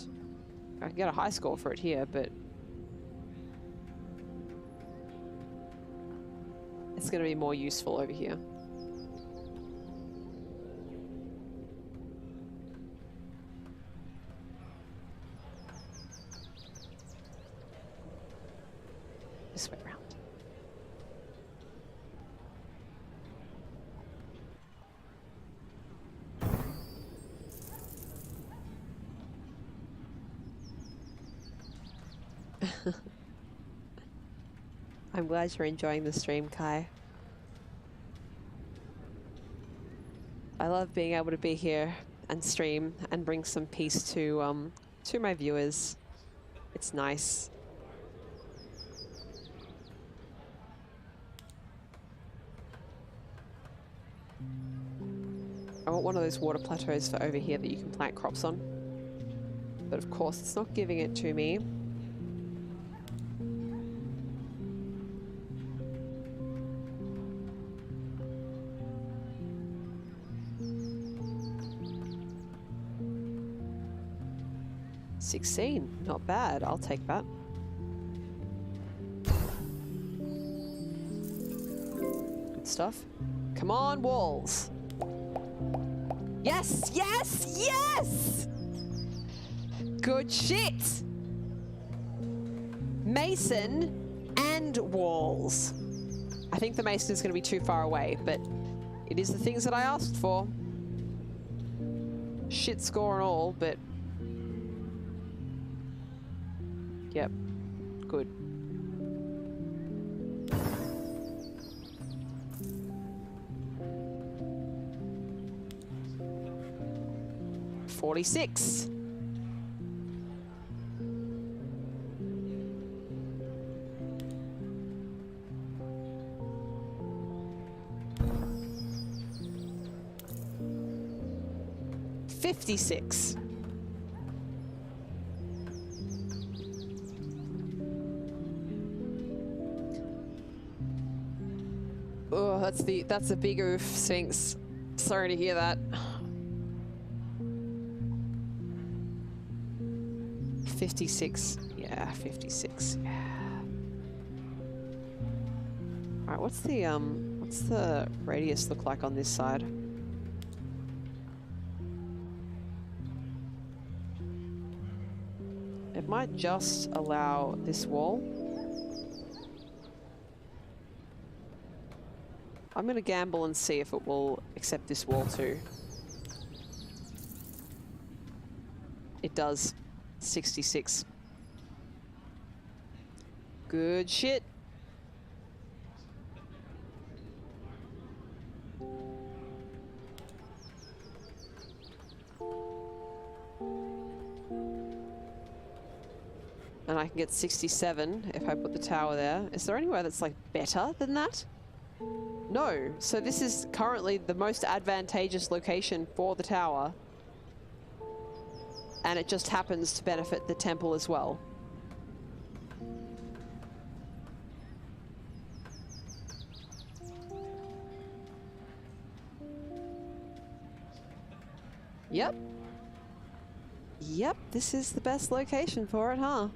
I can get a high score for it here, but... it's going to be more useful over here. This way around. I'm glad you're enjoying the stream, Kai. I love being able to be here and stream and bring some peace to my viewers. It's nice. I want one of those water plateaus for over here that you can plant crops on. But of course, it's not giving it to me. $16, not bad. I'll take that. Good stuff. Come on, walls. Yes, yes, yes! Good shit! Mason and walls. I think the mason is going to be too far away, but it is the things that I asked for. Shit score and all, but... yep, good. $46. $56. Oh, that's a big oof, Sphinx. Sorry to hear that. 56. Yeah, 56. Yeah. Alright, what's the radius look like on this side? It might just allow this wall. I'm gonna gamble and see if it will accept this wall too. It does. 66. Good shit. And I can get 67 if I put the tower there. Is there anywhere that's like better than that? No. So this is currently the most advantageous location for the tower. And it just happens to benefit the temple as well. Yep. Yep, this is the best location for it, huh?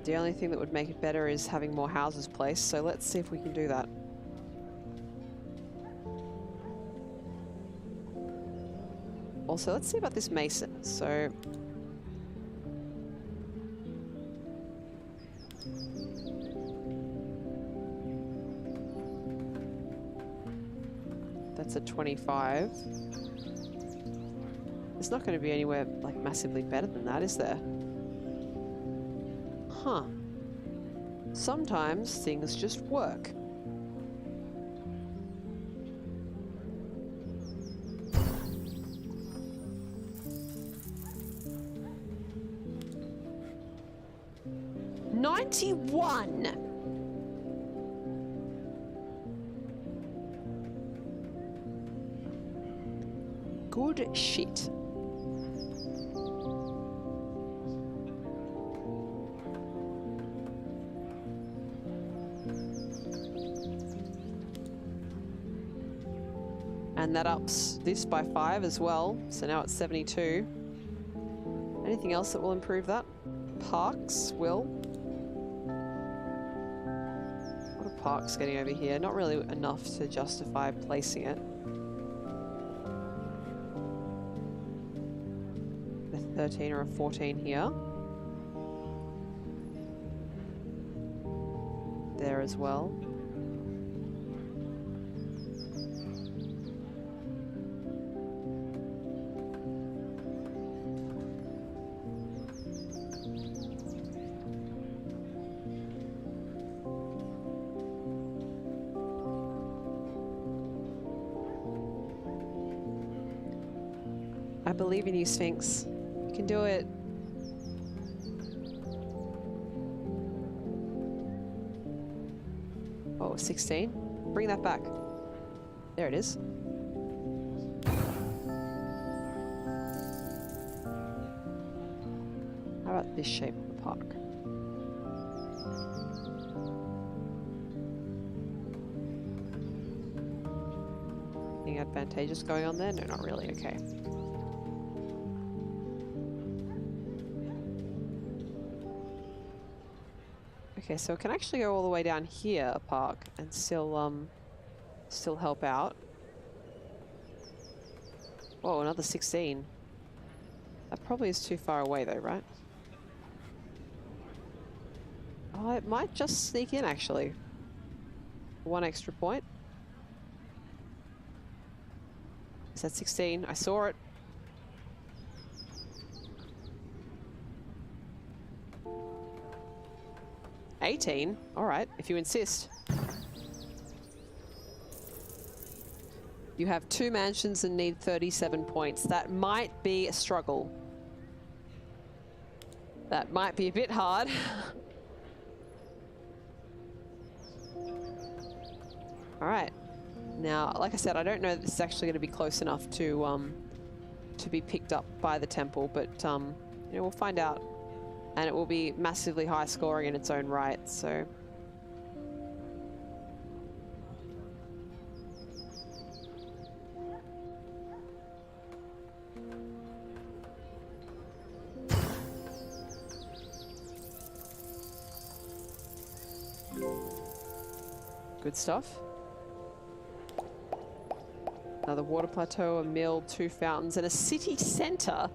The only thing that would make it better is having more houses placed, so let's see if we can do that. Also, let's see about this mason. So... that's a 25. There's not going to be anywhere like massively better than that, is there? Huh. Sometimes things just work. $91! Good shit. And that ups this by 5 as well. So now it's 72. Anything else that will improve that? Parks will. What are parks getting over here? Not really enough to justify placing it. A 13 or a 14 here. There as well. I believe in you, Sphinx. You can do it. Oh, 16. Bring that back. There it is. How about this shape of the park? Anything advantageous going on there? No, not really. Okay. Okay, so it can actually go all the way down here, a park, and still help out. Whoa, another 16. That probably is too far away though, right? Oh, it might just sneak in actually. 1 extra point. Is that 16? I saw it. $18? Alright, if you insist. You have 2 mansions and need 37 points. That might be a struggle. That might be a bit hard. Alright. Now, like I said, I don't know that this is actually going to be close enough to be picked up by the temple, but you know, we'll find out. And it will be massively high scoring in its own right, so... Good stuff. Another water plateau, a mill, 2 fountains, and a city centre.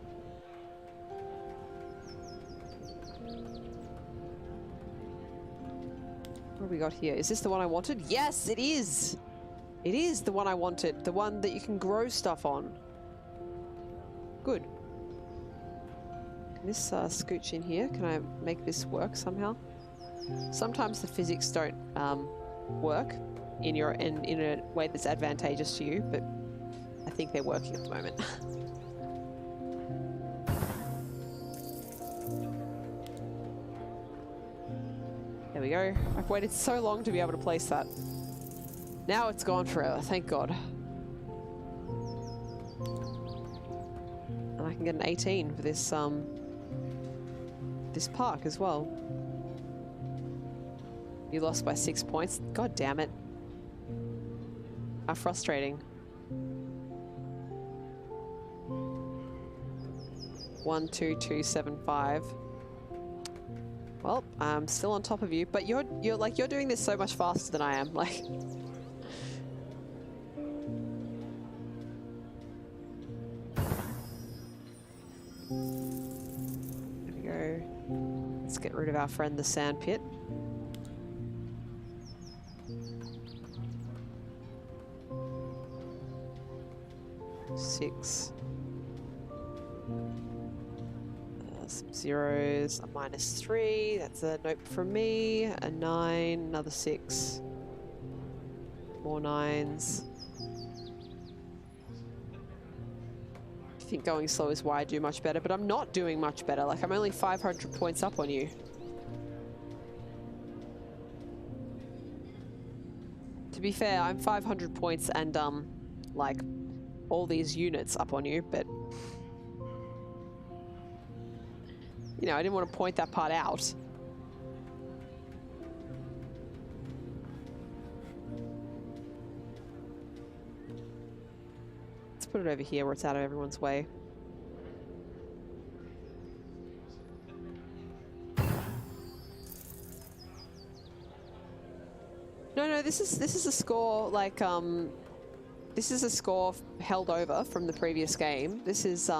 What have we got here? Is this the one I wanted? Yes, it is! It is the one I wanted. The one that you can grow stuff on. Good. Can this scooch in here? Can I make this work somehow? Sometimes the physics don't work in a way that's advantageous to you, but I think they're working at the moment. There we go. I've waited so long to be able to place that. Now it's gone forever, thank God. And I can get an 18 for this this park as well. You lost by 6 points. God damn it. How frustrating. 12275. Well, I'm still on top of you, but you're doing this so much faster than I am. Like, there we go. Let's get rid of our friend the sand pit. Six. Some zeros, a -3, that's a nope from me, a 9, another 6, more 9s. I think going slow is why I do much better, but I'm not doing much better. Like, I'm only 500 points up on you. To be fair, I'm 500 points and, like, all these units up on you, but... You know, I didn't want to point that part out. Let's put it over here where it's out of everyone's way. No, this is a score, like, this is a score held over from the previous game. This is,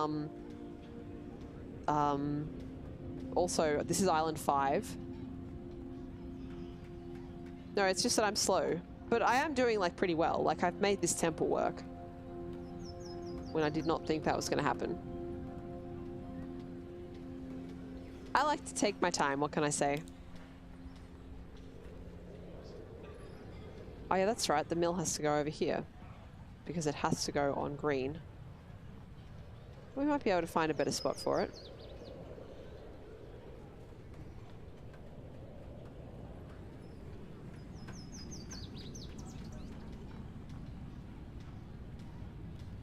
also, this is Island 5. No, it's just that I'm slow. But I am doing, like, pretty well. Like, I've made this temple work. When I did not think that was going to happen. I like to take my time, what can I say? Oh yeah, that's right. The mill has to go over here. Because it has to go on green. We might be able to find a better spot for it.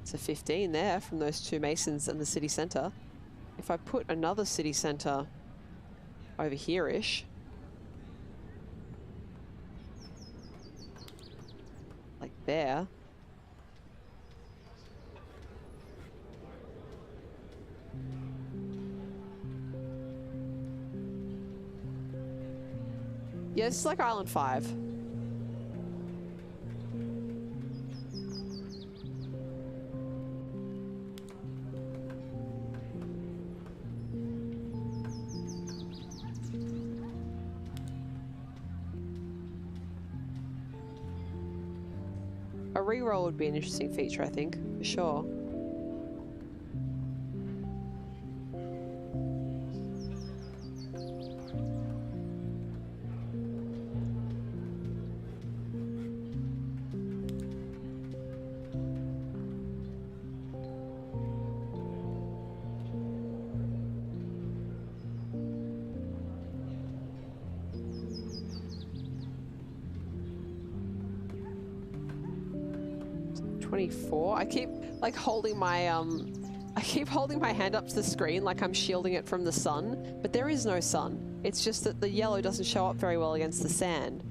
It's a 15 there from those two masons and the city centre. If I put another city centre over here-ish, like there, yeah, this is like Island 5. A reroll would be an interesting feature, I think, for sure. I keep like holding my I keep holding my hand up to the screen like I'm shielding it from the sun, but there is no sun. It's just that the yellow doesn't show up very well against the sand.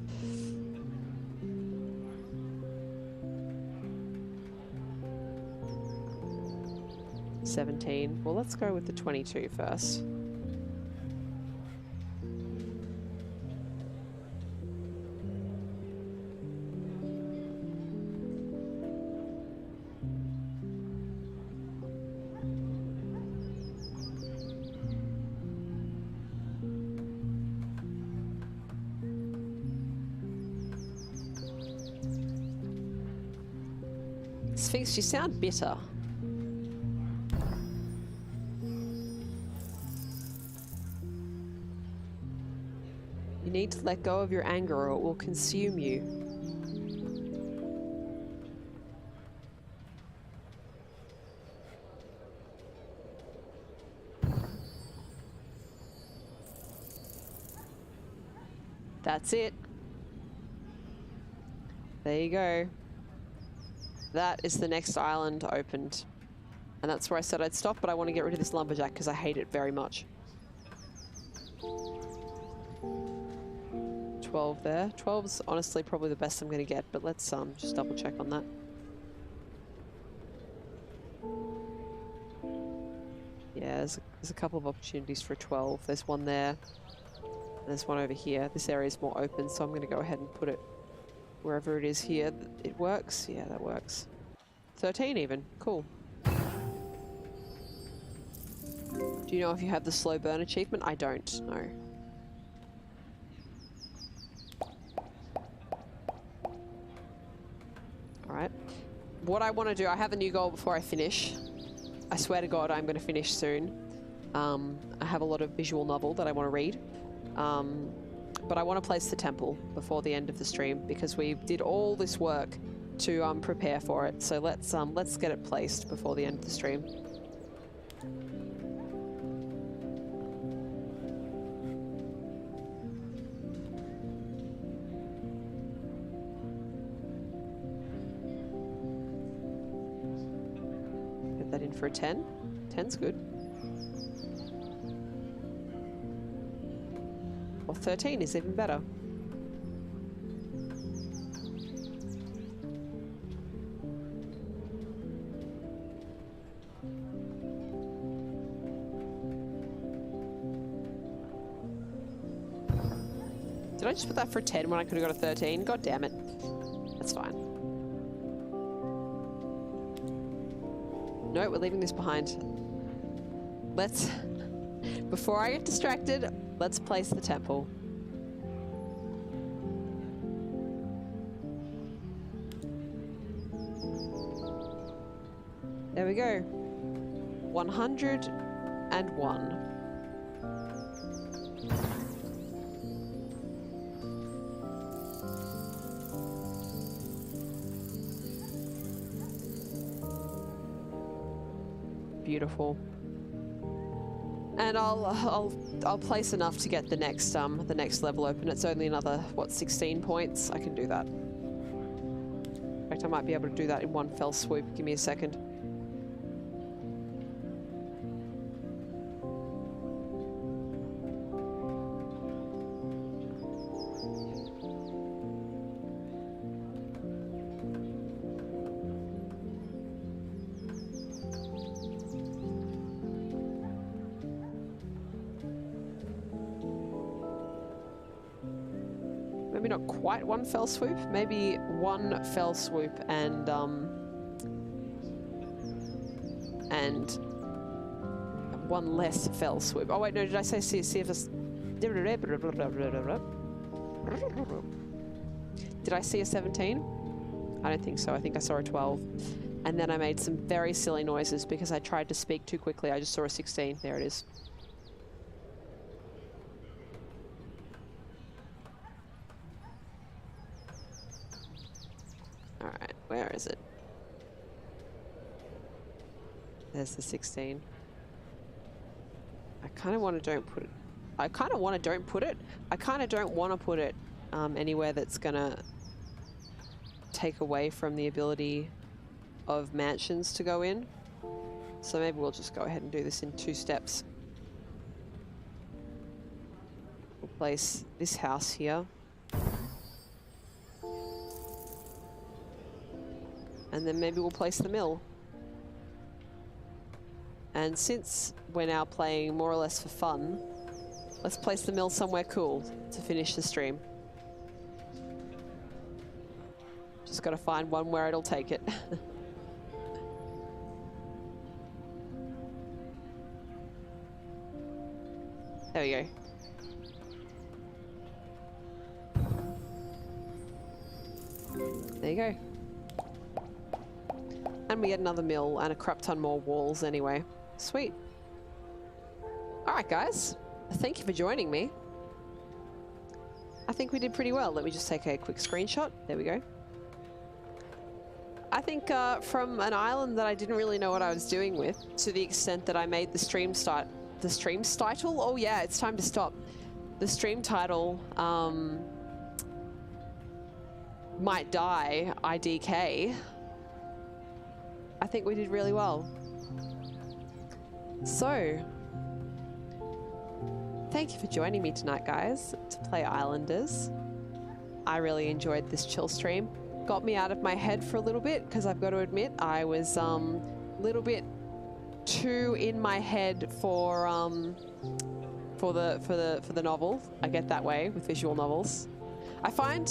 $17. Well, let's go with the 22 first. Sphinx, you sound bitter. You need to let go of your anger or it will consume you. That's it. There you go. That is the next island opened. And that's where I said I'd stop, but I want to get rid of this lumberjack because I hate it very much. 12 there. 12's honestly probably the best I'm going to get, but let's just double check on that. Yeah, there's a couple of opportunities for a 12. There's one there. There's one over here. This area is more open, so I'm going to go ahead and put it wherever it is here. It works? Yeah, that works. 13 even. Cool. Do you know if you have the slow burn achievement? I don't know. Alright. What I want to do, I have a new goal before I finish. I swear to God I'm going to finish soon. I have a lot of visual novel that I want to read. But I want to place the temple before the end of the stream because we did all this work to prepare for it. So let's get it placed before the end of the stream. Get that in for a 10. 10's good. Or 13 is even better. Did I just put that for 10 when I could have got a 13? God damn it. That's fine. No, we're leaving this behind. Let's... Before I get distracted, let's place the temple. There we go. 101. Beautiful. And I'll place enough to get the next level open. It's only another, what, 16 points? I can do that. In fact, I might be able to do that in one fell swoop. Give me a second. Maybe not quite one fell swoop, maybe one fell swoop and one less fell swoop. Oh wait, no, did I say see if it's... Did I see a 17? I don't think so. I think I saw a 12. And then I made some very silly noises because I tried to speak too quickly. I just saw a 16. There it is. Alright, where is it? There's the 16. I kind of want to don't put it. I kind of want to don't put it. I kind of don't want to put it anywhere that's going to take away from the ability of mansions to go in. So maybe we'll just go ahead and do this in 2 steps. We'll place this house here. And then maybe we'll place the mill. And since we're now playing more or less for fun, let's place the mill somewhere cool to finish the stream. Just gotta find one where it'll take it. There we go. There you go. And we get another mill and a crap ton more walls anyway. Sweet. Alright guys, thank you for joining me. I think we did pretty well. Let me just take a quick screenshot. There we go. I think from an island that I didn't really know what I was doing with, to the extent that I made the stream title? Oh yeah, it's time to stop. The stream title might die, IDK, I think we did really well. So, thank you for joining me tonight, guys, to play Islanders. I really enjoyed this chill stream. Got me out of my head for a little bit, because I've got to admit I was a little bit too in my head for the novel. I get that way with visual novels. I find,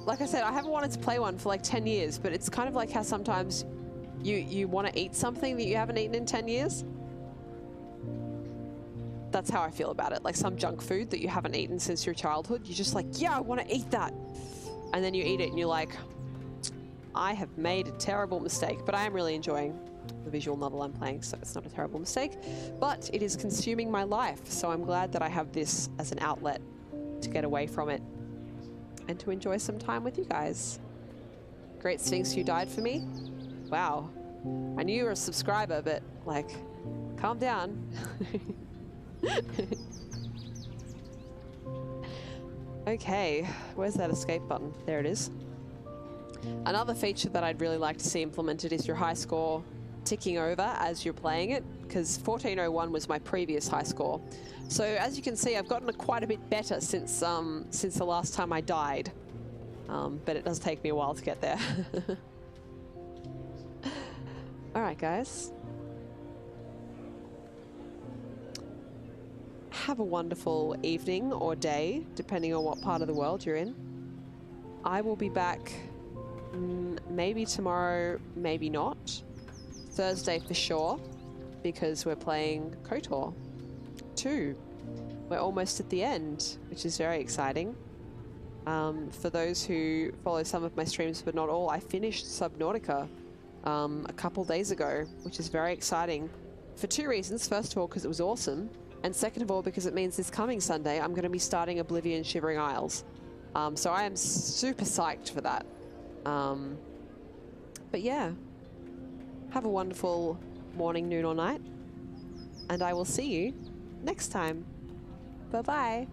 like I said, I haven't wanted to play one for like 10 years, but it's kind of like how sometimes you want to eat something that you haven't eaten in 10 years. That's how I feel about it. Like some junk food that you haven't eaten since your childhood. You're just like, yeah, I want to eat that. And then you eat it and you're like, I have made a terrible mistake. But I am really enjoying the visual novel I'm playing, so it's not a terrible mistake. But it is consuming my life, so I'm glad that I have this as an outlet to get away from it and to enjoy some time with you guys. Great Sphinx, you died for me? Wow. I knew you were a subscriber, but like, calm down. Okay, where's that escape button? There it is. Another feature that I'd really like to see implemented is your high score ticking over as you're playing it, because 1401 was my previous high score. So as you can see, I've gotten quite a bit better since the last time I died. But it does take me a while to get there. Alright guys. Have a wonderful evening or day, depending on what part of the world you're in. I will be back maybe tomorrow, maybe not. Thursday for sure, because we're playing KOTOR 2. We're almost at the end, which is very exciting. For those who follow some of my streams, but not all, I finished Subnautica a couple days ago, which is very exciting for two reasons. First of all, because it was awesome, and second of all, because it means this coming Sunday I'm going to be starting Oblivion Shivering Isles. So I am super psyched for that. But yeah, have a wonderful morning, noon or night, and I will see you next time. Bye-bye.